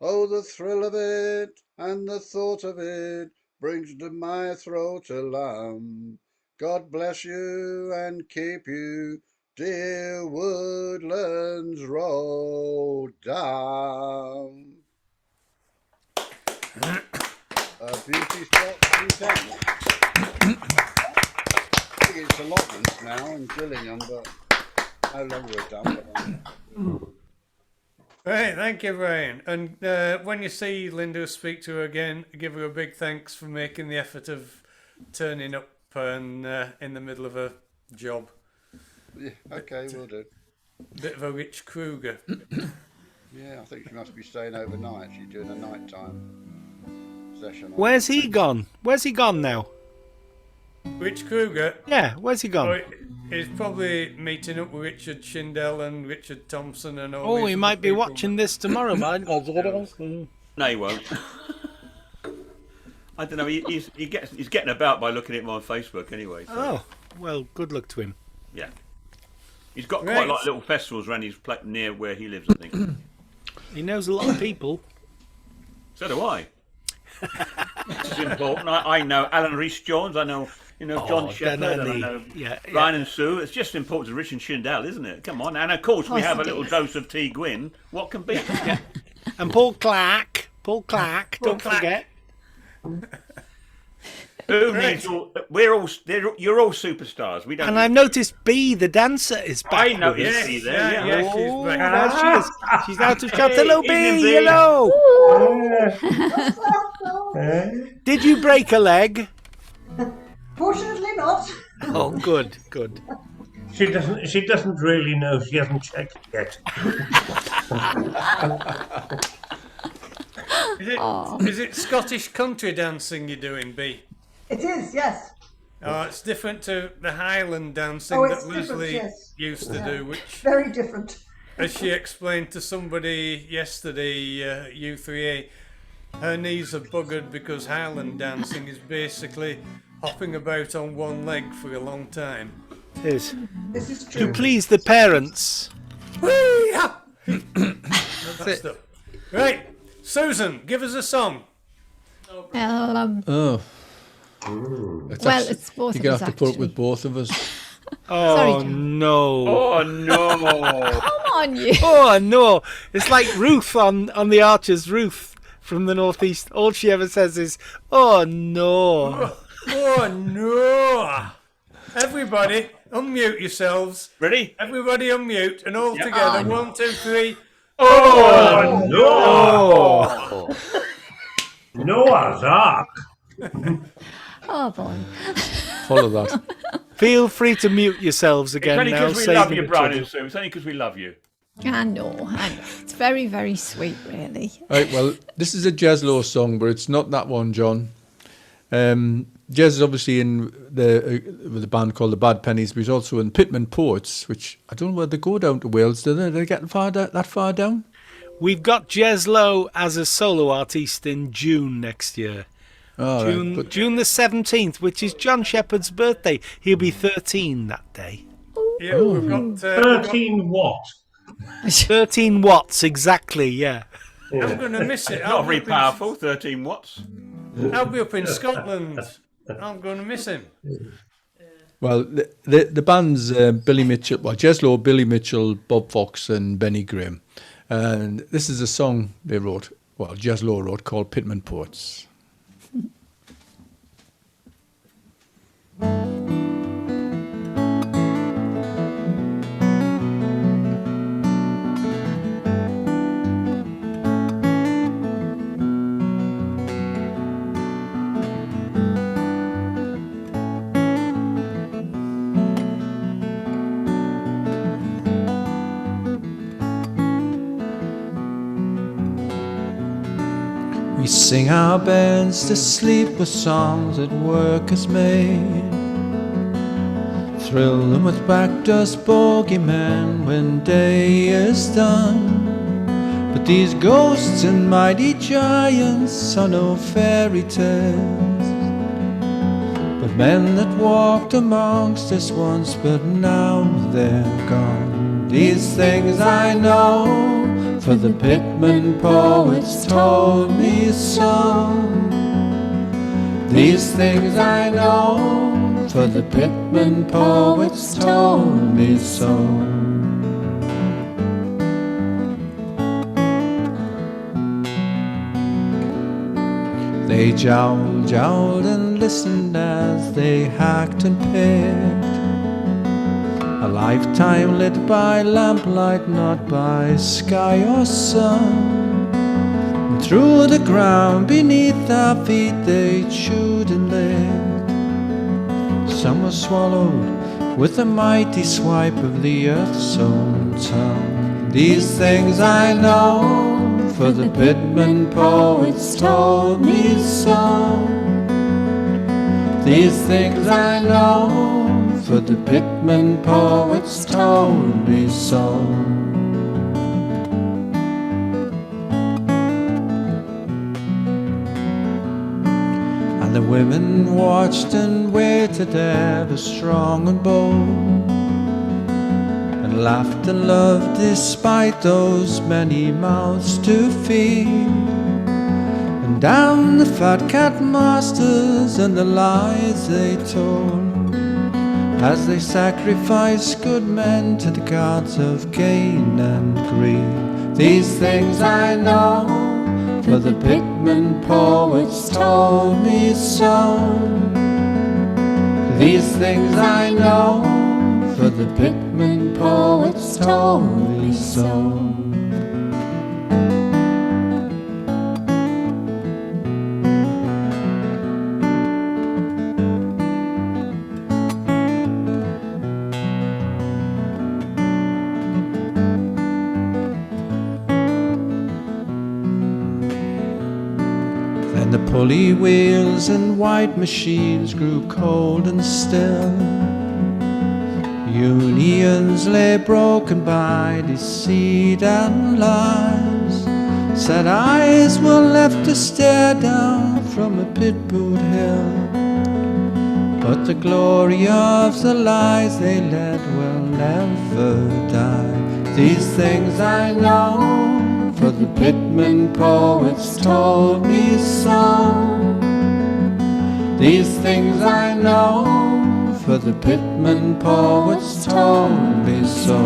Oh, the thrill of it and the thought of it brings to my throat a lump. God bless you and keep you, dear woodlands rode down. Beauty spot 210. I think it's allotments now in Gillingham, but no longer a dump. Right, thank you, Brian. And when you see Linda, speak to her again, give her a big thanks for making the effort of turning up and in the middle of a job. Yeah, okay, we'll do. Bit of a Rich Kruger. Yeah, I think she must be staying overnight. She's doing a nighttime session. Where's he gone? Where's he gone now? Rich Kruger? Yeah, where's he gone? Oh, he's probably meeting up with Richard Shindell and Richard Thompson and all. Oh, he might be watching this tomorrow, man. No, he won't. I don't know. He's getting about by looking at him on Facebook anyway. So. Oh, well, good luck to him. Yeah. He's got quite a lot of little festivals around his near where he lives, I think. He knows a lot of people. So do I. It's important. I know Alan Rees-Jones. I know, John Shepherd. And I know Ryan and Sue. It's just important to Richard Shindell, isn't it? Come on. And of course, we have a little dose of T. Gwynn. What can be? Yeah. And Paul Clark. Don't forget. Who needs all? You're all superstars. We don't. And I've noticed B, the dancer, is back. I noticed B there. Yeah, oh, she's back. There she is. She's out of shot. Hello, B. Hello. Did you break a leg? Fortunately not. Oh, good. She doesn't really know. She hasn't checked yet. Is it Scottish country dancing you're doing, B? It is, yes. Oh, it's different to the Highland dancing Oh, it's that different, Leslie yes. used to Yeah. do, which, Very different. as she explained to somebody yesterday, U3A, her knees are buggered because Highland dancing is basically hopping about on one leg for a long time. It is. This is To true. please the parents. That's it. Right, Susan, give us a song. Oh. Well, it's both You're of gonna us, have to put up actually. with both of us. Oh Sorry, John. no! Oh no! Come on, you. Oh no! It's like Ruth on the Archer's Ruth from the Northeast. All she ever says is, "Oh no!" Oh no! Everybody, unmute yourselves. Ready? Everybody unmute and all Yep. together. Oh, 1, 2, 3. Oh, no! Noah's Ark. Oh boy. Follow that. Feel free to mute yourselves It's again only now. because we love saving you, the Brian trouble. and Sue. It's only because we love you. I know. It's very, very sweet, really. Right, well, this is a Jezlo song, but it's not that one, John. Jez is obviously in with a band called the Bad Pennies, but he's also in Pitman Poets, which I don't know whether they go down to Wales, do they? Are they getting that far down? We've got Jez Lowe as a solo artist in June next year. Oh, June, right, but June the 17th, which is John Shepherd's birthday. He'll be 13 that day. Yeah, we've got 13 what? 13 watts, exactly, yeah. I'm going to miss it. Not very powerful, 13 watts. I'll be up in Scotland. I'm going to miss him. well, the band's Billy Mitchell, well, Jezlo, Billy Mitchell, Bob Fox, and Benny Graham. And this is a song they wrote, well, Jezlo wrote, called Pitman Poets. We sing our beds to sleep with songs that work has made. Thrill them with backdust bogeymen when day is done. But these ghosts and mighty giants are no fairy tales, but men that walked amongst us once, but now they're gone. These things I know, for the Pitman poets told me so. These things I know, for the Pitman poets told me so. They jowled and listened as they hacked and picked. A lifetime lit by lamplight, not by sky or sun. And through the ground beneath our feet they chewed and licked. Some were swallowed with a mighty swipe of the earth's own tongue. These things I know, for the Pitman poets told me so. These things I know, for the Pitman poets told me so. And the women watched and waited ever strong and bold, and laughed and loved despite those many mouths to feed. And down the fat cat masters and the lies they told, as they sacrificed good men to the gods of gain and greed. These things I know, for the Pitman poets told me so. These things I know, for the Pitman poets told me so. Then the Pulley wheels and white machines grew cold and still. Unions lay broken by deceit and lies. Sad eyes were left to stare down from a pit-boot hill. But the glory of the lies they led will never die. These things I know, for the Pitman poets told me so. These things I know, for the Pitman poets told me so.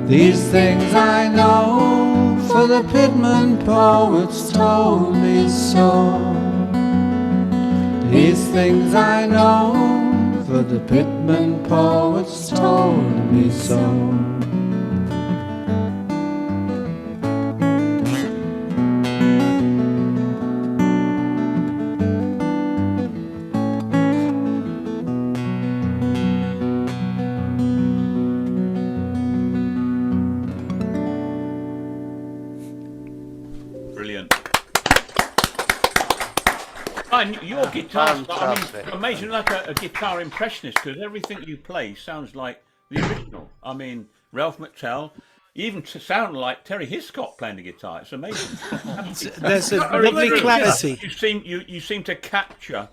These things I know, for the Pitman poets told me so. These things I know, for the Pitman poets told me so. Brilliant. And your guitar, Fantastic. amazing, like a guitar impressionist, because everything you play sounds like the original. I mean, Ralph McTell, you even sound like Terry Hiscott playing the guitar. It's amazing. There's a lovely clarity. You seem to capture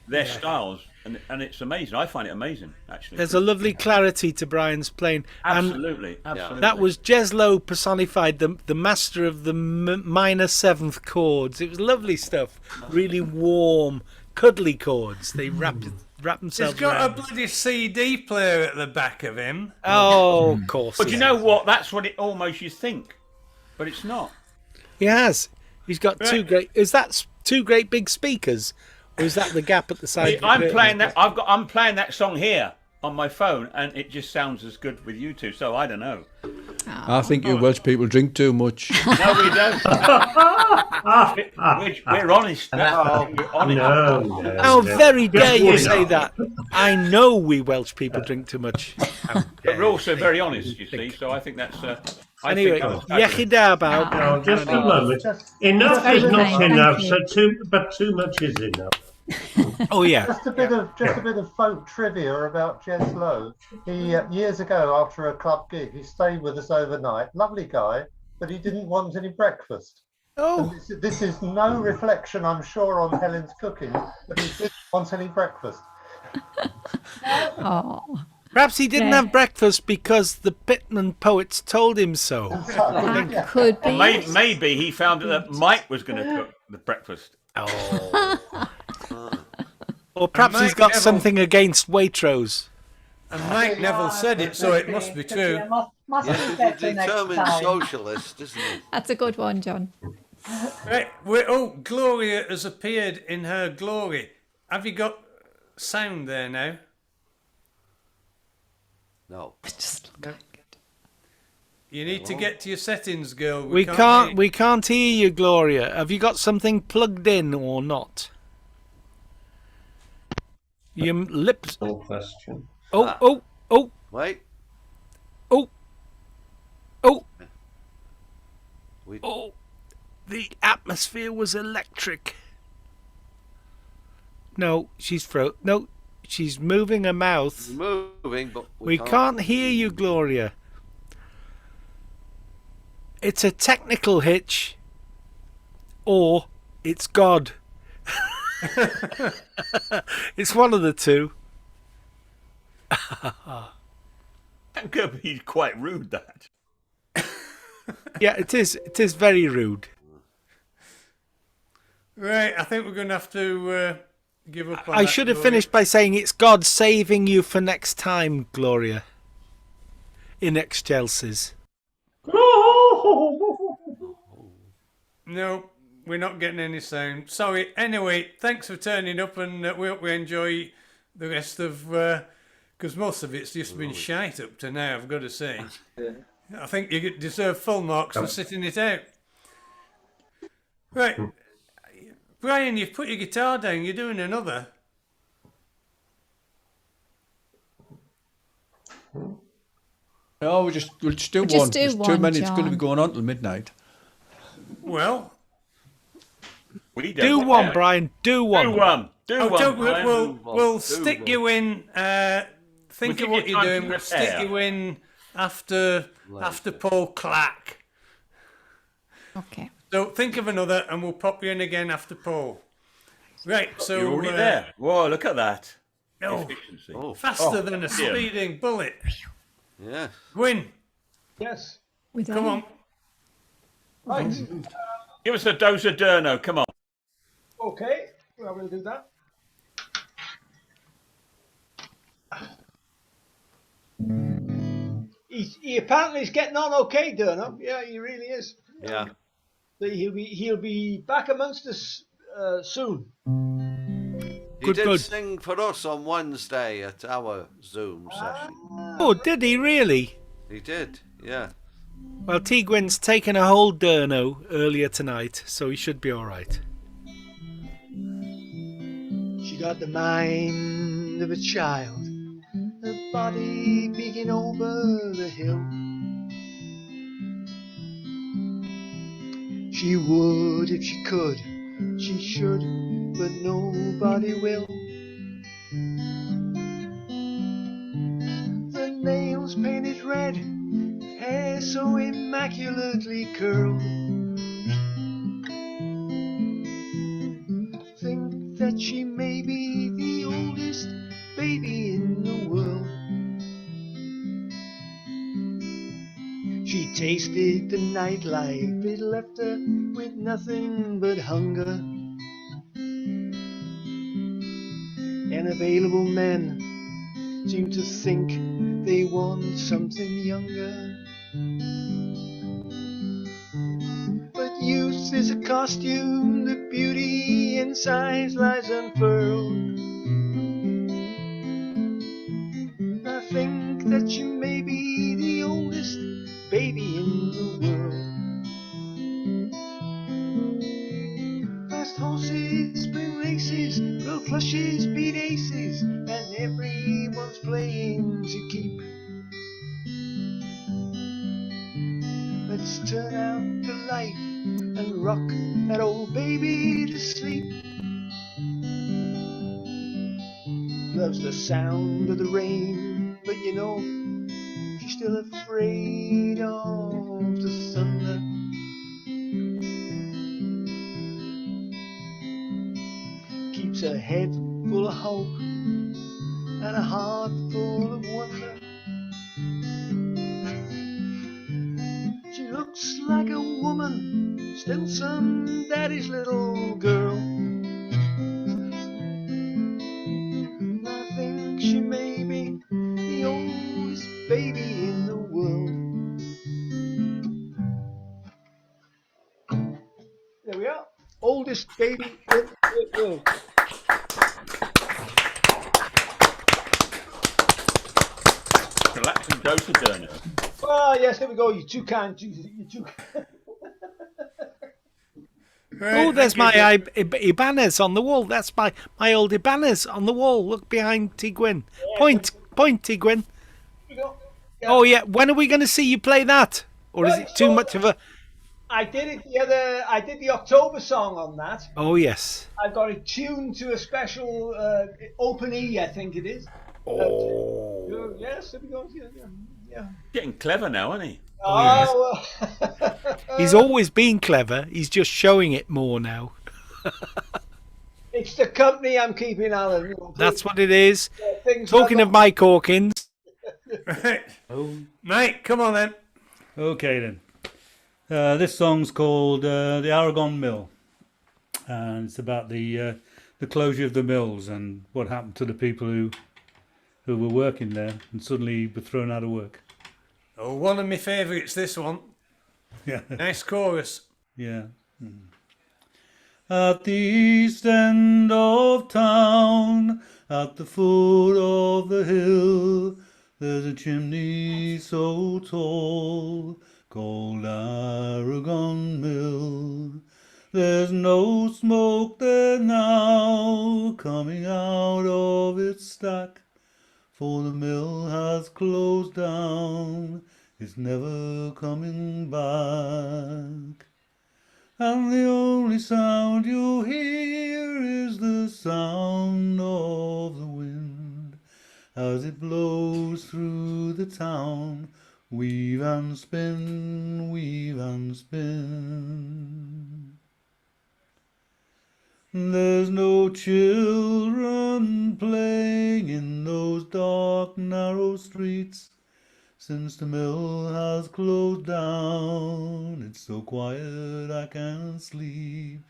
their styles, and it's amazing. I find it amazing, actually. There's a lovely clarity to Brian's playing. Absolutely, absolutely. That was Jez Lowe personified, the master of the minor seventh chords. It was lovely stuff. Really warm, cuddly chords. They wrap themselves He's got around. a bloody CD player at the back of him. Oh, of course. But you know what? That's what it almost you think, but it's not. He has. He's got two great. Is that two great big speakers, or is that the gap at the side? I'm playing that. I'm playing that song here on my phone, and it just sounds as good with you two. So I don't know. I think you Welsh people drink too much. No, we don't. we're honest. We're honest. How very dare you say that? I know we Welsh people drink too much. But we're also very honest, you see. So I think that's. Anyway, Iechyd Abawd. No, just a moment. Enough is not enough, but too much is enough. Oh yeah. Just a bit of folk trivia about Jez Lowe. He years ago, after a club gig, he stayed with us overnight. Lovely guy, but he didn't want any breakfast. Oh. And this is no reflection, I'm sure, on Helen's cooking, but he didn't want any breakfast. Oh. Perhaps he didn't have breakfast because the Pitman poets told him so. That could be. Maybe he found that Mike was going to cook the breakfast. Oh. Or perhaps he's got something against Waitrose. And Mike Neville said it, so it must be true. Must Yes, be he's a better next determined time. socialist, isn't he? That's a good one, John. Right, Gloria has appeared in her glory. Have you got sound there now? No. You need to get to your settings, girl. We can't hear you, Gloria. Have you got something plugged in or not? Your lips. No question. Oh. Wait. Oh. We... Oh. The atmosphere was electric. No, she's No, she's moving her mouth. Moving, but We can't hear you, Gloria. It's a technical hitch, or it's God. It's one of the two. That could be quite rude, that. Yeah, it is. It is very rude. Right, I think we're going to have to give up on I that, should have Gloria. finished by saying it's God saving you for next time, Gloria. In Excelsis. No, we're not getting any sound. Sorry. Anyway, thanks for turning up, and we hope we enjoy the rest of... Because most of it's just been shite up to now, I've got to say. I think you deserve full marks for sitting it out. Right. Brian, you've put your guitar down. You're doing another. No, we'll just do We'll one. just do There's too one, many. It's going to be John. going on till midnight. Well, We don't Do care. one, Brian. Do one. Do one. Do Oh, one. don't, Brian. we'll Do stick one. you in. Think We'll of what give you you're time to doing. We'll stick prepare. you in after Paul Clack. Okay. So think of another, and we'll pop you in again after Paul. Right. So You're already there. Whoa, look at that. No, Efficiency. faster than a dear. speeding bullet. Yeah. Gwyn, Yes. come on. Right. Give us a dose of Durno. Come on. Okay. Well, we'll do that. He apparently is getting on okay, Durno. Yeah, he really is. Yeah. He'll be back amongst us soon. He did sing for us on Wednesday at our Zoom session. Oh, did he really? He did, yeah. Well, T. Gwyn's taken a whole Durno earlier tonight, so he should be all right. She got the mind of a child, her body peeking over the hill. She would if she could, she should, but nobody will. The nails painted red, hair so immaculately curled. Think that she may be the oldest baby in the world. She tasted the nightlife, it left her with nothing but hunger. Unavailable men seem to think they want something younger. But youth is a costume, the beauty inside lies unfurled. I think that you may be the oldest baby in the world. Fast horses, spring races, road flushes, beat aces, and everyone's playing to keep. Let's turn out the light and rock that old baby to sleep. Loves the sound of the rain, but you know, she's still afraid of the thunder. Keeps her head full of hope and a heart full of wonder. She looks like a woman, still some daddy's little girl. I think she may be the oldest baby in the world. There we are. Oldest baby in the world. Relaxing dose of Durno. Oh, yes, there we go. You're too kind. You're too kind. Oh, there's my Ibanez on the wall. That's my old Ibanez on the wall. Look behind T. Gwyn. Point, T. Gwyn. Oh, yeah. When are we going to see you play that? Or is it too much of a... I did the October song on that. Oh, yes. I've got it tuned to a special Open E, I think it is. Oh. Yes, there we go. Yeah. Getting clever now, isn't he? Oh, He's always been clever. He's just showing it more now. It's the company I'm keeping, Alan. That's what it is. Things Talking of Mike Hawkins. Right. Mate, come on then. Okay then. This song's called The Aragon Mill, and it's about the closure of the mills and what happened to the people who were working there and suddenly were thrown out of work. Oh, one of my favourites, this one. Yeah. Nice chorus. Yeah. At the east end of town, at the foot of the hill, there's a chimney so tall, called Aragon Mill. There's no smoke there now, coming out of its stack, for the mill has closed down, it's never coming back. and the only sound you hear is the sound of the wind as it blows through the town. Weave and spin, weave and spin. There's no children playing in those dark, narrow streets since the mill has closed down. It's so quiet I can't sleep.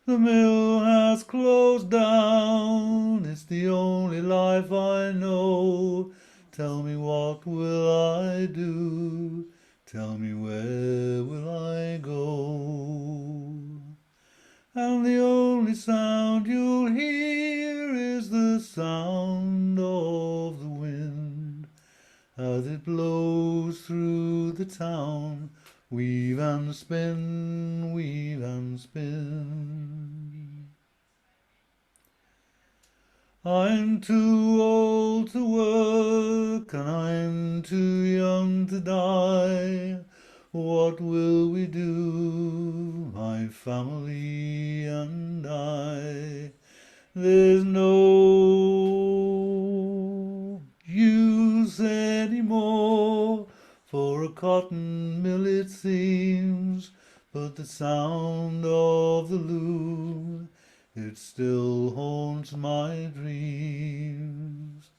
The mill has closed down. It's the only life I know. Tell me, what will I do? Tell me, where will I go? And the only sound you'll hear is the sound of the wind as it blows through the town. Weave and spin, weave and spin. I'm too old to work and I'm too young to die. What will we do, my family and I? There's no use anymore for a cotton mill, it seems, but the sound of the loom, it still haunts my dreams.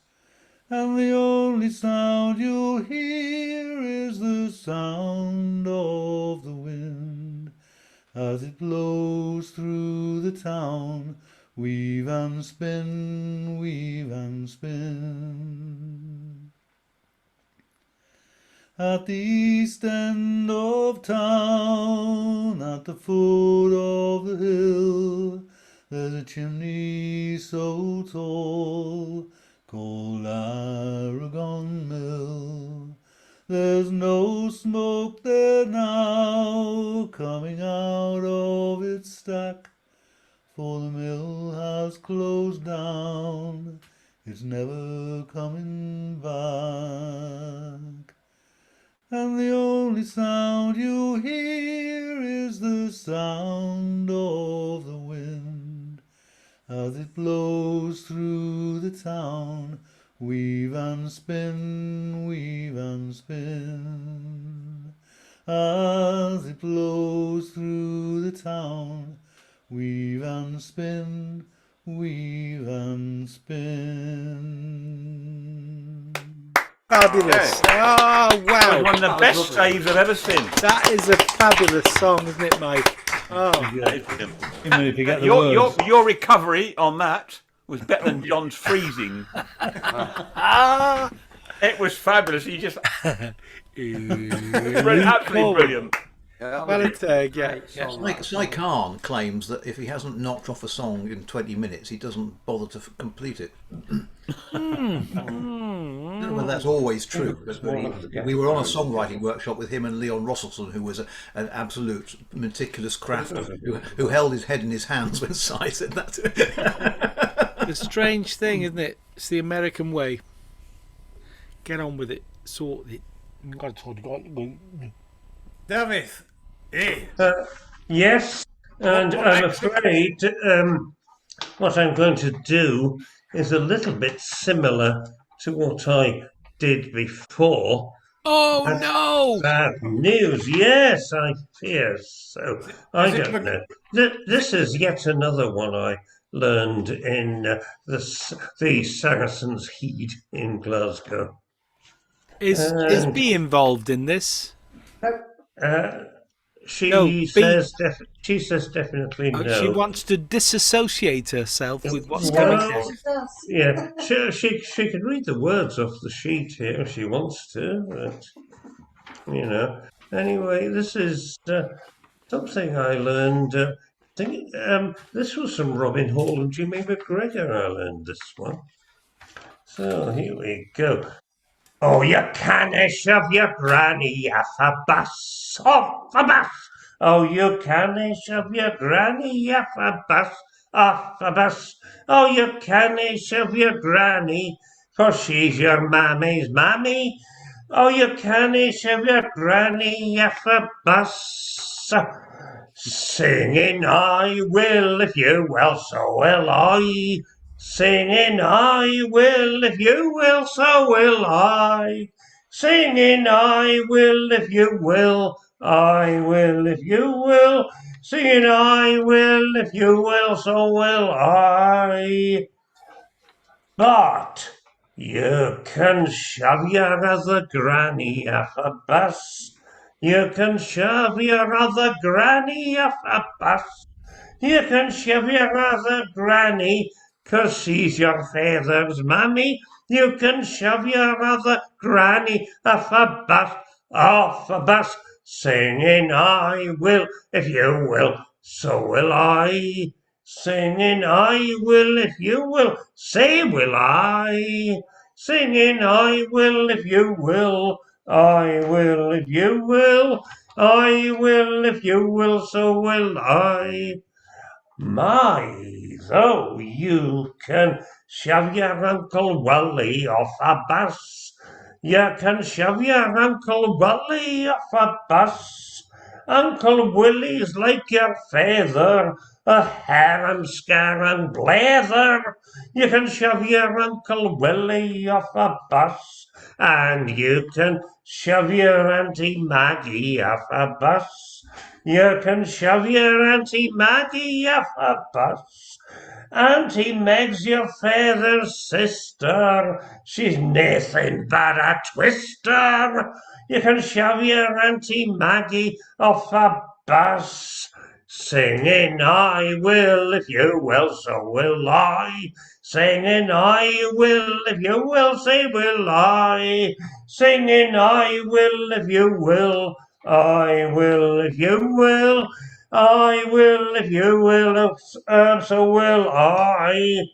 And the only sound you'll hear is the sound of the wind as it blows through the town. Weave and spin, weave and spin. At the east end of town, at the foot of the hill, there's a chimney so tall called Aragon Mill. There's no smoke there now coming out of its stack, for the mill has closed down. It's never coming back. And the only sound you hear is the sound of the wind as it blows through the town. Weave and spin, weave and spin. As it blows through the town. Weave and spin, weave and spin. Fabulous. Oh, wow. One of the best saves I've ever seen. That is a fabulous song, isn't it, Mike? Oh, Even if you get the your recovery on that was better than John's freezing. It was fabulous. He just absolutely brilliant. Si Khan claims that if he hasn't knocked off a song in 20 minutes, he doesn't bother to complete it. I don't know whether that's always true, but we were on a songwriting workshop with him and Leon Rosselson, who was an absolute meticulous crafter, who held his head in his hands when Si said that. The strange thing, isn't it? It's the American way. Get on with it. Sort it. David. Hey. Yes, and I'm afraid what I'm going to do is a little bit similar to what I did before. Oh, no! Bad news, yes, I fear so. I don't know. This is yet another one I learned in the Saracen's Heed in Glasgow. Is B involved in this? She says definitely no. She wants to disassociate herself with what's coming next. Yeah, she can read the words off the sheet here if she wants to, but Anyway, this is something I learned. This was from Robin Hall and Jimmy McGregor. I learned this one. So here we go. Oh, you can't shove your granny off a bus, off a bus. Oh, you can't shove your granny off a bus, off a bus. Oh, you can't shove your granny, 'cause she's your mammy's mammy. Oh, you can't shove your granny off a bus. Singing I will if you will, so will I. Singing I will if you will, so will I. Singing I will if you will, I will if you will. Singing I will if you will, so will I. But you can shove your other granny off a bus. You can shove your other granny off a bus. You can shove your other granny 'cause she's your father's mammy. You can shove your other granny off a bus, singing I will if you will, so will I. Singing I will if you will, say will I. Singing I will if you will, I will if you will, I will if you will, so will I. My, though you can shove your Uncle Wally off a bus. You can shove your Uncle Wally off a bus. Uncle Willie's like your father, a harum-scarum blather. You can shove your Uncle Willie off a bus, and you can shove your Auntie Maggie off a bus. You can shove your Auntie Maggie off a bus. Auntie Meg's your father's sister. She's nothing but a twister. You can shove your Auntie Maggie off a bus. Singing I will if you will, so will I. Singing I will if you will, say will I. Singing I will if you will, I will if you will, I will if you will, so will I.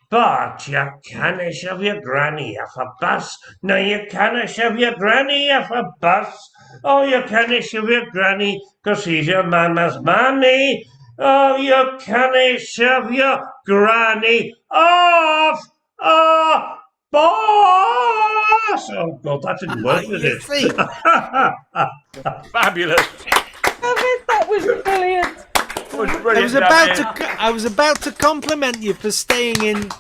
But you canna shove your granny off a bus. No, you canna shove your granny off a bus. Oh, you canna shove your granny 'cause she's your mama's mammy. Oh, you canna shove your granny off a bus. Oh, God, that didn't work, did it? Fabulous. That was brilliant. I was about to compliment you for staying in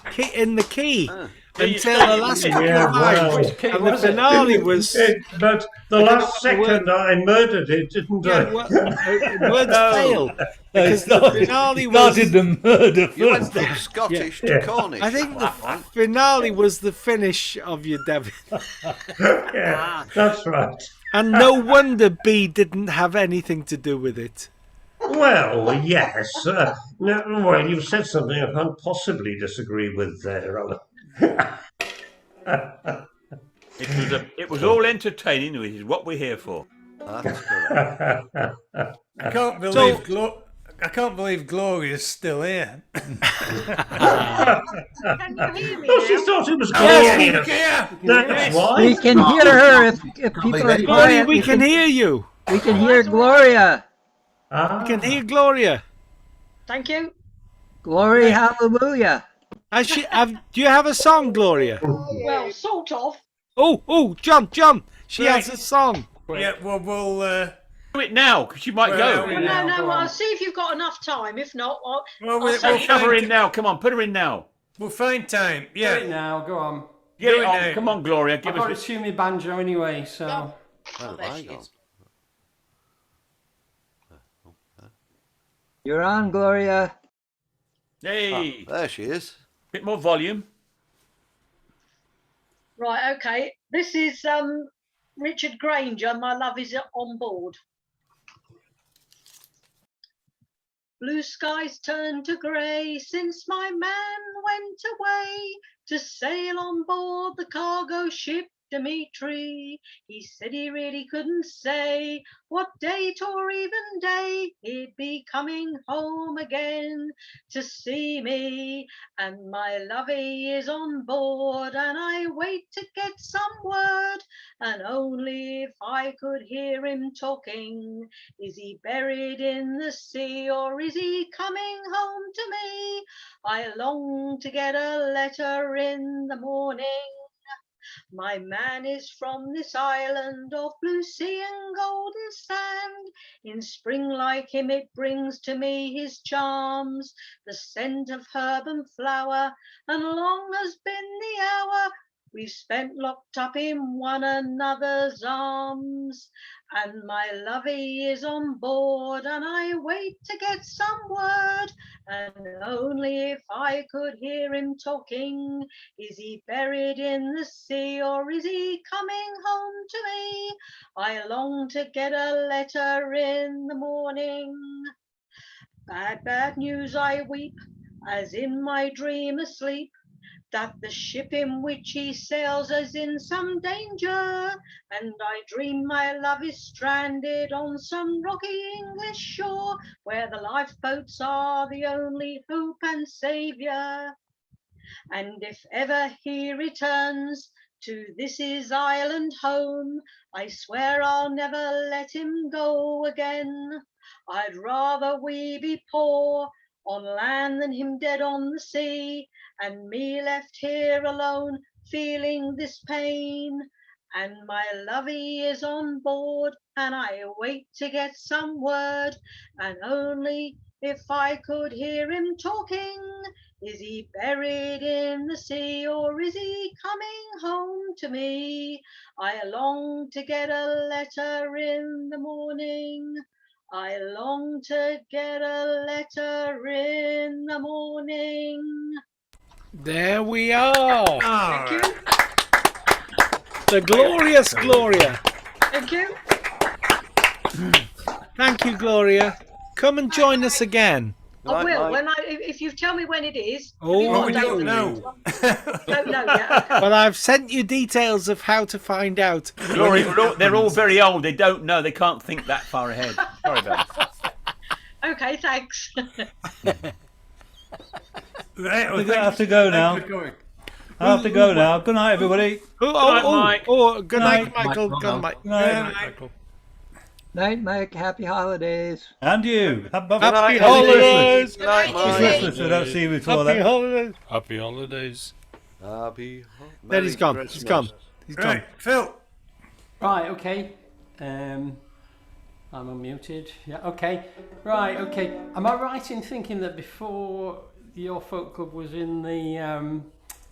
the key until the last couple of lines, and the finale was. But the last second I murdered it, didn't I? Words fail because the finale was. Started the murder You went first. from Scottish to Cornish. I think on the that one. finale was the finish of you, David. Yeah, that's right. And no wonder B didn't have anything to do with it. Well, yes. Well, you've said something I can't possibly disagree with there, Alan. It was all entertaining, which is what we're here for. That's correct. I can't believe I can't believe Gloria's still here. Can you hear me? Oh, she thought it was Yes, glorious. That's why. We can hear her if people are Gloria, quiet. we can hear you. We can hear Gloria. We can hear Gloria. Thank you. Glory, hallelujah. Do you have a song, Gloria? Well, sort of. Oh, John, she has a song. Yeah, well, we'll do it now because you might go. No, I'll see if you've got enough time. If not, we'll Shove her in now. Come on, put her in now. We'll find time. Yeah. Do it now, go on. Get Do it it on. now. Come on, Gloria. I've Give got to us. tune my banjo anyway, so. Oh, there hang she on. is. You're on, Gloria. Hey, There she is. bit more volume. Right, okay. This is Richard Granger. My love is on board. Blue skies turned to grey since my man went away to sail on board the cargo ship Dimitri. He said he really couldn't say what date or even day he'd be coming home again to see me. And my lovey is on board and I wait to get some word. And only if I could hear him talking, is he buried in the sea or is he coming home to me? I long to get a letter in the morning My man is from this island of blue sea and golden sand. In spring like him it brings to me his charms, the scent of herb and flower, and long has been the hour we've spent locked up in one another's arms. And my lovey is on board, and I wait to get some word, and only if I could hear him talking. Is he buried in the sea, or is he coming home to me? I long to get a letter in the morning. Bad, bad news I weep, as in my dream asleep, that the ship in which he sails is in some danger, and I dream my love is stranded on some rocky English shore, where the lifeboats are the only hope and saviour. And if ever he returns to this his island home, I swear I'll never let him go again. I'd rather we be poor on land than him dead on the sea, and me left here alone feeling this pain. And my lovey is on board, and I wait to get some word, and only if I could hear him talking. Is he buried in the sea, or is he coming home to me? I long to get a letter in the morning. I long to get a letter in the morning. There we are. Thank you. The glorious Gloria. Thank you. Thank you, Gloria. Come and join us again. I will. When if you tell me when it is. Oh, we don't know. Don't know yet. Okay. But I've sent you details of how to find out. Gloria, they're all very old. They don't know. They can't think that far ahead. Sorry about that. Okay, thanks. Right, I have to go now. I have to go now. Good night, everybody. Good night, Michael. Good night, Good night, Michael. Night, Mike. Happy holidays. And you. Happy holidays. Good night, Mike. Christmas. I don't see you before Happy that. holidays. Happy holidays. There he's gone. He's gone. He's gone. Right, Phil. Right, okay. I'm unmuted. Yeah, okay. Right, okay. Am I right in thinking that before your folk club was in the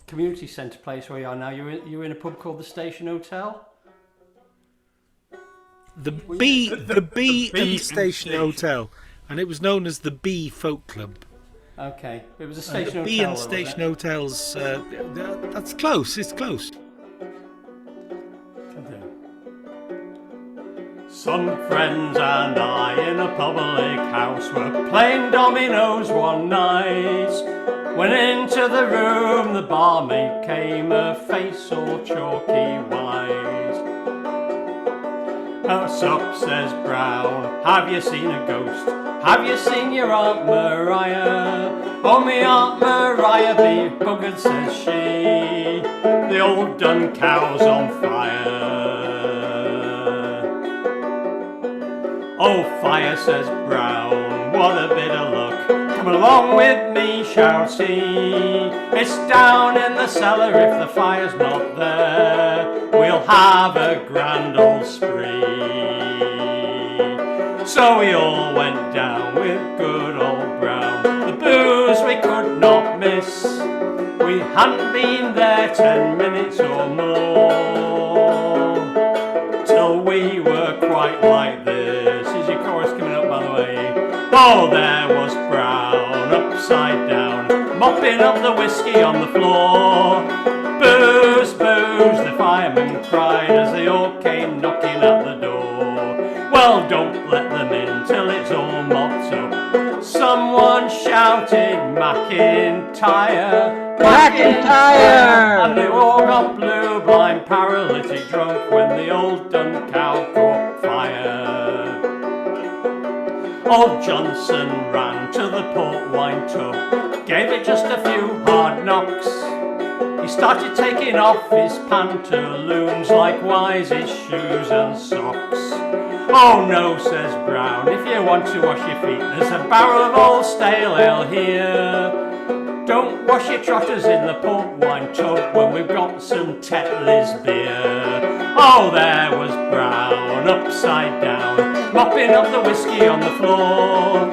community centre place where you are now, you were in a pub called the Station Hotel? The B and Station Hotel, and it was known as the B Folk Club. Okay, it was a Station Hotel. B and though, Station wasn't Hotels. That's close. It's close. Some friends and I in a public house were playing dominoes one night. When into the room the barmaid came, her face all chalky white. What's up, says Brown, have you seen a ghost? Have you seen your Aunt Mariah? Oh, me Aunt Mariah be buggered, says she. The old dun cow's on fire. Oh, fire, says Brown, what a bit of luck. Come along with me, shouts he. It's down in the cellar, if the fire's not there, we'll have a grand old spree. So we all went down with good old Brown. The booze we could not miss. We hadn't been there 10 minutes or more till we were quite like this. Is your chorus coming up, by the way? Oh, there was Brown, upside down, mopping up the whiskey on the floor. Booze, booze, the firemen cried as they all came knocking at the door. Well, don't let them in till it's all mopped up. Someone shouted, McIntyre, McIntyre! And they all got blue, blind, paralytic drunk when the old dun cow caught fire. Old Johnson ran to the port wine tub, gave it just a few hard knocks. He started taking off his pantaloons, likewise his shoes and socks. Oh no, says Brown, if you want to wash your feet, there's a barrel of old stale ale here. Don't wash your trotters in the port wine tub when we've got some Tetley's beer. Oh, there was Brown upside down, mopping up the whiskey on the floor.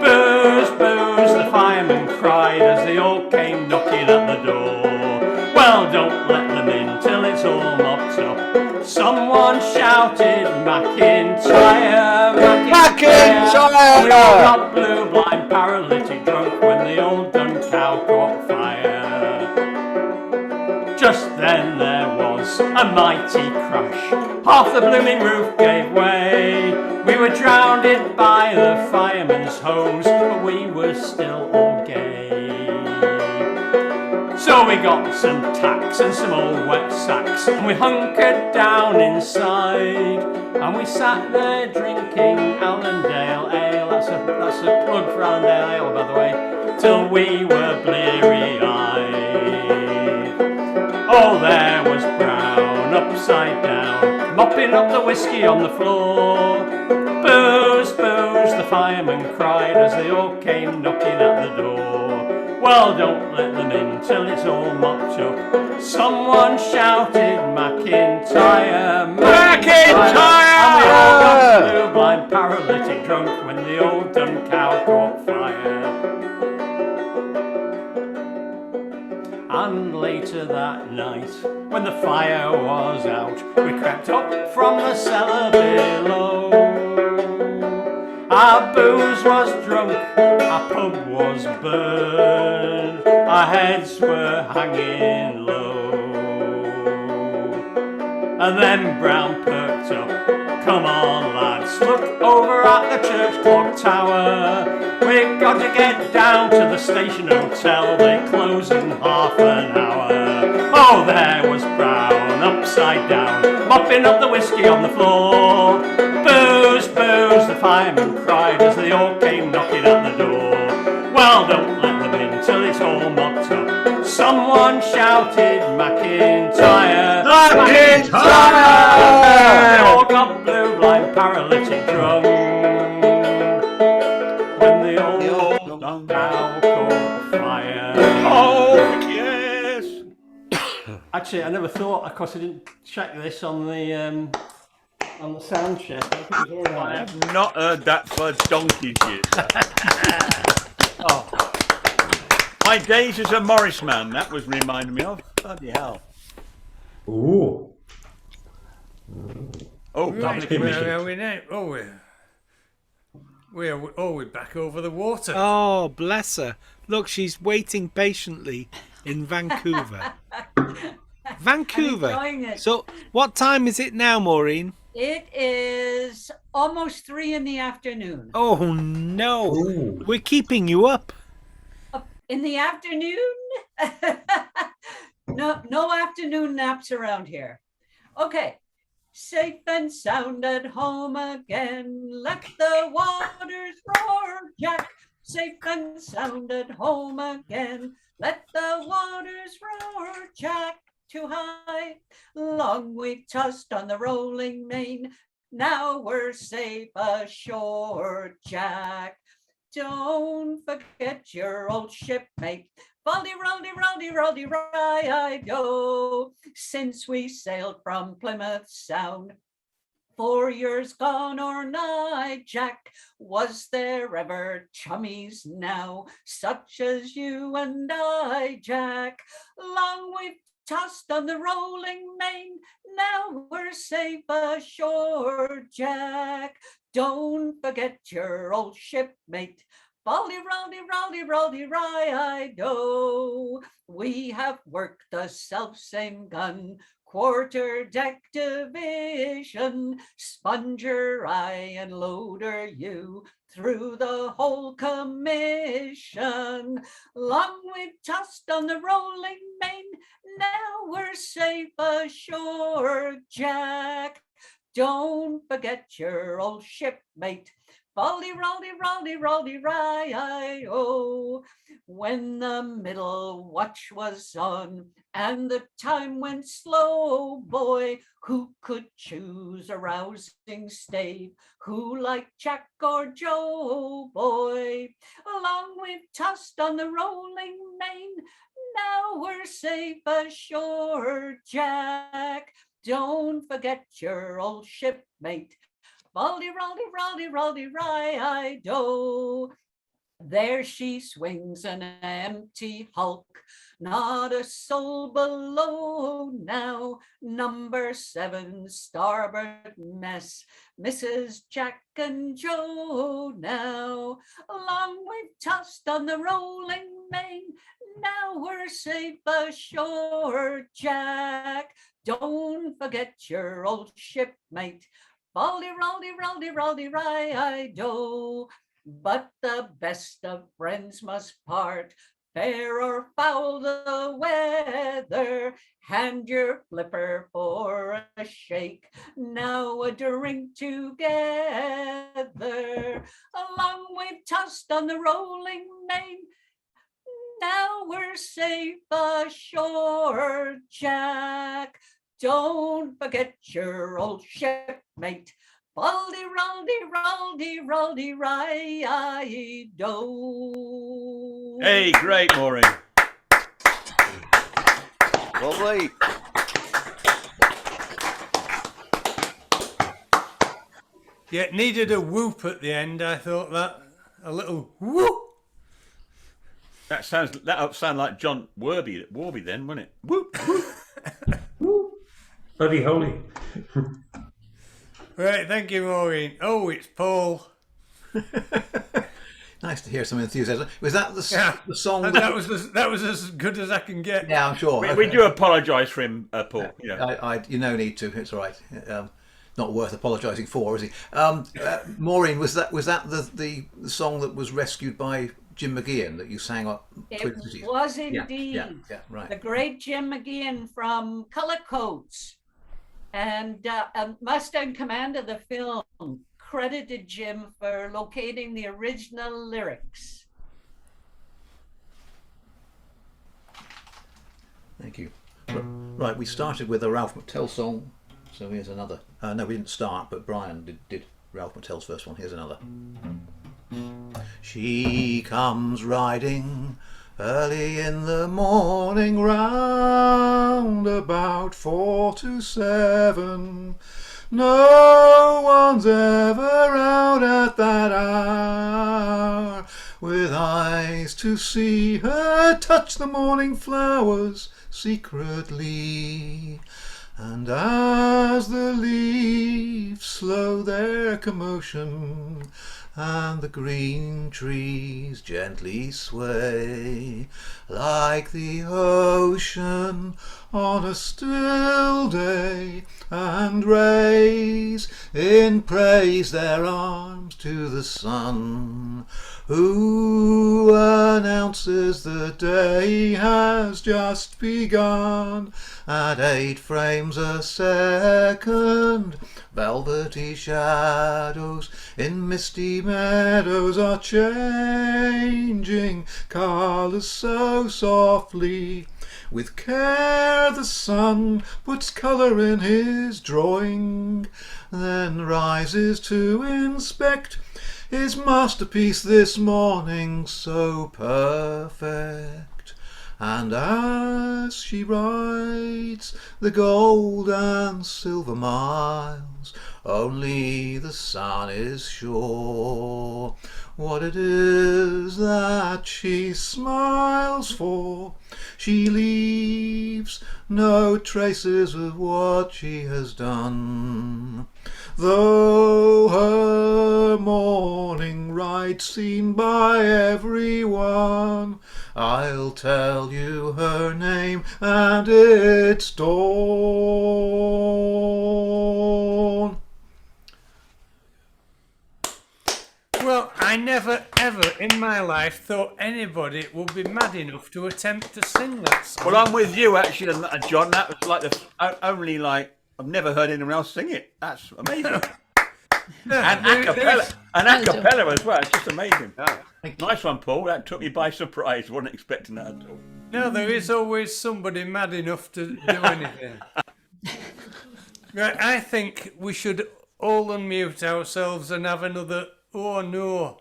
Booze, booze, the firemen cried as they all came knocking at the door. Well, don't let them in till it's all mopped up. Someone shouted, McIntyre, McIntyre. We all got blue, blind, paralytic drunk when the old dun cow caught fire. Just then there was a mighty crash. Half the blooming roof gave way. We were drowned by the firemen's hose, but we were still all gay. So we got some tacks and some old wet sacks, and we hunkered down inside, and we sat there drinking Allendale ale. That's a plug for Allendale ale, by the way. Till we were bleary-eyed. Oh, there was Brown upside down, mopping up the whiskey on the floor. Booze, booze, the firemen cried as they all came knocking at the door. Well, don't let them in till it's all mopped up. Someone shouted, McIntyre, McIntyre! And we all got blue, blind, paralytic drunk when the old dun cow caught fire. And later that night, when the fire was out, we crept up from the cellar below. Our booze was drunk, our pub was burned, our heads were hanging low. And then Brown perked up, come on lads, look over at the church clock tower. We've got to get down to the station hotel, they close in half an hour. Oh, there was Brown upside down, mopping up the whiskey on the floor. Booze, booze, the firemen cried as they all came knocking at the door. Well, don't let them in till it's all mopped up. Someone shouted, McIntyre, McIntyre! They all got blue, blind, paralytic drunk when the old cow caught fire. Oh, yes! Actually, I never thought, of course I didn't check this on the sound check. I have not heard that for donkey's years. Oh. My days as a Morris man, that was reminding me of. Bloody hell. Ooh. Oh, Right, where are we now? Oh, we're back over the water. Oh, bless her. Look, she's waiting patiently in Vancouver. Vancouver. enjoying it. So, what time is it now, Maureen? It is almost 3 in the afternoon. Oh, no. We're keeping you up. In the afternoon? No afternoon naps around here. Okay. Safe and sound at home again. Let the waters roar, Jack. Safe and sound at home again. Let the waters roar, Jack. Too high, long we tossed on the rolling main. Now we're safe ashore, Jack. Don't forget your old shipmate. Roldy, roldy, roldy, roldy, ride-o. Since we sailed from Plymouth Sound, 4 years gone or nigh, Jack, was there ever chummies now, such as you and I, Jack? Long we've tossed on the rolling main, now we're safe ashore, Jack. Don't forget your old shipmate. Roldy, roldy, roldy, roldy, ride-o. We have worked the self-same gun, quarter-deck division, sponger I and loader you, through the whole commission. Long we've tossed on the rolling main, now we're safe ashore, Jack. Don't forget your old shipmate. Fol-de-rol-de-rol-de-rol-de-ri-i-o. When the middle watch was on and the time went slow, boy, who could choose a rousing stave? Who like Jack or Joe, boy? Along we've tossed on the rolling main, now we're safe ashore, Jack. Don't forget your old shipmate. Fol-de-rol-de-rol-de-rol-de-ri-i-do. There she swings an empty hulk, not a soul below now. Number 7, starboard mess, Mrs. Jack and Joe now. Along we've tossed on the rolling main, now we're safe ashore, Jack. Don't forget your old shipmate. Fol-de-rol-de-rol-de-rol-de-ri-i-do. But the best of friends must part, fair or foul the weather. Hand your flipper for a shake, now a drink together. Along we've tossed on the rolling main, now we're safe ashore, Jack. Don't forget your old shipmate. Fol-de-rol-de-rol-de-ri-i-do. Hey, great, Maureen. Lovely. Yeah, it needed a whoop at the end. I thought that a little whoop. That sound like John Warby then, wouldn't it? Whoop, whoop. Bloody holy. Right, thank you, Maureen. Oh, it's Paul. Nice to hear some enthusiasm. Was that the song? That was as good as I can get. Yeah, I'm sure. We do apologise for him, Paul. You no need to. It's all right. Not worth apologising for, is he? Maureen, was that the song that was rescued by Jim McGeehan that you sang up? It was indeed. Yeah, right. The great Jim McGeehan from Cullercoats. And Master in Command of the film credited Jim for locating the original lyrics. Thank you. Right, we started with a Ralph McTell song, so here's another. No, we didn't start, but Brian did Ralph McTell's first one. Here's another. She comes riding early in the morning, round about 4 to 7. No one's ever out at that hour, with eyes to see her touch the morning flowers secretly. And as the leaves slow their commotion, and the green trees gently sway, like the ocean on a still day, and raise in praise their arms to the sun, who announces the day has just begun. At 8 frames a second, velvety shadows in misty meadows are changing colours so softly. With care the sun puts colour in his drawing, then rises to inspect his masterpiece this morning so perfect. And as she rides the gold and silver miles, only the sun is sure what it is that she smiles for. She leaves no traces of what she has done, though her morning ride seen by everyone. I'll tell you her name, and it's Dawn. Well, I never ever in my life thought anybody would be mad enough to attempt to sing that song. Well, I'm with you actually, John. That was like the only I've never heard anyone else sing it. That's amazing. And a cappella as well. It's just amazing. Nice one, Paul. That took me by surprise. Wasn't expecting that at all. No, there is always somebody mad enough to do anything. Right, I think we should all unmute ourselves and have another "oh no."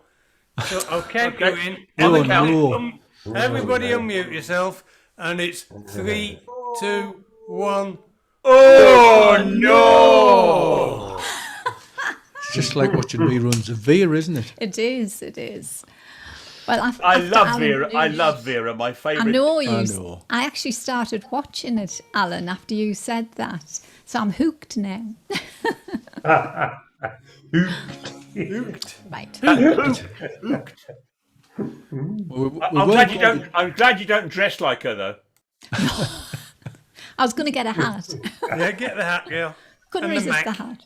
So I'll count you in. On the count. Everybody unmute yourself, and it's 3, 2, 1. Oh no! It's just like watching reruns of Veer, isn't it? It is. It is. Well, I love Vera. I love Vera. My favourite. I know you. I actually started watching it, Alan, after you said that. So I'm hooked now. Hooked. Right. Hooked. I'm glad you don't dress like her though. I was going to get a hat. Yeah, get the hat, girl. Couldn't And resist the the hat.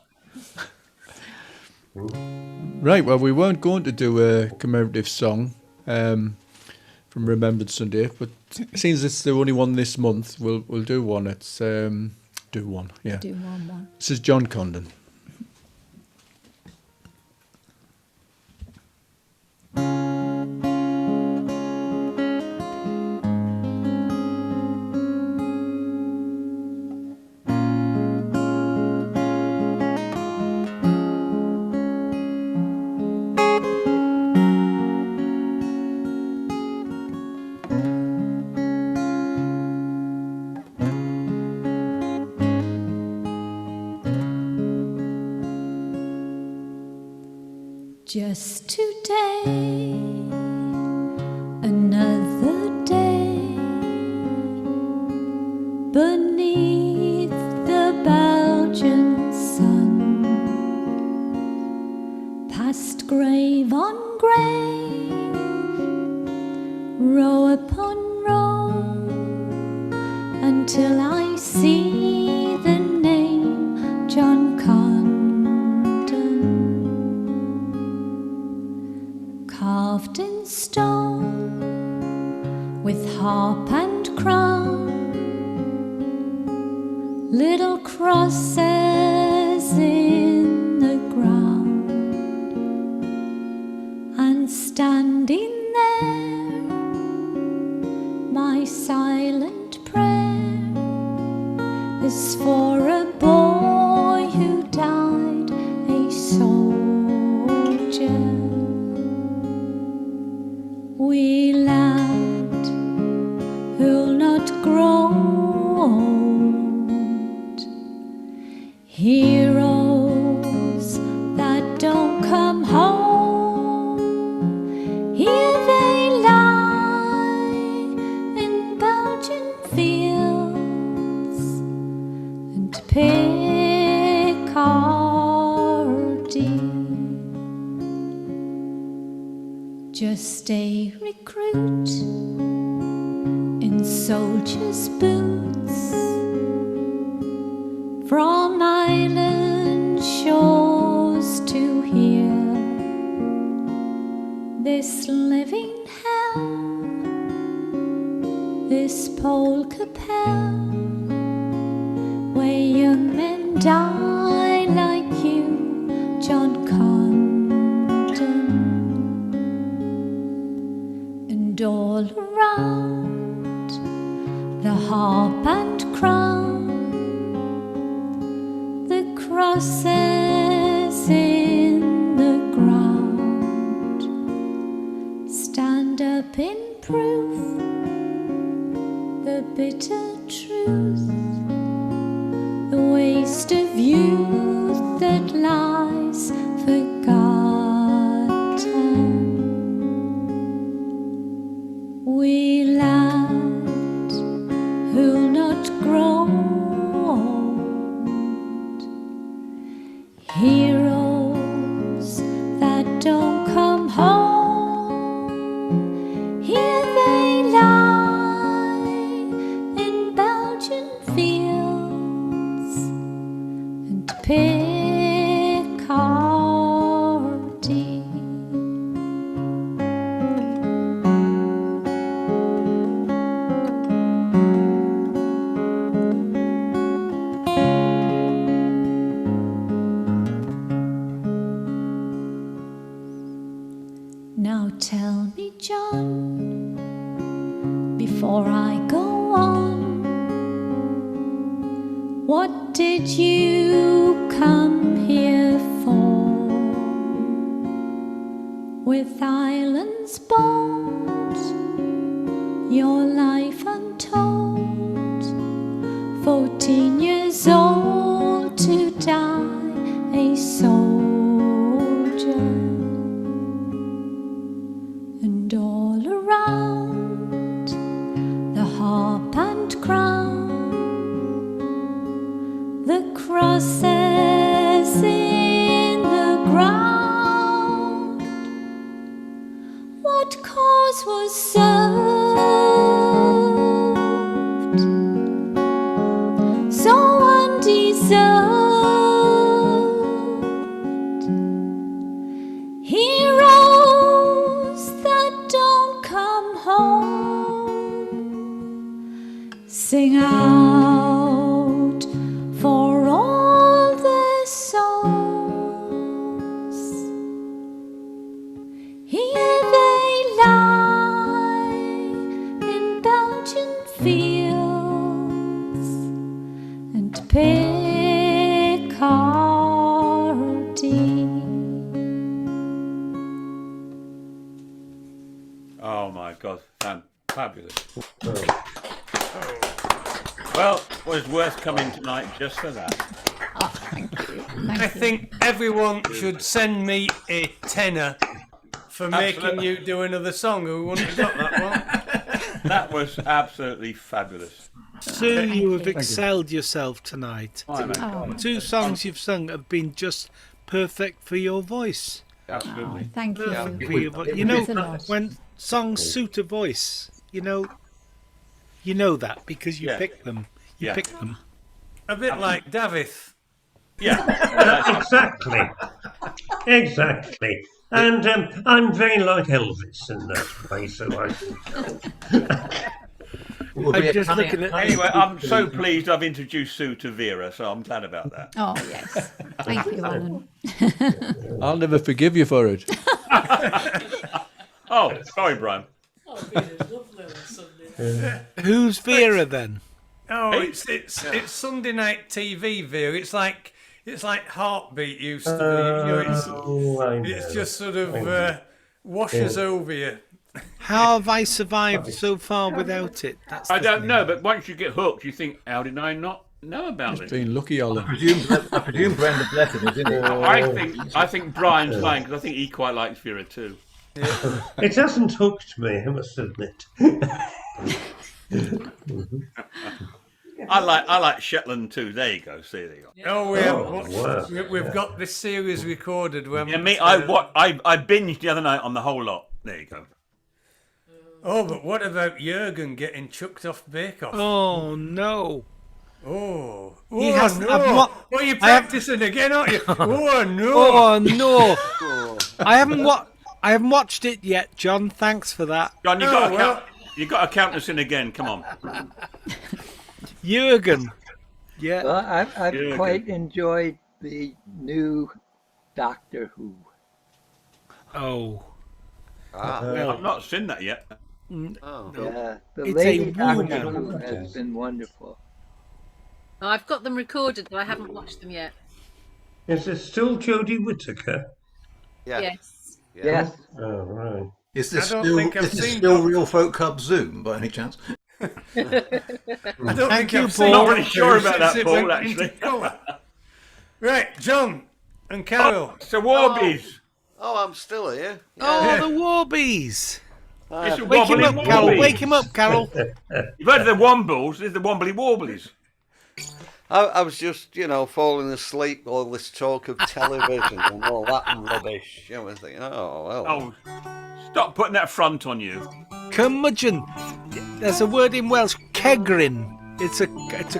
Right, well, we weren't going to do a commemorative song from Remembrance Sunday, but since it's the only one this month, we'll do one. It's do one, yeah. Do one. This is John Condon. Just today, another day beneath the Belgian sun, past grave on grave, row upon row, until I see the name John Condon carved in stone with harp and crown, little crosses in the ground, and standing there, my silent prayer is for a boy who died a soldier. We lad who'll not grow old, heroes that don't come home, here they lie in Belgian fields and Picardy. Just a recruit in soldier's boots from island shores to here, this living hell, this polka pell, where young men die like you, John Condon. And all around the harp and crown, the crosses in the ground stand up in proof, the bitter truth, the waste of youth that lies forgotten. We lad who'll not grow old, heroes that don't come home, here they lie in Belgian fields and Picardy. John, before I go on, what did you come here for? With islands bold, your life untold, 14 years old to die a soldier, and all around the harp and crown, the crosses in the ground. What cause was served so undeserved? Heroes that don't come home sing out for all their souls. Here they lie in Belgian fields and Picardy. Oh my God, fabulous. Well, it was worth coming tonight just for that. I think everyone should send me a tenner for making Absolutely. you do another song. Who wouldn't have got that one? That was absolutely fabulous. Sue, you have excelled yourself tonight. Oh, my God. 2 songs you've sung have been just perfect for your voice. Absolutely. Thank you. Perfect for your voice. You Thanks a know, lot. when songs suit a voice, you know that because you Yeah. pick them. You Yeah. pick them. A bit like Davith. Yeah. Exactly. Exactly. And I'm very like Elvis in that way, so I think. I'm just looking at. Anyway, I'm so pleased I've introduced Sue to Vera, so I'm glad about that. Oh, yes. Thank you, Alan. I'll never forgive you for it. Oh, sorry, Brian. Who's Vera then? Oh, it's Sunday night TV, Vera. It's like Heartbeat used to be. You know, it's just sort of washes over you. How have I survived so far without it? That's I the don't thing. know, but once you get hooked, you think, how did I not know about it? Been lucky, Alan. I presume Brenda Blethyn is in it. I think Brian's lying because I think he quite likes Vera too. It hasn't hooked me, I must admit. I like Shetland too. There you go. See, there you go. Oh, wow. we've got this series recorded. Yeah, me. I binged the other night on the whole lot. There you go. Oh, but what about Jurgen getting chucked off Bake Off? Oh no! Oh, He oh has- no! I've Well, you're I have- practicing again, aren't you? Oh no! Oh no! I haven't watched it yet, John. Thanks for that. John, you Oh, got to well. count. You got to count us in again. Come on. Jurgen. Yeah. Well, I've Good. quite enjoyed the new Doctor Who. Oh. I've not seen that yet. Yeah, the It's Lady a Doctor woman. Who has been wonderful. Oh, I've got them recorded, but I haven't watched them yet. Is it still Jodie Whittaker? Yes. Yes. Oh, right. Is this I don't still, think I've is this seen still Doctor- Real Folk Club Zoom by any chance? I don't Thank think you, I've seen Paul. Not really Doctor sure Who about that, since it Paul, went into actually. colour. Right, John and Carol. So Warbies. Oh, I'm still here. Oh, the Warbies. It's the Wake him Wobbly up, Carol. Warbies. Wake him up, Carol. You've heard of the Wombles? There's the Wombly Warblies. I was just, falling asleep, all this talk of television and all that rubbish. I was thinking, oh, well. Oh, stop putting that front on you. Curmudgeon. There's a word in Welsh. Kegrin. It's a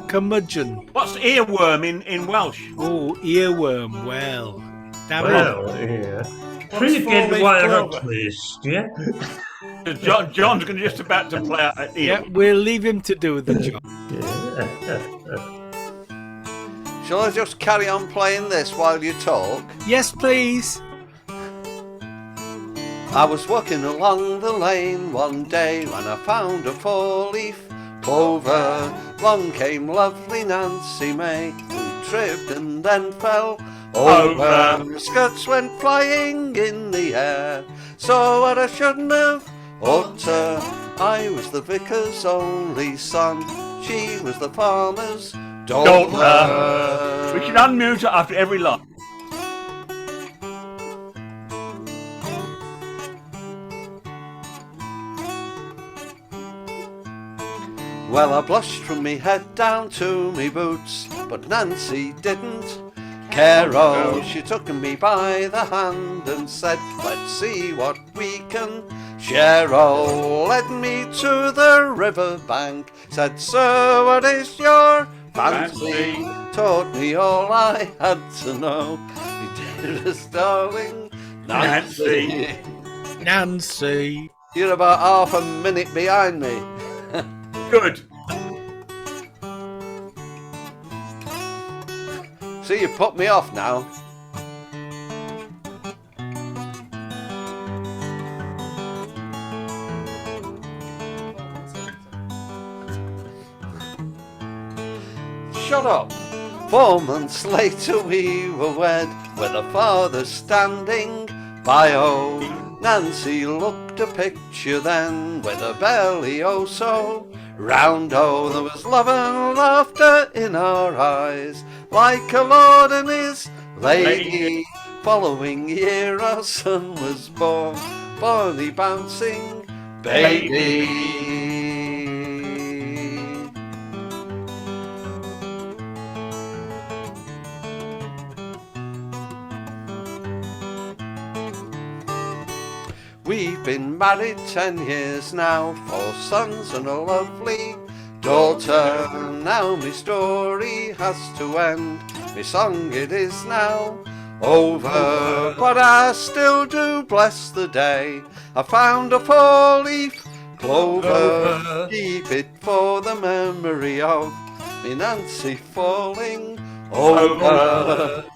curmudgeon. What's earworm in Welsh? Oh, earworm. Well, damn Well, yeah. Please get the wire up, please. Yeah. John's just about to play out an ear. Yeah, we'll leave him to do the job. Shall I just carry on playing this while you talk? Yes, please. I was walking along the lane one day when I found a four-leaf clover. Along came lovely Nancy May, who tripped and then fell over. Her skirts went flying in the air, so what I shouldn't have utter. I was the vicar's only son, she was the farmer's daughter. We should unmute it after every line. Well, I blushed from me head down to me boots, but Nancy didn't care. Oh, she took me by the hand and said, let's see what we can share. Oh, led me to the river bank, said, sir, what is your fancy? Taught me all I had to know. You dearest darling Nancy. Nancy. You're about half a minute behind me. Good. See, you put me off now. Shut up. 4 months later we were wed, with a father standing by. Oh, Nancy looked a picture then, with a belly oh so round. Oh, there was love and laughter in our eyes, like a lord and his lady. Following year our son was born, Barney bouncing baby. We've been married 10 years now, 4 sons and a lovely daughter. Now my story has to end, my song it is now over. But I still do bless the day I found a 4-leaf clover. Keep it for the memory of me Nancy falling over.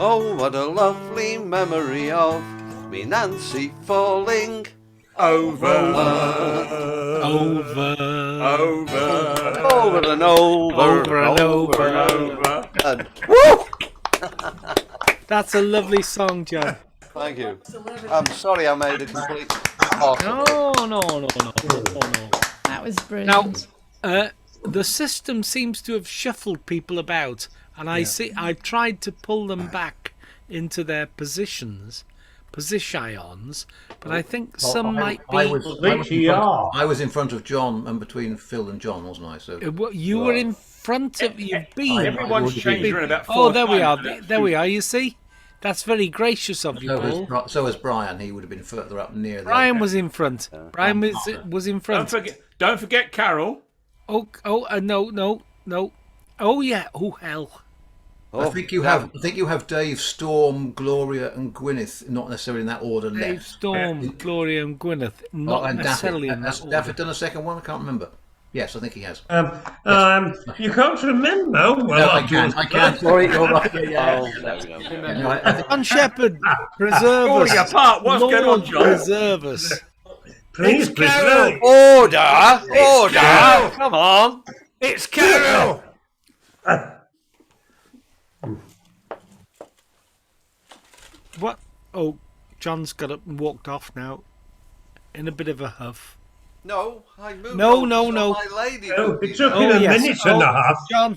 Oh, what a lovely memory of me Nancy falling over. Over. Over and over. Over and over and over. And woo! That's a lovely song, John. Thank you. I'm sorry I made a complete off. No. That was brilliant. Now, the system seems to have shuffled people about, and I've tried to pull them back into their positions, but I think some might be. I was in front of John and between Phil and John, wasn't I? So you were in front of. You've been. Everyone's changed around about 4 Oh, there we times. are. There we are. You see, that's very gracious of you, Paul. So was Brian. He would have been further up near. Brian was in front. Brian was in front. Don't forget Carol. No. Oh yeah. Oh hell. I think you have Dave, Storm, Gloria, and Gwyneth, not necessarily in that order. Dave, left. Storm, Gloria, and Gwyneth, not and necessarily Daffy. in that Has order. Daffy done a second one? I can't remember. Yes, I think he has. You can't remember. Oh, well, No, I can. Sorry, you're right. John Shepherd, preserve us. Falling apart. What's Lord, going on, John? Preserve us. Please, It's Carol. Order! Come on! It's Carol. What? Oh, John's got up and walked off now, in a bit of a huff. No, I moved No. my lady. It took me a minute and a half. John,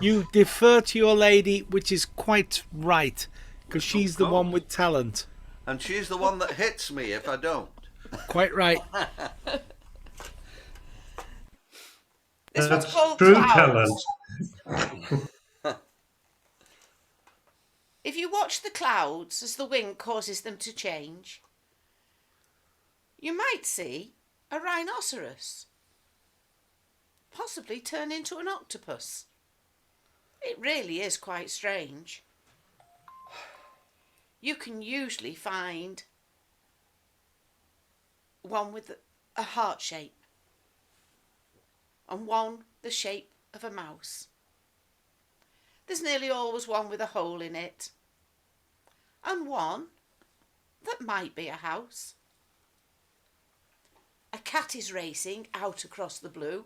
you defer to your lady, which is quite right, because she's the one with talent. And she's the one that hits me if I don't. Quite right. This one's called True Clouds. talent. If you watch the clouds as the wind causes them to change, you might see a rhinoceros possibly turn into an octopus. It really is quite strange. You can usually find one with a heart shape and one the shape of a mouse. there's nearly always one with a hole in it. And one that might be a house. A cat is racing out across the blue.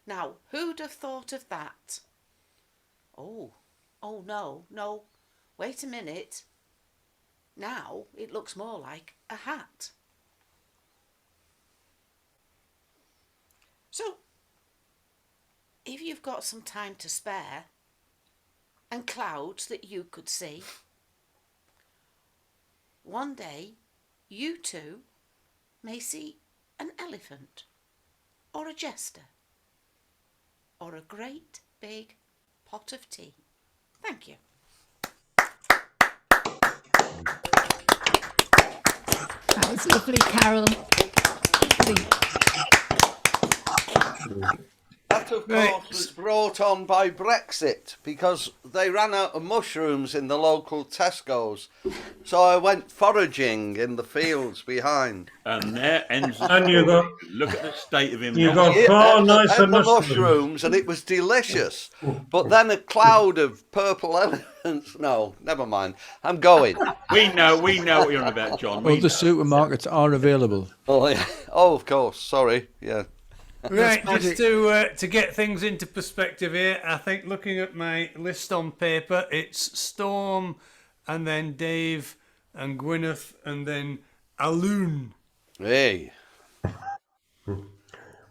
Now, who'd have thought of that? Oh no, wait a minute. Now it looks more like a hat. So, if you've got some time to spare and clouds that you could see, one day you too may see an elephant or a jester or a great big pot of tea. Thank you. That was lovely, Carol. That, of course, was brought on by Brexit because they ran out of mushrooms in the local Tesco's. So I went foraging in the fields behind. And there ends the And you story. got- Look at the state of him. You now. got far nicer And the mushrooms. mushrooms, and it was delicious. But then a cloud of purple elephants. No, never mind. I'm going. We know what you're on about, John. We Other supermarkets are available. Oh, yeah. Oh, of course. Sorry. Yeah. Right, just to get things into perspective here, I think looking at my list on paper, it's Storm, and then Dave, and Gwyneth, and then Alun. Hey.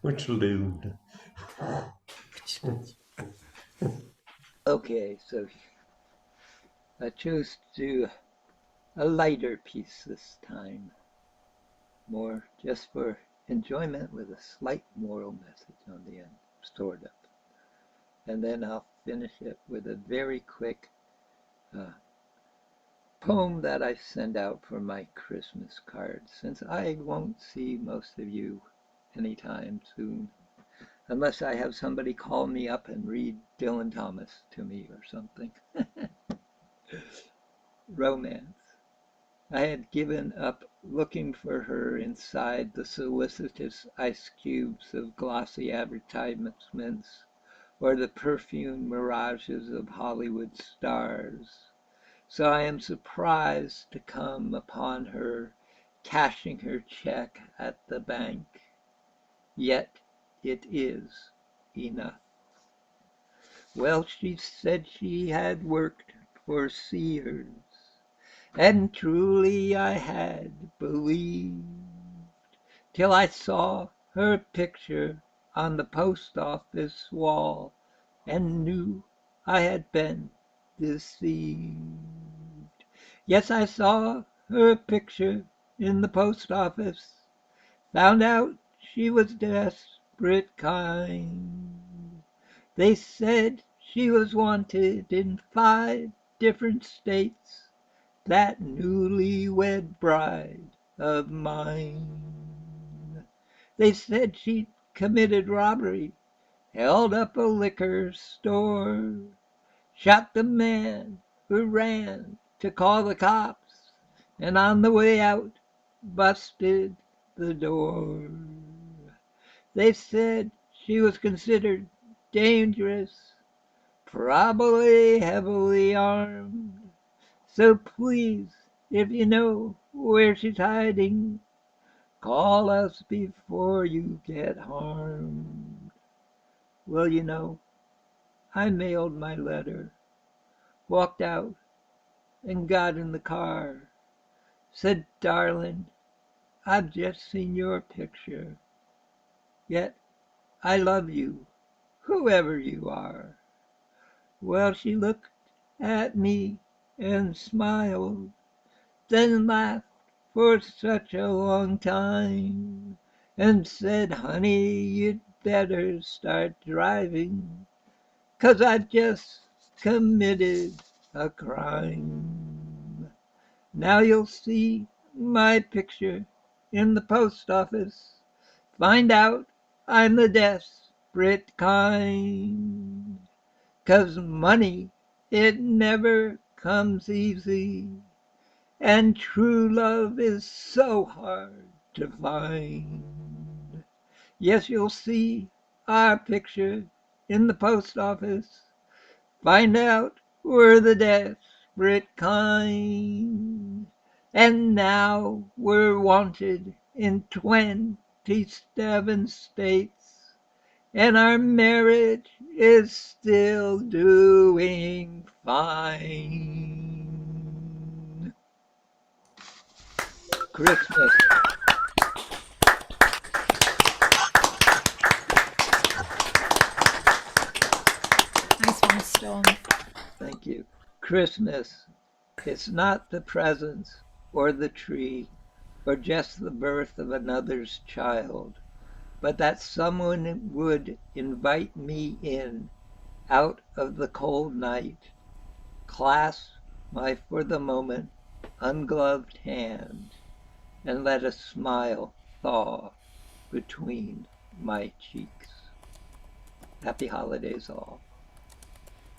Which loon? Okay, so I chose to do a lighter piece this time. More just for enjoyment with a slight moral message on the end, stored up. And then I'll finish it with a very quick poem that I send out for my Christmas cards, since I won't see most of you anytime soon, unless I have somebody call me up and read Dylan Thomas to me or something. Romance. I had given up looking for her inside the solicitous ice cubes of glossy advertisements or the perfumed mirages of Hollywood stars. So I am surprised to come upon her cashing her check at the bank. Yet it is enough. Well, she said she had worked for Sears, and truly I had believed, till I saw her picture on the post office wall and knew I had been deceived. Yes, I saw her picture in the post office, found out she was desperate kind. They said she was wanted in 5 different states, that newlywed bride of mine. They said she'd committed robbery, held up a liquor store, shot the man who ran to call the cops, and on the way out busted the door. They said she was considered dangerous, probably heavily armed. So please, if you know where she's hiding, call us before you get harmed. Well, you know, I mailed my letter, walked out, and got in the car. Said, darling, I've just seen your picture, yet I love you, whoever you are. Well, she looked at me and smiled, then laughed for such a long time, and said, honey, you'd better start driving, 'cause I've just committed a crime. Now you'll see my picture in the post office, find out I'm the desperate kind, 'cause money, it never comes easy, and true love is so hard to find. Yes, you'll see our picture in the post office, find out were the desperate kind, and now we're wanted in 27 states, and our marriage is still doing fine. Christmas. Nice one, Storm. Thank you. Christmas. It's not the presents or the tree or just the birth of another's child, but that someone would invite me in out of the cold night, clasp my, for the moment, ungloved hand, and let a smile thaw between my cheeks. Happy holidays, all.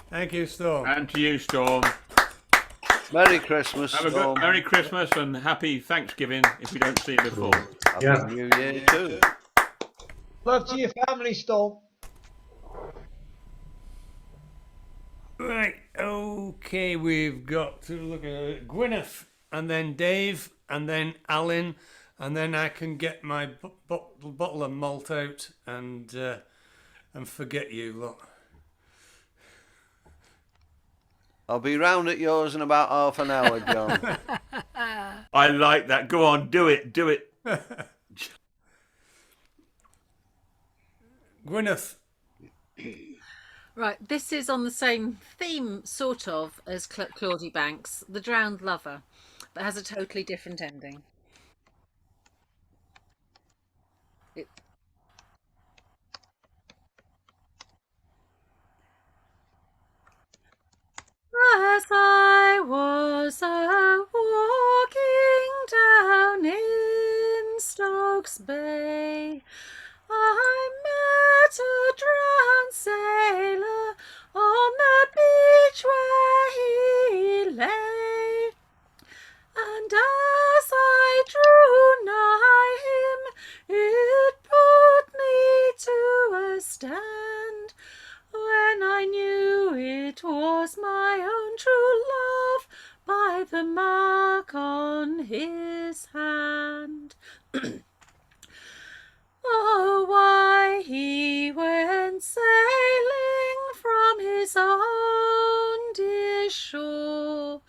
Thank you, Storm. And to you, Storm. Merry Christmas, Have a Storm. good Merry Christmas and Happy Thanksgiving if we don't see you before. Happy New Year too. Love to your family, Storm. Right, okay, we've got to look at Gwyneth, and then Dave, and then Alan, and then I can get my bottle of malt out and forget you lot. I'll be round at yours in about half an hour, John. I like that. Go on, do it. Gwyneth. Right, this is on the same theme, sort of, as Claudie Banks, The Drowned Lover, but has a totally different ending. As I was walking down in Stokes Bay, I met a drowned sailor on the beach where he lay. And as I drew nigh him, it put me to a stand, when I knew it was my own true love by the mark on his hand. Oh, why he went sailing from his own dear shore,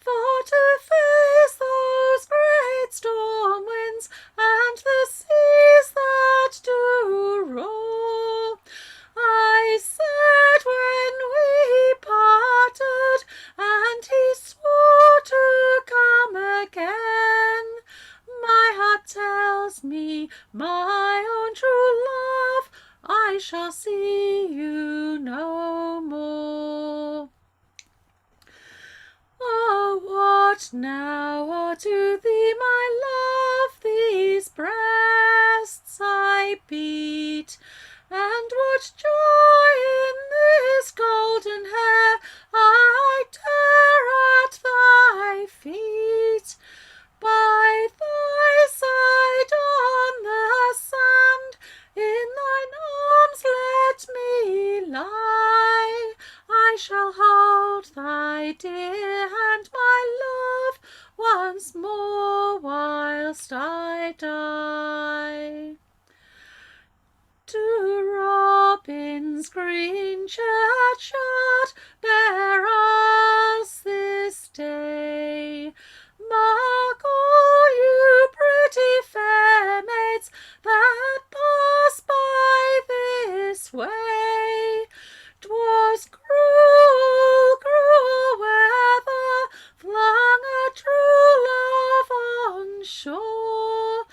for to face those great storm winds and the seas that do roar. I said when we parted, and he swore to come again, my heart tells me, my own true love, I shall see you no more. Oh, what now are to thee, my love, these breasts I beat, and what joy in this golden hair I tear at thy feet. By thy side on the sand, in thine arms let me lie. I shall hold thy dear hand, my love, once more whilst I die. To Robin's green churchyard bear us this day. Mark all you pretty fair maids that pass by this way. 'Twas cruel, cruel weather flung a true love on shore.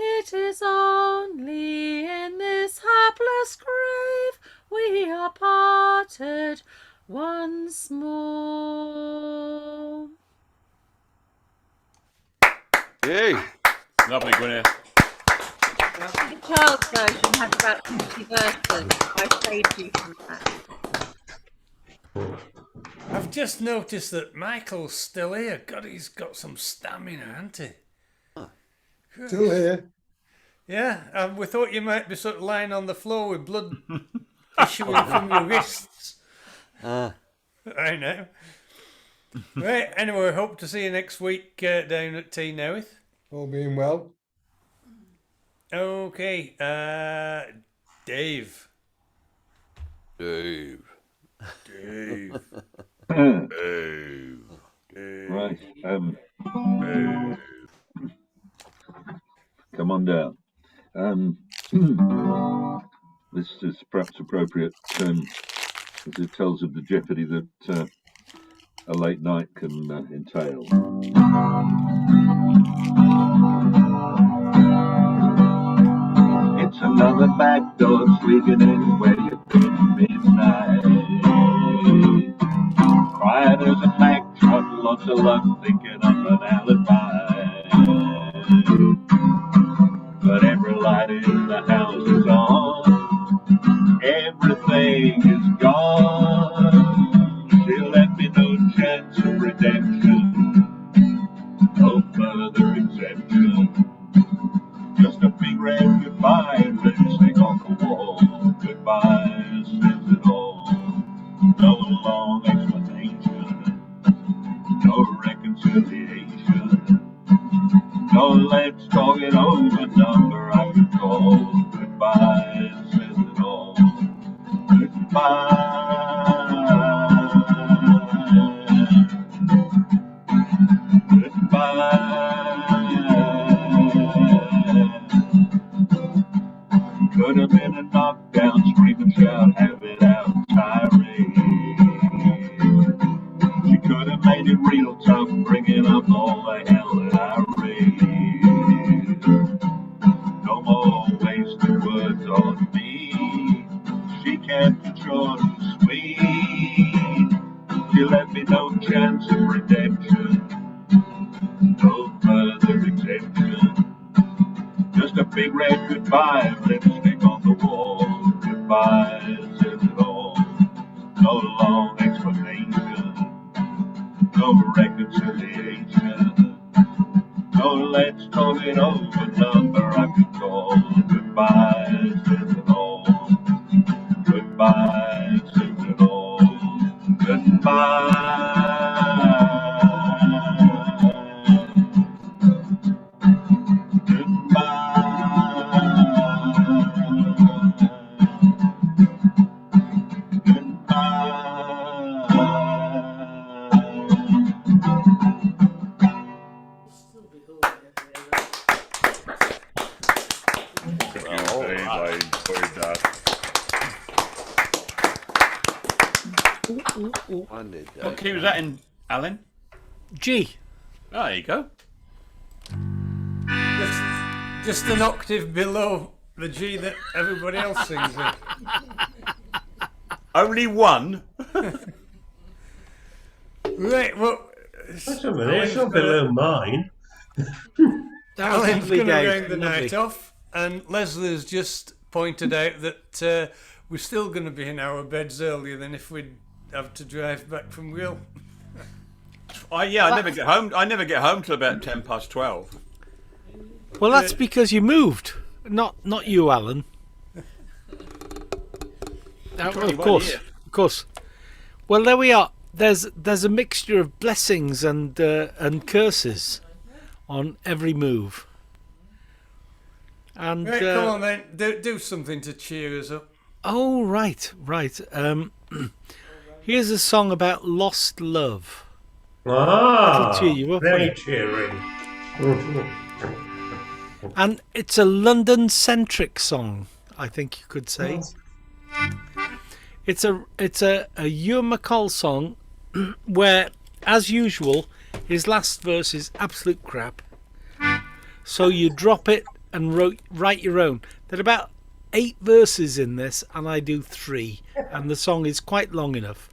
It is only in this hapless grave we are parted once more. Yay! Lovely, Gwyneth. The child's version has about 50 verses. I saved you from that. I've just noticed that Michael's still here. God, he's got some stamina, hasn't he? Still here. Yeah, we thought you might be sort of lying on the floor with blood issuing from your wrists. I know. Right, anyway, hope to see you next week down at Tea Nowith. All being well. Okay, Dave. Dave. Dave. Dave. Right. Come on down. This is perhaps appropriate as it tells of the jeopardy that a late night can entail. It's another back door sneaking in where you've been midnight. Quiet as a Mack truck, lots of luck thinking of an alibi. But every light in the house is on, everything is gone. She left me no chance of redemption, no further exemption. Just a big red goodbye and lipstick on the wall. Goodbye says it all. No long explanation, no reconciliation. No let's talk it over number I could call. Goodbye says it all. Goodbye. Could have been a knockdown, scream and shout, have it out, tirade. She could have made it real tough, bringing up all the hell that I raised. No more wasted words on me. She kept it short and sweet. She left me no chance of redemption, no further exemption. Just a big red goodbye, lipstick on the wall. Goodbye says it all. No long explanation, no reconciliation. No let's talk it over number I could call. Goodbye says it all. Goodbye says it all. Goodbye. What key was that in, Alan? G. Oh, there you go. Just an octave below the G that everybody else sings in. Only one? Right, well... That's a minute, it's not below mine. Alan's going to Dave. round the night off, and Leslie's just pointed out that we're still going to be in our beds earlier than if we'd have to drive back from Will. I never get home. I never get home till about 12:10. Well, that's because you moved, not you, Alan. Of course. Well, there we are. There's a mixture of blessings and curses on every move. And Right, come on then, do something to cheer us up. Oh, right. Here's a song about lost love. Ah, It'll cheer you up, very won't it? cheering. And it's a London-centric song, I think you could say. It's a Ewan MacColl song where, as usual, his last verse is absolute crap. So you drop it and write your own. There are about 8 verses in this, and I do 3, and the song is quite long enough.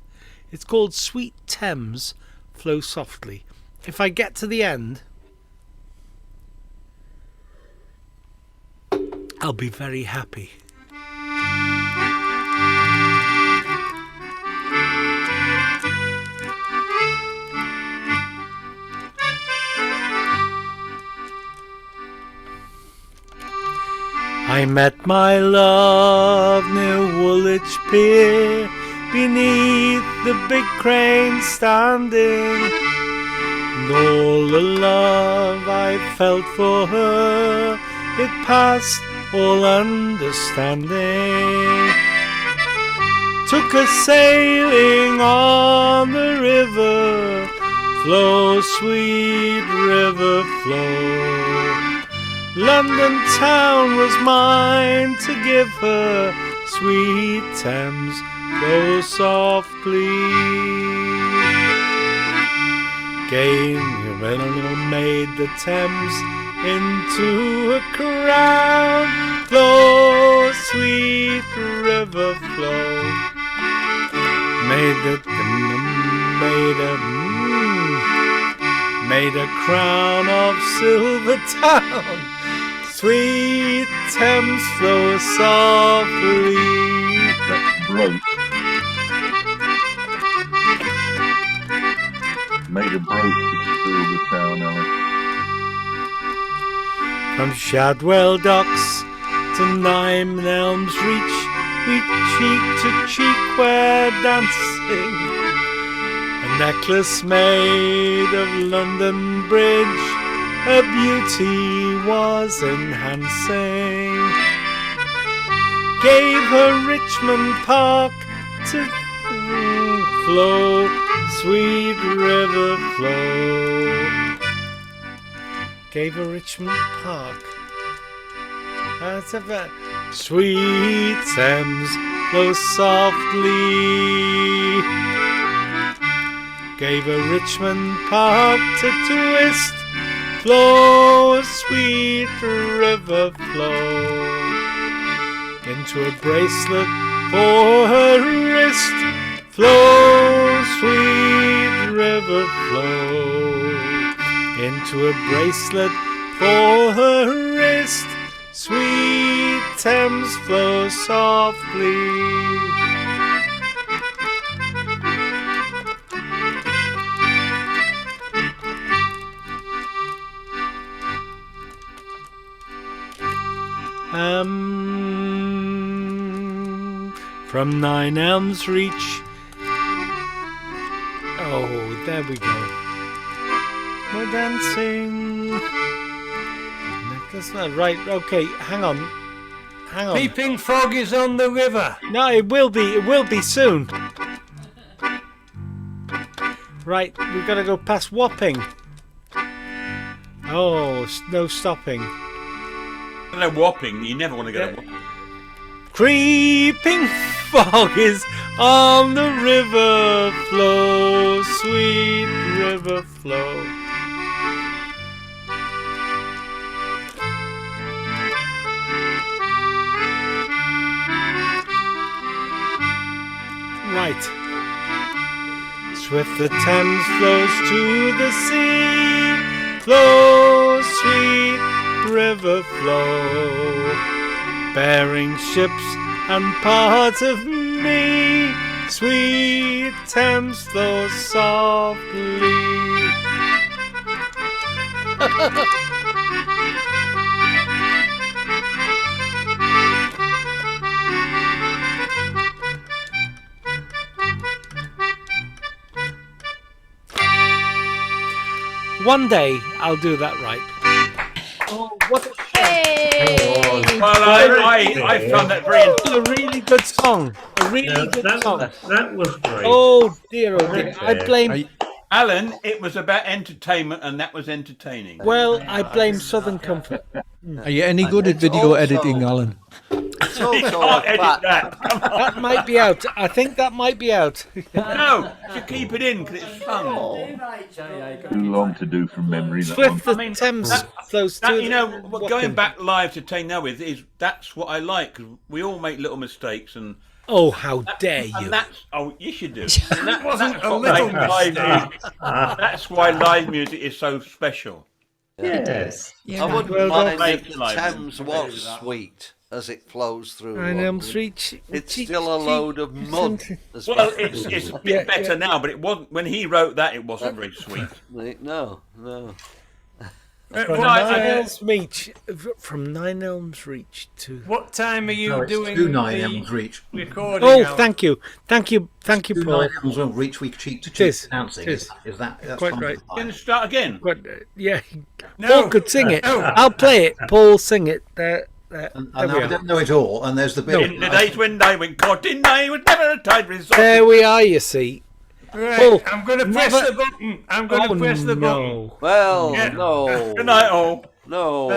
It's called Sweet Thames Flow Softly. If I get to the end, I'll be very happy. I met my love near Woolwich Pier beneath the big crane standing. And all the love I felt for her, it passed all understanding. Took us sailing on the river, flow, sweet river, flow. London town was mine to give her, sweet Thames, flow softly. Gave a little maid the Thames into a crown, flow, sweet river, flow. Made a crown of silver town, sweet Thames, flow softly. That's broke. Made a brooch of silver town, Alan. From Shadwell Docks to Nine Elms Reach, we cheek to cheek were dancing. A necklace made of London Bridge, her beauty was enhancing. Gave her Richmond Park to flow, sweet river, flow. Gave her Richmond Park. That's a bit. Sweet Thames, flow softly. Gave her Richmond Park to twist, flow, sweet river, flow. Into a bracelet for her wrist, flow, sweet river, flow. Into a bracelet for her wrist, sweet Thames, flow softly. From Nine Elms Reach. Oh, there we go. We're dancing. That's not right. Okay, hang on. Hang on. Peeping Frog is on the river. No, it will be. It will be soon. Right, we've got to go past Wapping. Oh, no stopping. No, Wapping. You never want to go to Wapping. Creeping fog is on the river flow, sweet river flow. Right. Swift the Thames flows to the sea, flow, sweet river flow. Bearing ships and part of me, sweet Thames, flow softly. One day I'll do that right. Oh, what a Well, I found that very a really good song. A really good song. That was great. Oh dear, oh dear. I blame. Alan, it was about entertainment, and that was entertaining. Well, I blame Southern Comfort. Are you any good at video editing, Alan? It's You also can't a edit fact. that. That might be out. I think that might be out. No, you keep it in because it's fun. Too long to do from memory. That one. Swift the Thames flows That, to you know, Wapping. going back live to Tay Now with is that's what I like. 'Cause we all make little mistakes, and Oh, how dare you! and that's yes you do. And that, wasn't that's a what little makes live mistake. music. That's why live music is so special. Yes. I wouldn't Well, mind don't if make life. Thames was sweet as it flows through. Nine Elm London. Street. It's still a load of mud. as Well, far as it's a I'm bit better now, but it wasn't when he wrote that. It wasn't very sweet. concerned. No. From Nine Elms Reach, to. What time are you No, it's doing 2 9 the Elms Reach. recording? Oh, Alan? thank you, Paul. 2 9 Elms Reach. We cheat to Cheers. announcing. Cheers. Is that that's Quite fine. right. Can you start again? Yeah, No. Paul could sing it. No. I'll play it. Paul, sing it. There And we I are. don't know it all. And there's the bit. In the days when they went courting, they would never have tied resort. There we are. You see. Right, Paul, I'm going to press never- the button. I'm going to press the button. Well, Yeah. no. Good night, all. No.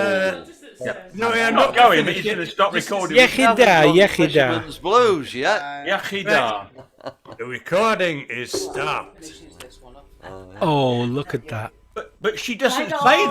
No, I'm Not going, but finished he's yet. going to stop recording. Yechida. Fisherman's Blues yet. Yachida. The recording is stopped. Oh, look at that. But she doesn't Right play on.